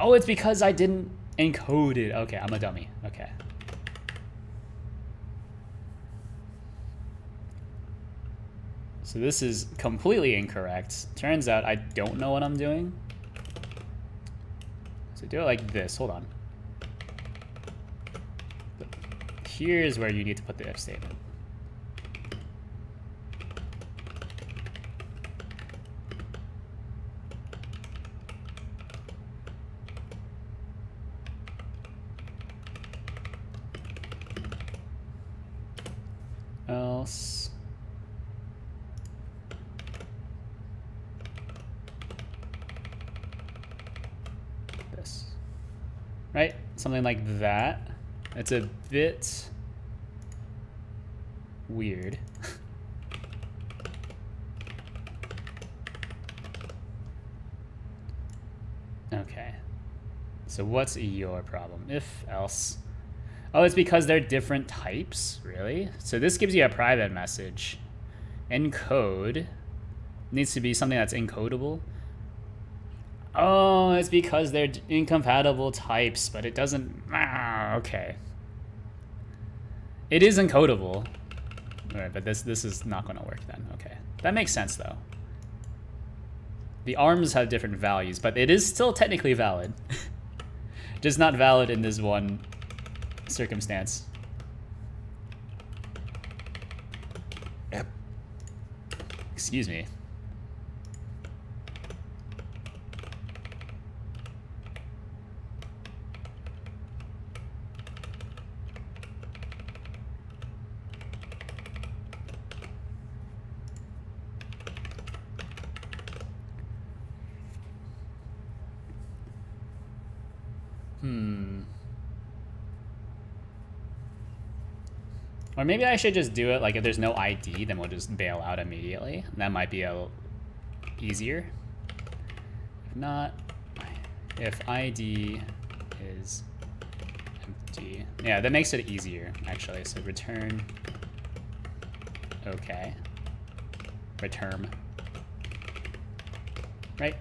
Oh, it's because I didn't encode it. Okay, I'm a dummy. Okay. So this is completely incorrect. Turns out I don't know what I'm doing. So do it like this. Hold on. Here's where you need to put the if statement. Else. This. Right? Something like that. It's a bit weird. Okay. So what's your problem? If else. Oh, it's because they're different types? Really? So this gives you a private message. Encode needs to be something that's encodable. Oh, it's because they're incompatible types, but it doesn't... okay. It is encodable. All right, but this is not going to work then. Okay. That makes sense, though. The arms have different values, but it is still technically valid. Just not valid in this one circumstance. Yep. Excuse me. Or maybe I should just do it like if there's no ID, then we'll just bail out immediately. That might be a little easier. If not, if ID is empty. Yeah, that makes it easier actually. So return, okay. Return, right?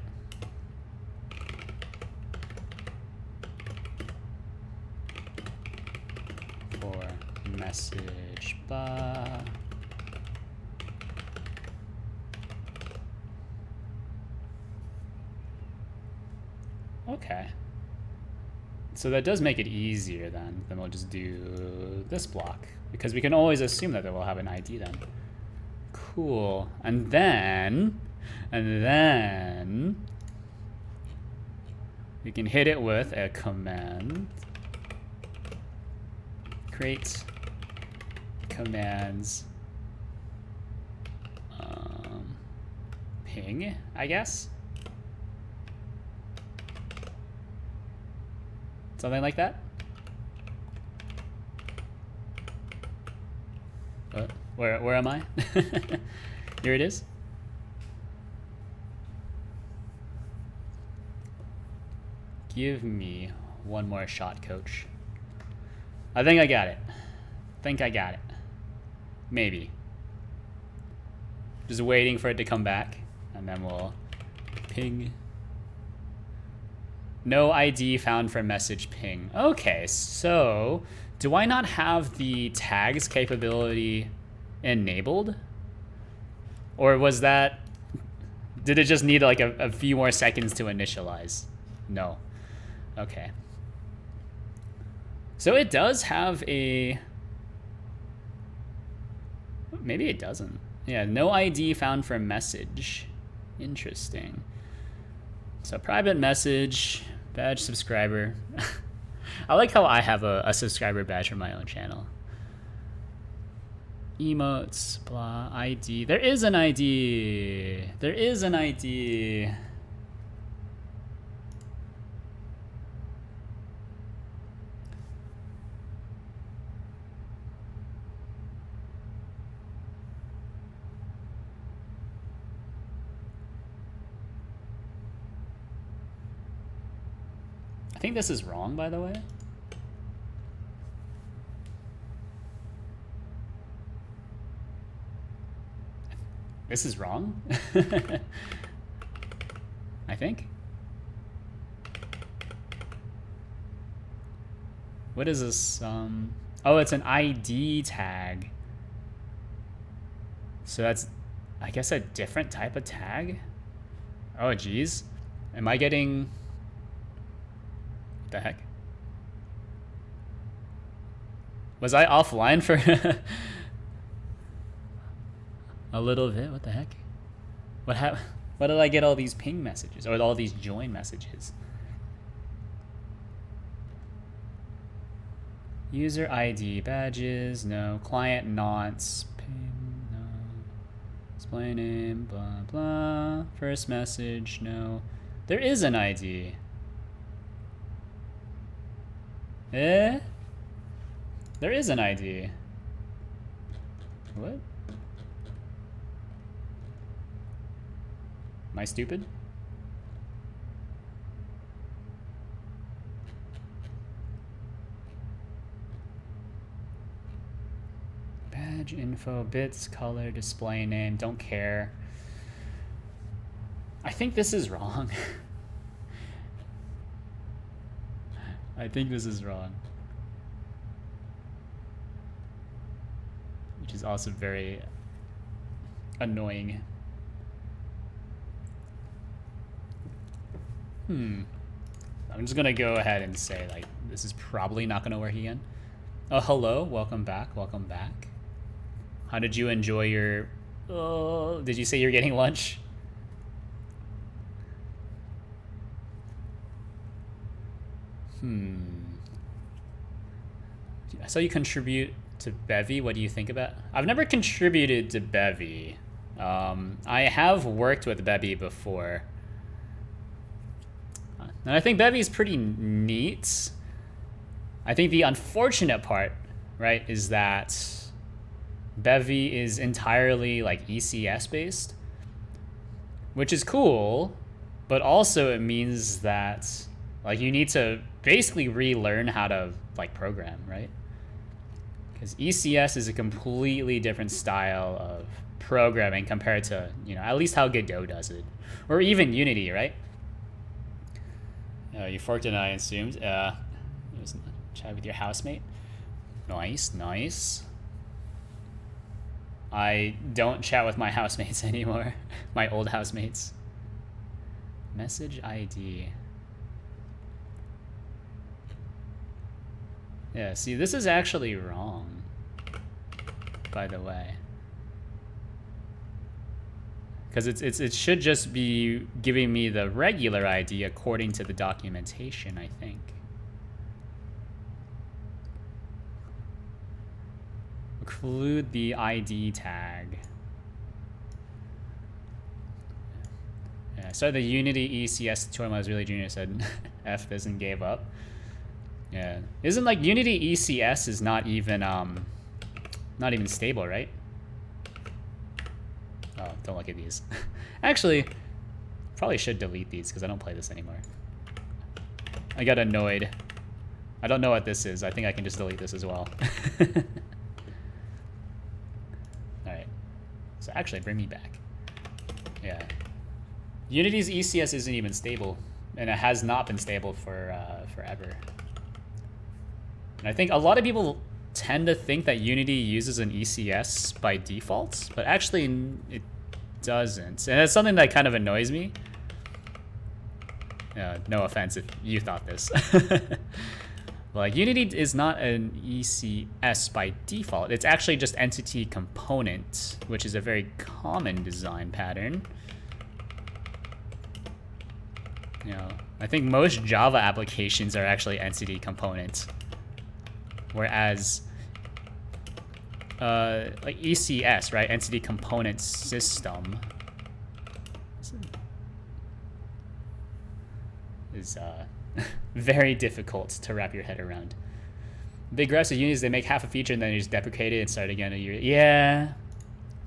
For message bar. Okay. So that does make it easier then. Then we'll just do this block because we can always assume that they will have an ID then. Cool. And then we can hit it with a command. Create commands ping, I guess. Something like that. Where am I? Here it is. Give me one more shot, coach. I think I got it. Maybe. Just waiting for it to come back, and then we'll ping. No ID found for message ping. Okay, so do I not have the tags capability enabled? Or was that, did it just need like a few more seconds to initialize? No. Okay. So it does have a, maybe it doesn't. Yeah, no ID found for message. Interesting. So private message, badge subscriber. I like how I have a subscriber badge for my own channel. Emotes, blah, ID. There is an ID. There is an ID. I think this is wrong, by the way. This is wrong? I think. What is this? Oh, it's an ID tag. So that's, I guess, a different type of tag? Oh, geez. Am I getting... What the heck? Was I offline for a little bit? What the heck? What happened? What did I get all these ping messages or all these join messages? User ID, badges, no. Client nonce, ping, no. Display name, blah, blah. First message, no. There is an ID. Eh? There is an ID. What? Am I stupid? Badge info, bits, color, display name, don't care. I think this is wrong. I think this is wrong. Which is also very annoying. I'm just gonna go ahead and say, like, this is probably not gonna work again. Oh, hello, welcome back, welcome back. How did you enjoy your... Oh, did you say you're getting lunch? I saw you contribute to Bevy. What do you think about... I've never contributed to Bevy. I have worked with Bevy before. And I think Bevy is pretty neat. I think the unfortunate part, right, is that Bevy is entirely like ECS based, which is cool, but also it means that like you need to basically relearn how to like program, right? Because ECS is a completely different style of programming compared to, you know, at least how Godot does it, or even Unity, right? You forked and I assumed. It was chat with your housemate. Nice, nice. I don't chat with my housemates anymore. My old housemates. Message ID. Yeah, see, this is actually wrong, by the way. Because it should just be giving me the regular ID according to the documentation, I think. Include the ID tag. Yeah, so the Unity ECS tutorial when I was really junior said F doesn't gave up. Yeah, isn't like Unity ECS is not even stable, right? Oh, don't look at these. Actually, probably should delete these because I don't play this anymore. I got annoyed. I don't know what this is. I think I can just delete this as well. Alright. So actually, bring me back. Yeah. Unity's ECS isn't even stable. And it has not been stable for forever. And I think a lot of people tend to think that Unity uses an ECS by default, but actually it doesn't. And it's something that kind of annoys me. No offense if you thought this. Like, Unity is not an ECS by default. It's actually just entity component, which is a very common design pattern. You know, I think most Java applications are actually entity components. Whereas, like ECS, right? Entity component system is very difficult to wrap your head around. Big refs of Unity, they make half a feature and then they just deprecate it and start again a year. Yeah.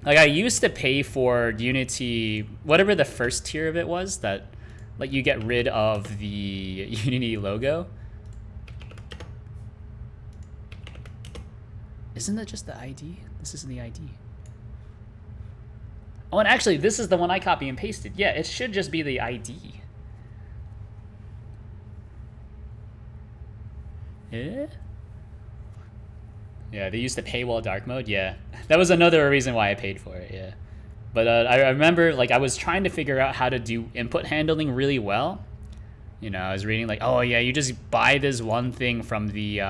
Like, I used to pay for Unity, whatever the first tier of it was, that like you get rid of the Unity logo. Isn't that just the ID? This isn't the ID. Oh, and actually, this is the one I copy and pasted. Yeah, it should just be the ID. Yeah? Yeah, they used the paywall dark mode. Yeah, that was another reason why I paid for it. Yeah, but I remember like I was trying to figure out how to do input handling really well. You know, I was reading like, oh yeah, you just buy this one thing from the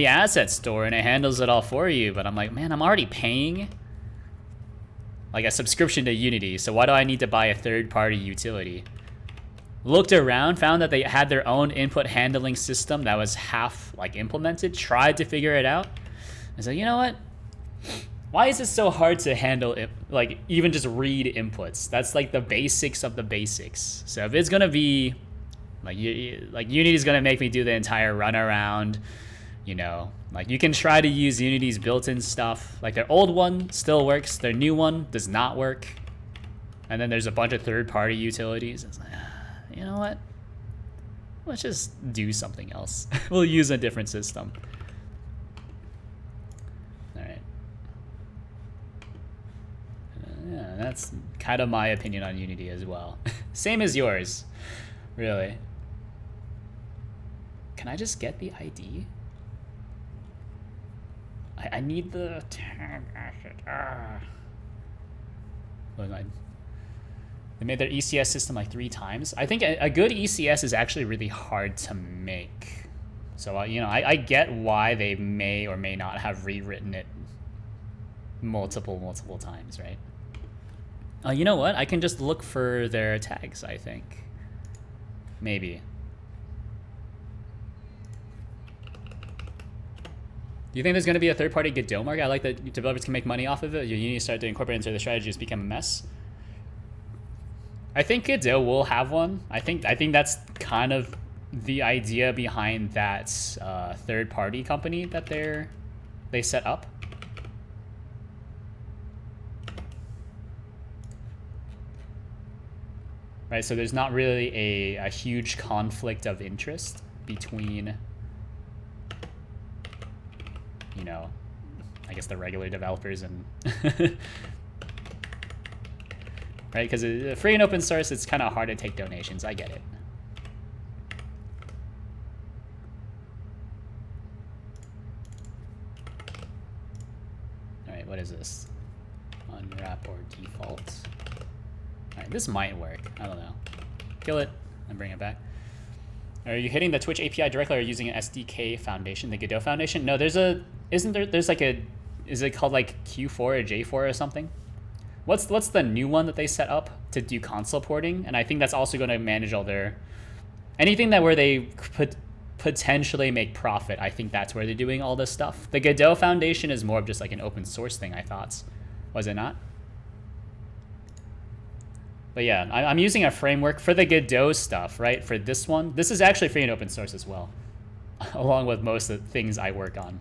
asset store and it handles it all for you. But I'm like, man, I'm already paying like a subscription to Unity, so why do I need to buy a third-party utility? Looked around, found that they had their own input handling system that was half like implemented, tried to figure it out. I said, you know what? Why is it so hard to handle it, like even just read inputs? That's like the basics of the basics. So if it's gonna be like Unity's gonna make me do the entire runaround, you know, like you can try to use Unity's built-in stuff. Like their old one still works, their new one does not work. And then there's a bunch of third-party utilities. It's like, you know what? Let's just do something else. We'll use a different system. All right. Yeah, that's kind of my opinion on Unity as well. Same as yours, really. Can I just get the ID? I need the tag asset. They made their ECS system like 3 times. I think a good ECS is actually really hard to make. So, you know, I get why they may or may not have rewritten it multiple times, right? You know what? I can just look for their tags, I think. Maybe. Do you think there's going to be a third-party Godot market? I like that developers can make money off of it. You need to start to incorporate it into the strategy, just become a mess. I think Godot will have one. I think that's kind of the idea behind that third-party company that they set up. Right, so there's not really a huge conflict of interest between, you know, I guess the regular developers and right, because free and open source, it's kind of hard to take donations. I get it. All right, what is this? Unwrap or default? All right, this might work. I don't know. Kill it and bring it back. Are you hitting the Twitch API directly or using an SDK foundation, the Godot Foundation? No, there's like a, is it called like Q4 or J4 or something? What's the new one that they set up to do console porting? And I think that's also going to manage all their, anything that where they could potentially make profit. I think that's where they're doing all this stuff. The Godot Foundation is more of just like an open source thing, I thought. Was it not? But yeah, I'm using a framework for the Godot stuff, right? For this one, this is actually free and open source as well, along with most of the things I work on.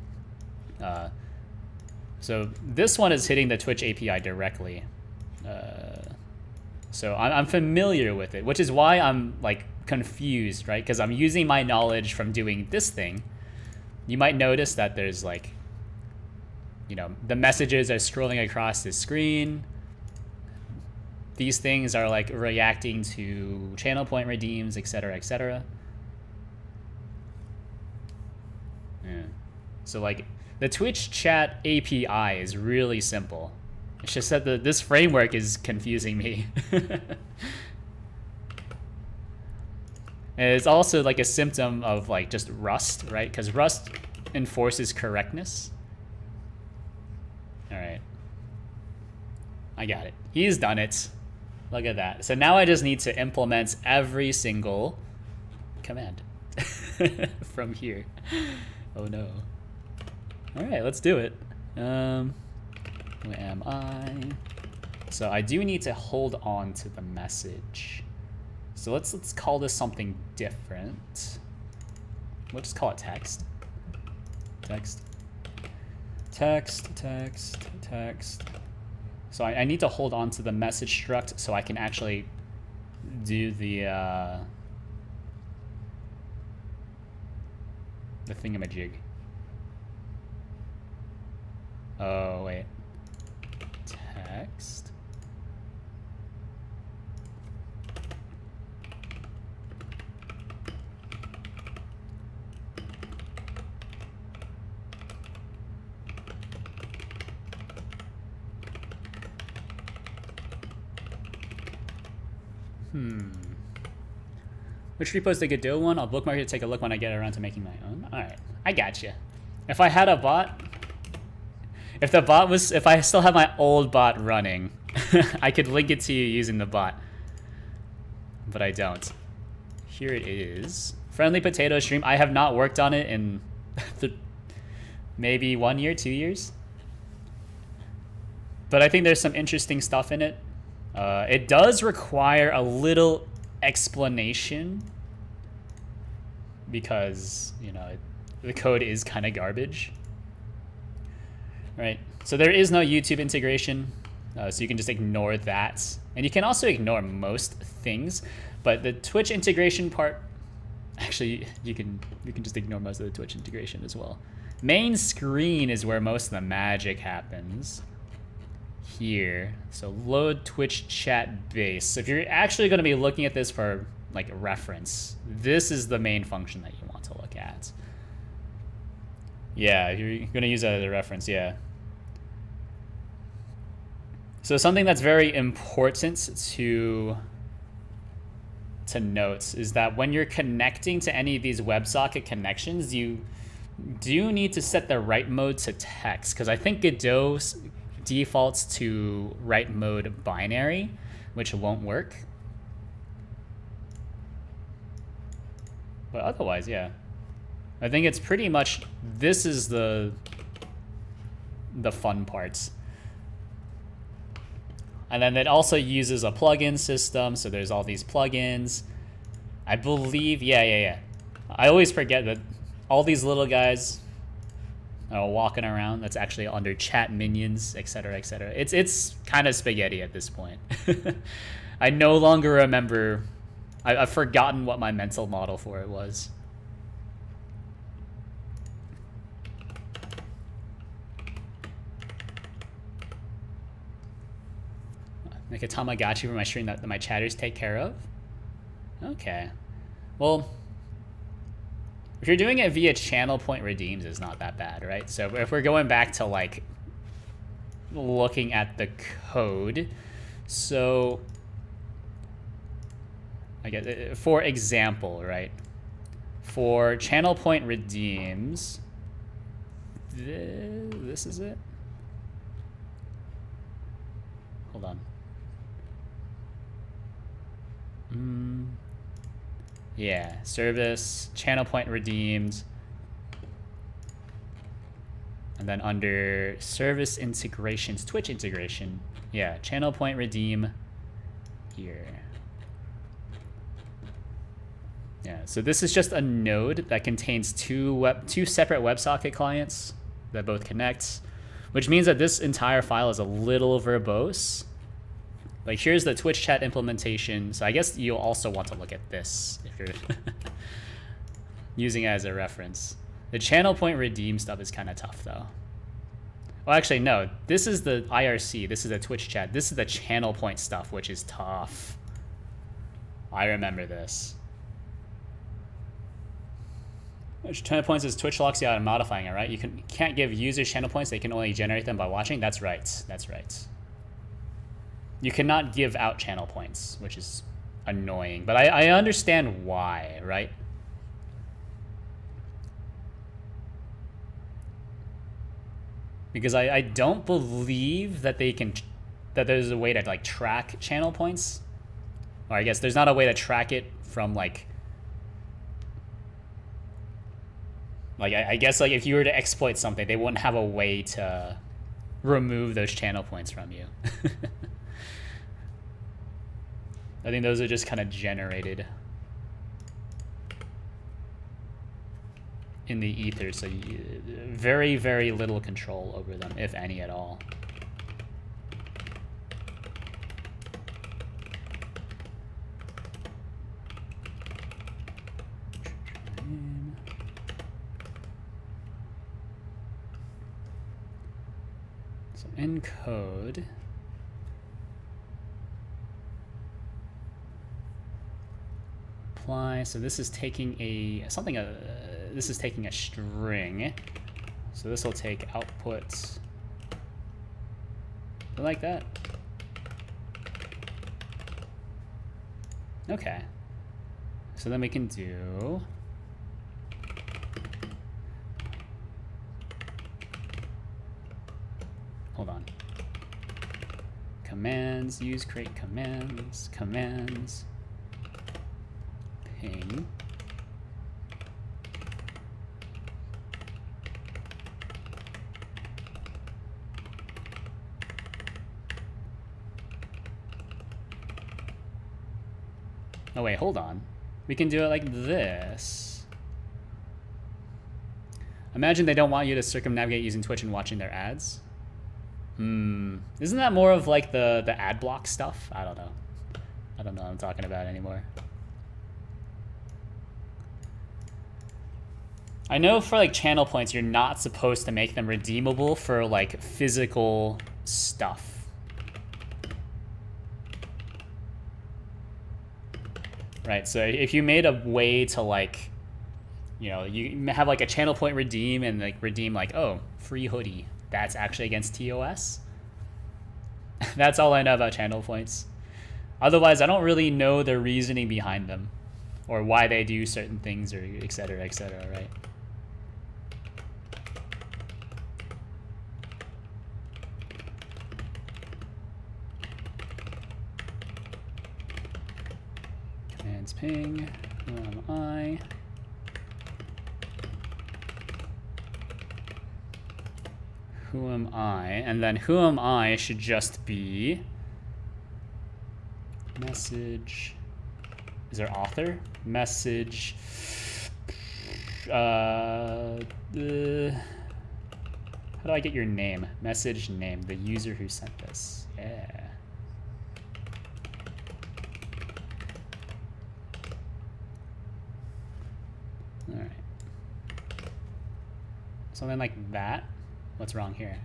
So this one is hitting the Twitch API directly. So I'm familiar with it, which is why I'm like confused, right? Because I'm using my knowledge from doing this thing. You might notice that there's like, you know, the messages are scrolling across the screen. These things are like reacting to channel point redeems, etc., etc. Yeah. So like the Twitch chat API is really simple. It's just that this framework is confusing me. And it's also like a symptom of like just Rust, right? Because Rust enforces correctness. All right. I got it. He's done it. Look at that. So now I just need to implement every single command from here. Oh no. All right, let's do it. Where am I? So I do need to hold on to the message. So let's call this something different. We'll just call it text. Text. Text, text, text. So I need to hold on to the message struct so I can actually do the thingamajig. Oh, wait. Text. Which repo is the Godot one? I'll bookmark it to take a look when I get around to making my own. All right, I got you. If I had a bot, if I still have my old bot running, I could link it to you using the bot, but I don't. Here it is. Friendly Potato Stream. I have not worked on it in maybe 1 year, 2 years, but I think there's some interesting stuff in it. It does require a little explanation because, you know, the code is kind of garbage. All right, so there is no YouTube integration, so you can just ignore that. And you can also ignore most things, but the Twitch integration part, actually, you can just ignore most of the Twitch integration as well. Main screen is where most of the magic happens. Here, so load Twitch chat base. So if you're actually going to be looking at this for like a reference, this is the main function that you want to look at. Yeah, you're going to use that as a reference, yeah. So something that's very important to to note is that when you're connecting to any of these WebSocket connections, you do need to set the write mode to text, because I think Godot defaults to write mode binary, which won't work. But otherwise, yeah. I think it's pretty much, this is the fun parts. And then it also uses a plugin system, so there's all these plugins. I believe, yeah. I always forget that all these little guys are walking around. That's actually under chat minions, etc., etc. It's kind of spaghetti at this point. I no longer remember. I've forgotten what my mental model for it was. Like a Tamagotchi for my stream that my chatters take care of? Okay. Well, if you're doing it via channel point redeems, it's not that bad, right? So if we're going back to like looking at the code, so I guess for example, right? For channel point redeems, this is it. Hold on. Yeah, service, channel point redeemed. And then under service integrations, Twitch integration. Yeah, channel point redeem here. Yeah, so this is just a node that contains two separate WebSocket clients that both connect, which means that this entire file is a little verbose. Like here's the Twitch chat implementation. So I guess you'll also want to look at this if you're using it as a reference. The channel point redeem stuff is kind of tough though. Well, actually, no, this is the IRC. This is the Twitch chat. This is the channel point stuff, which is tough. I remember this. Channel points is Twitch locks you out of modifying it, right? You can't give users channel points. They can only generate them by watching. That's right. That's right. You cannot give out channel points, which is annoying. But I understand why, right? Because I don't believe that that there's a way to like track channel points. Or I guess there's not a way to track it from like I guess like if you were to exploit something, they wouldn't have a way to remove those channel points from you. I think those are just kind of generated in the ether, so very, very little control over them, if any at all. So encode. Apply. So this is taking this is taking a string. So this will take output like that. Okay. So then we can do hold on. Commands, use create commands, commands. Ping. Oh wait, hold on. We can do it like this. Imagine they don't want you to circumnavigate using Twitch and watching their ads. Isn't that more of like the ad block stuff? I don't know. I don't know what I'm talking about anymore. I know for like channel points, you're not supposed to make them redeemable for like physical stuff. Right, so if you made a way to like, you know, you have like a channel point redeem and like redeem like, oh, free hoodie. That's actually against TOS. That's all I know about channel points. Otherwise, I don't really know the reasoning behind them or why they do certain things or et cetera, right? Commands ping, who am I? Who am I? And then who am I should just be message. Is there author? Message. How do I get your name? Message name, the user who sent this. Yeah. All right. Something like that. What's wrong here?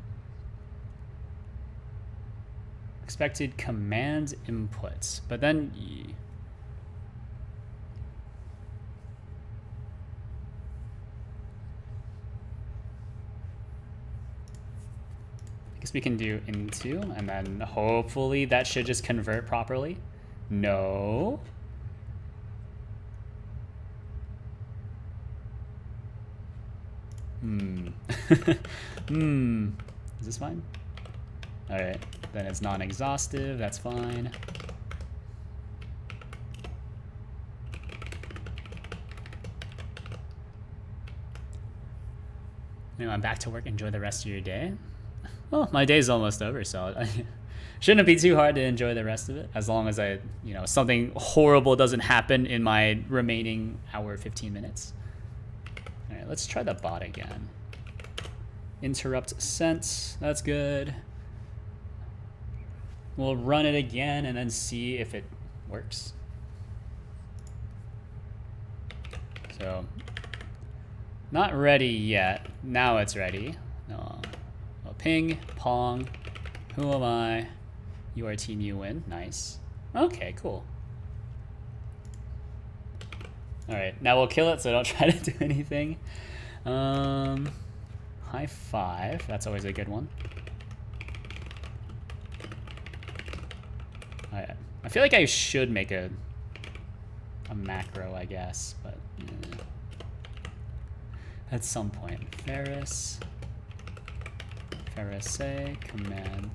Expected command inputs, but then I guess we can do into, and then hopefully that should just convert properly. No. Is this fine? All right, then it's non-exhaustive, that's fine. Anyway, I'm back to work. Enjoy the rest of your day. Well, my day's almost over, so I shouldn't be too hard to enjoy the rest of it, as long as I, something horrible doesn't happen in my remaining hour, 15 minutes. All right, let's try the bot again. Interrupt sent, that's good. We'll run it again and then see if it works. So, not ready yet. Now it's ready. No. Well, ping, pong, who am I? You are team, you win. Nice. Okay, cool. All right, now we'll kill it so don't try to do anything. High five, that's always a good one. I feel like I should make a macro, I guess, but at some point. Ferris say command.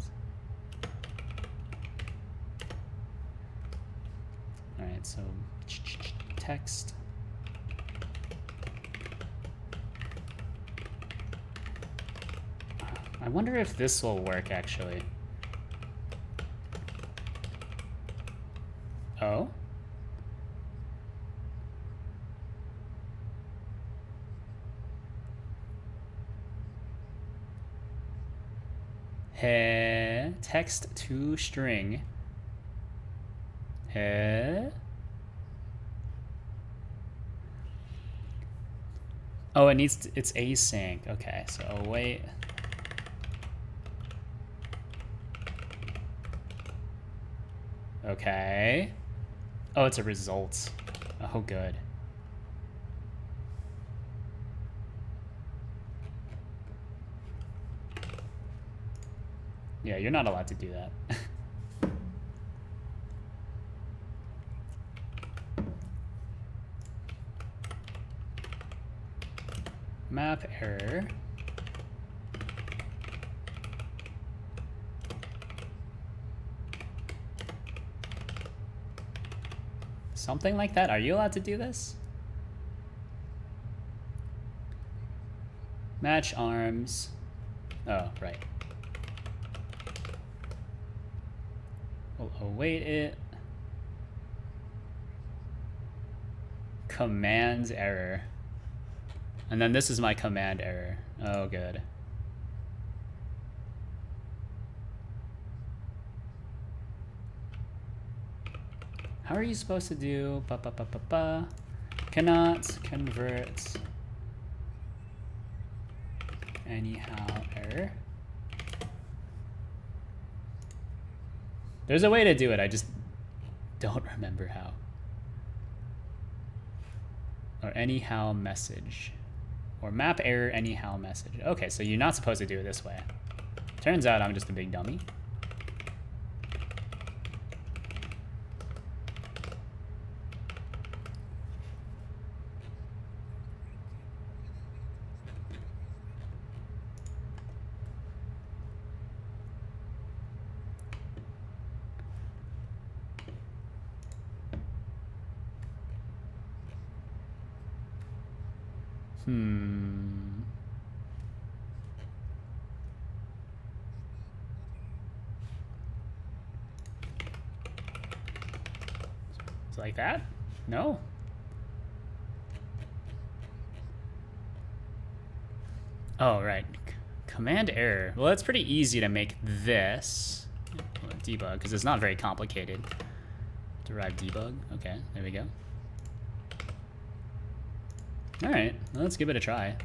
All right, so text. I wonder if this will work actually. Oh? He text to string. He. Oh, it needs to, it's async. Okay, so await. Okay. Oh, it's a result. Oh, good. Yeah, you're not allowed to do that. Map error. Something like that. Are you allowed to do this? Match arms. Oh, right. We'll await it. Commands error. And then this is my command error. Oh, good. How are you supposed to do cannot convert anyhow error? There's a way to do it, I just don't remember how. Or anyhow message. Or map error anyhow message. Okay, so you're not supposed to do it this way. Turns out I'm just a big dummy. Hmm. It's like that? No. Oh, right. Command error. Well, it's pretty easy to make this. Debug, because it's not very complicated. Derive debug. Okay, there we go. Alright, well, let's give it a try.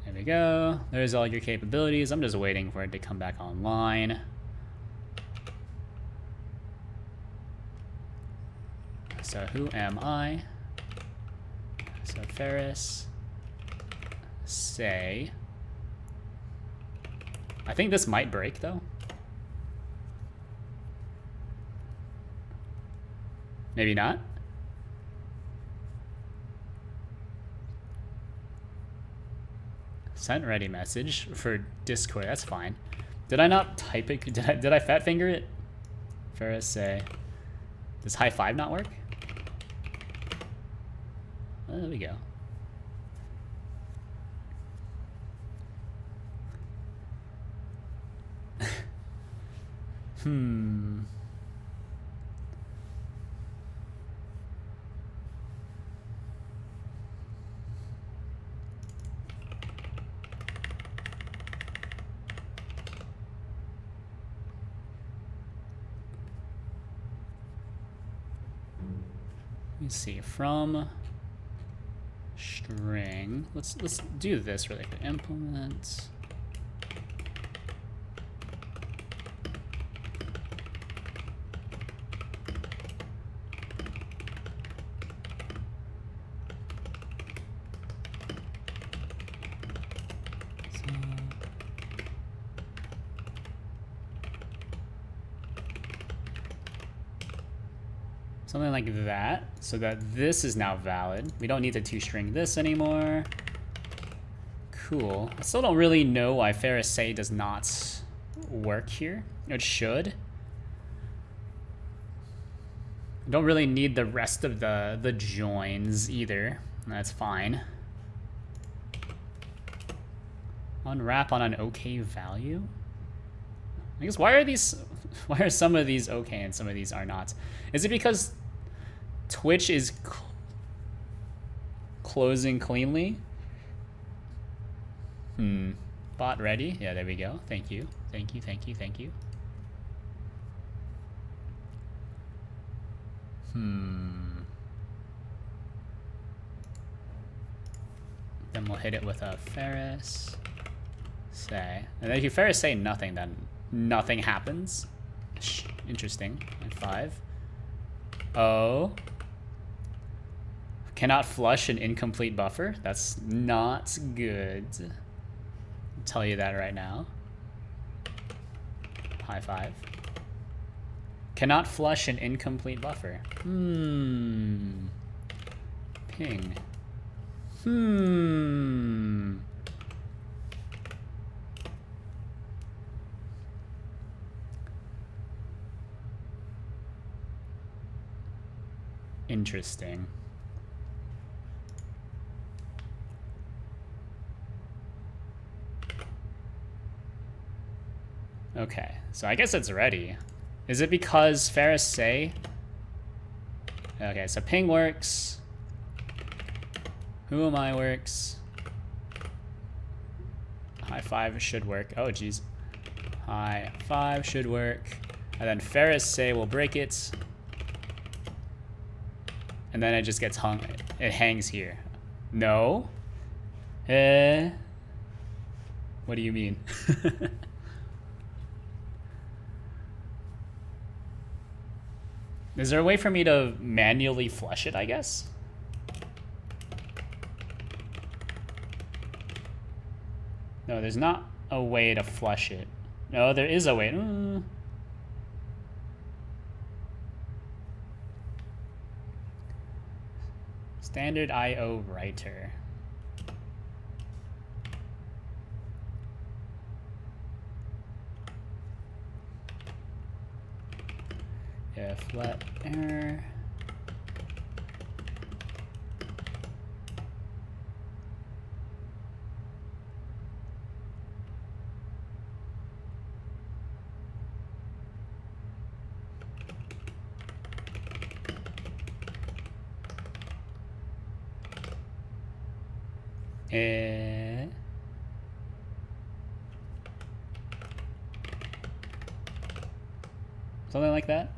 There we go. There's all your capabilities. I'm just waiting for it to come back online. So who am I? So Ferris. Say. I think this might break though. Maybe not. Sent ready message for Discord. That's fine. Did I not type it? Did I fat finger it? Ferris say. Does high five not work? Oh, there we go. Let me see. From string. Let's do this really quick. Implement. Something like that, so that this is now valid. We don't need to toString this anymore. Cool. I still don't really know why Ferris say does not work here. It should. Don't really need the rest of the joins either. That's fine. Unwrap on an okay value? I guess why are some of these okay and some of these are not? Is it because Twitch is closing cleanly? Bot ready? Yeah, there we go. Thank you. Thank you, thank you, thank you. Then we'll hit it with a Ferris say. And if you Ferris say nothing, then nothing happens. Interesting. And 5. Oh. Cannot flush an incomplete buffer. That's not good. I'll tell you that right now. High 5. Cannot flush an incomplete buffer. Ping. Interesting. Okay, so I guess it's ready. Is it because Ferris say? Okay, so ping works. Who am I works. High 5 should work. Oh, geez. High 5 should work. And then Ferris say will break it. And then it just gets hung. It hangs here. No? What do you mean? Is there a way for me to manually flush it, I guess? No, there's not a way to flush it. No, there is a way. Standard IO writer. if let error something like that.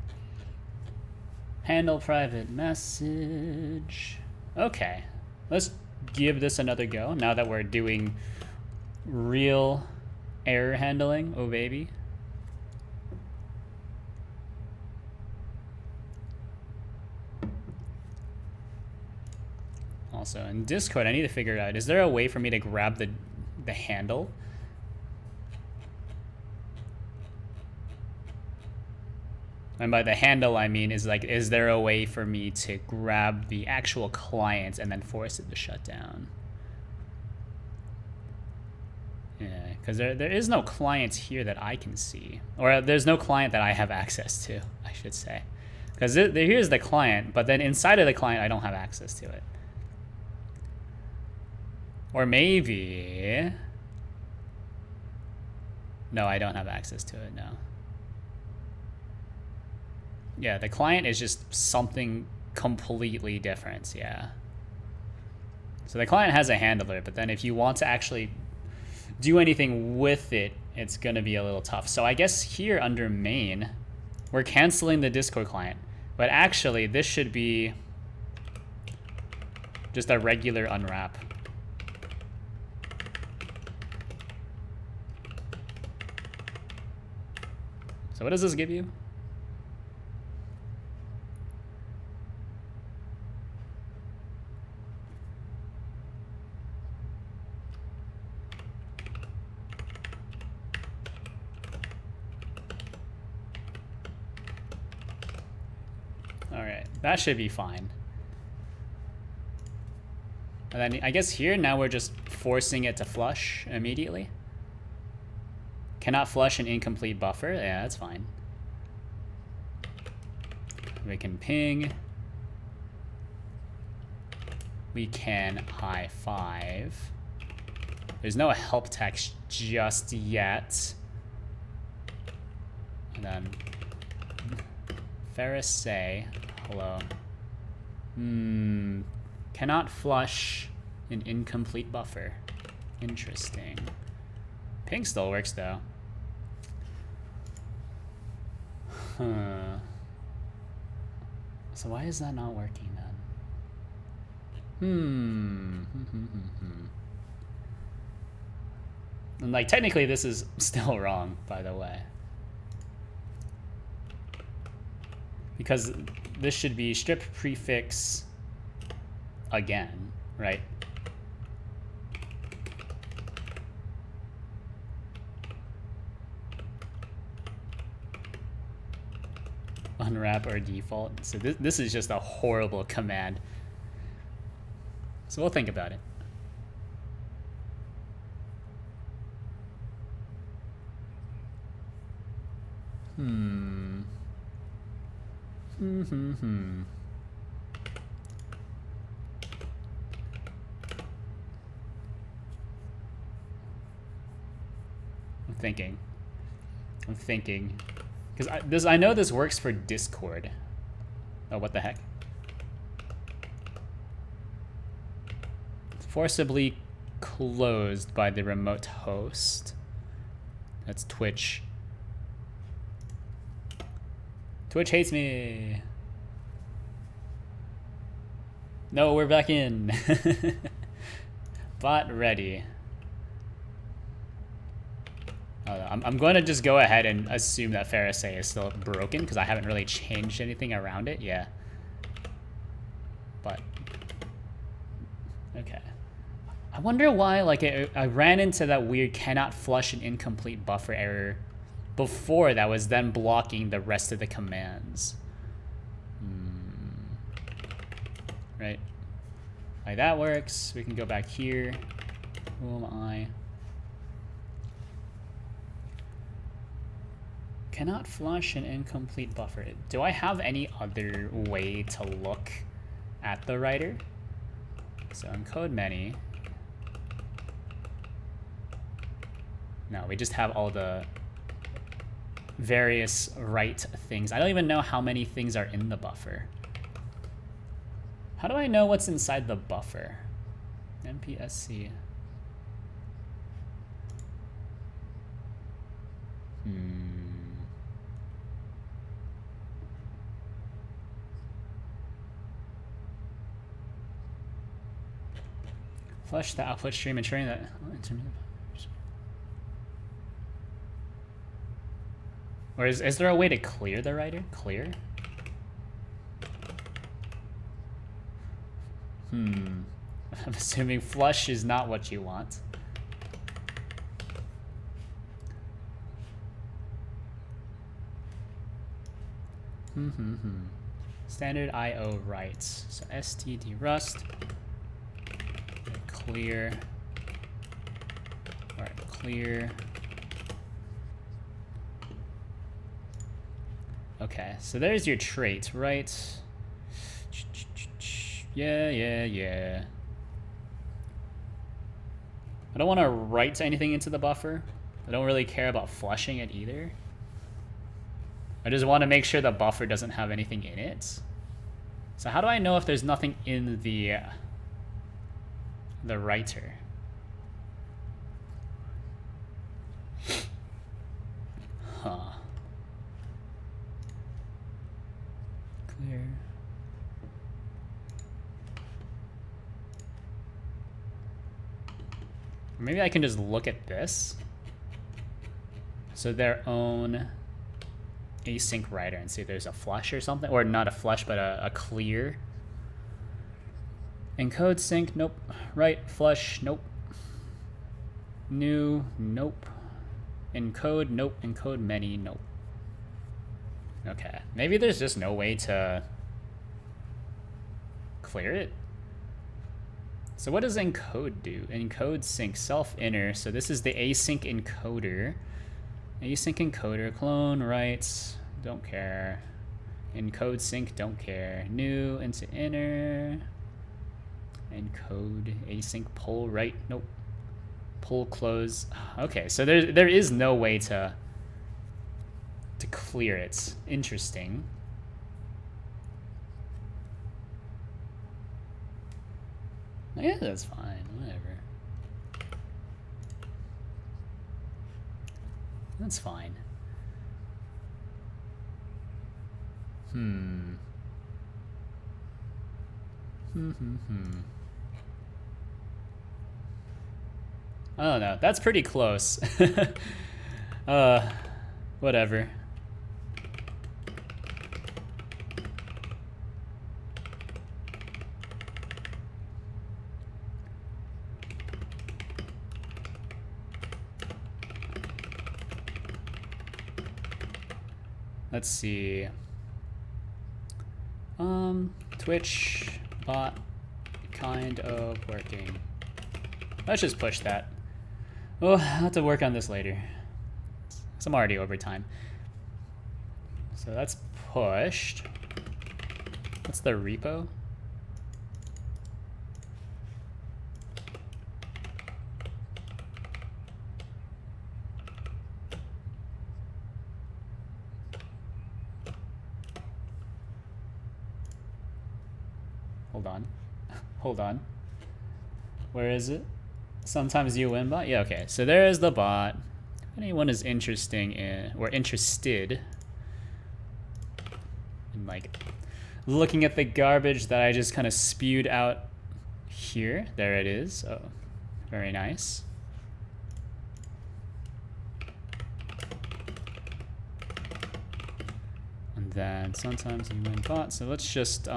Handle private message. Okay, let's give this another go now that we're doing real error handling. Oh baby. Also in Discord, I need to figure out, is there a way for me to grab the handle? And by the handle, I mean, is there a way for me to grab the actual client and then force it to shut down? Yeah, because there is no client here that I can see. Or there's no client that I have access to, I should say. Because here's the client, but then inside of the client, I don't have access to it. Or maybe... No, I don't have access to it, no. Yeah, the client is just something completely different, yeah. So the client has a handler, but then if you want to actually do anything with it, it's gonna be a little tough. So I guess here under main, we're canceling the Discord client. But actually, this should be just a regular unwrap. So what does this give you? All right, that should be fine. And then I guess here now we're just forcing it to flush immediately. Cannot flush an incomplete buffer. Yeah, that's fine. We can ping. We can high five. There's no help text just yet. And then Ferris say hello. Cannot flush an incomplete buffer. Interesting. Ping still works though. Huh. So why is that not working then? And like technically this is still wrong, by the way. Because this should be strip prefix again, right? Unwrap or default. So this is just a horrible command. So we'll think about it. I'm thinking. Because I know this works for Discord. Oh, what the heck? Forcibly closed by the remote host. That's Twitch. Twitch hates me. No, we're back in. Bot ready. I'm going to just go ahead and assume that Pharisee is still broken because I haven't really changed anything around it. Yeah. But okay. I wonder why like I ran into that weird cannot flush an incomplete buffer error before that was then blocking the rest of the commands. Right. Like that works. We can go back here. Who am I? Cannot flush an incomplete buffer. Do I have any other way to look at the writer? So encode many. No, we just have all the various write things. I don't even know how many things are in the buffer. How do I know what's inside the buffer? NPSC. Flush the output stream, ensuring that or is there a way to clear the writer? Clear? I'm assuming flush is not what you want. Standard IO writes. So std rust. Clear. All right, clear. Okay, so there's your trait, right? Yeah. I don't want to write anything into the buffer. I don't really care about flushing it either. I just want to make sure the buffer doesn't have anything in it. So how do I know if there's nothing in the writer? Huh. Clear. Maybe I can just look at this. So their own async writer and see if there's a flush or something, or not a flush, but a clear. Encode sync, nope. Write flush, nope. New, nope. Encode, nope. Encode many, nope. Okay, maybe there's just no way to clear it. So what does encode do? Encode sync, self inner. So this is the async encoder. Async encoder, clone, writes, don't care. Encode sync, don't care. New into inner. Encode, async, pull, write, nope. Pull, close. Okay, so there is no way to clear it. Interesting. Yeah, that's fine, whatever. That's fine. I don't know. That's pretty close. Whatever. Let's see. Twitch bot kind of working. Let's just push that. Oh, I'll have to work on this later. So I'm already over time. So that's pushed. What's the repo? Hold on. Where is it? Sometimes you win bot? Yeah, okay. So there is the bot. If anyone is interested in like looking at the garbage that I just kind of spewed out here. There it is. Oh, very nice. And then sometimes you win bot. So let's just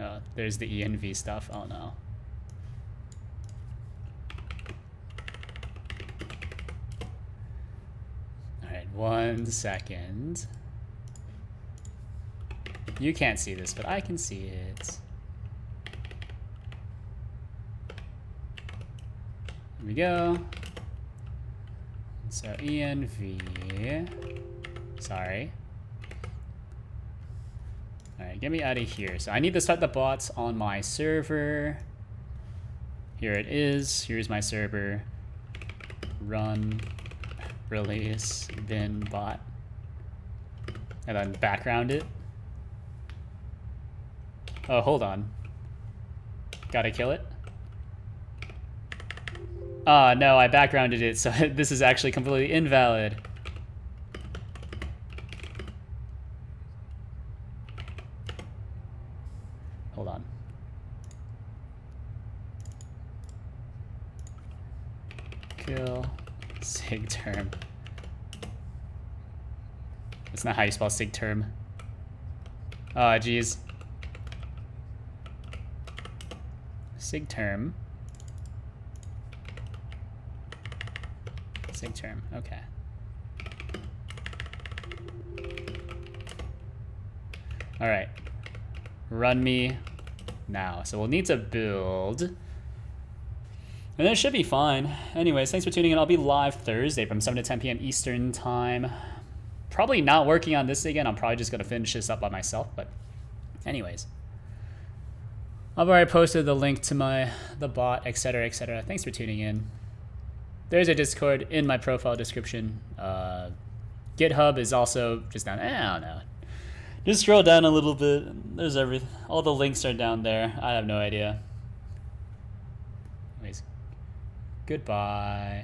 oh, there's the env stuff. Oh no. All right, 1 second. You can't see this, but I can see it. Here we go. So env, sorry. All right, get me out of here. So I need to start the bots on my server. Here it is. Here's my server. Run, release, bin bot. And then background it. Oh, hold on. Gotta kill it. No, I backgrounded it, so this is actually completely invalid. Hold on. Kill sig term. That's not how you spell sig term. Oh, geez. Sig term. Sig term, okay. All right, run me now. So we'll need to build, and then it should be fine. Anyways, thanks for tuning in. I'll be live Thursday from 7 to 10 p.m. Eastern time. Probably not working on this again. I'm probably just gonna finish this up by myself, but anyways. I've already posted the link to the bot, etc., etc. Thanks for tuning in. There's a Discord in my profile description. GitHub is also just down. I don't know. Just scroll down a little bit. There's everything. All the links are down there. I have no idea. Anyways, goodbye.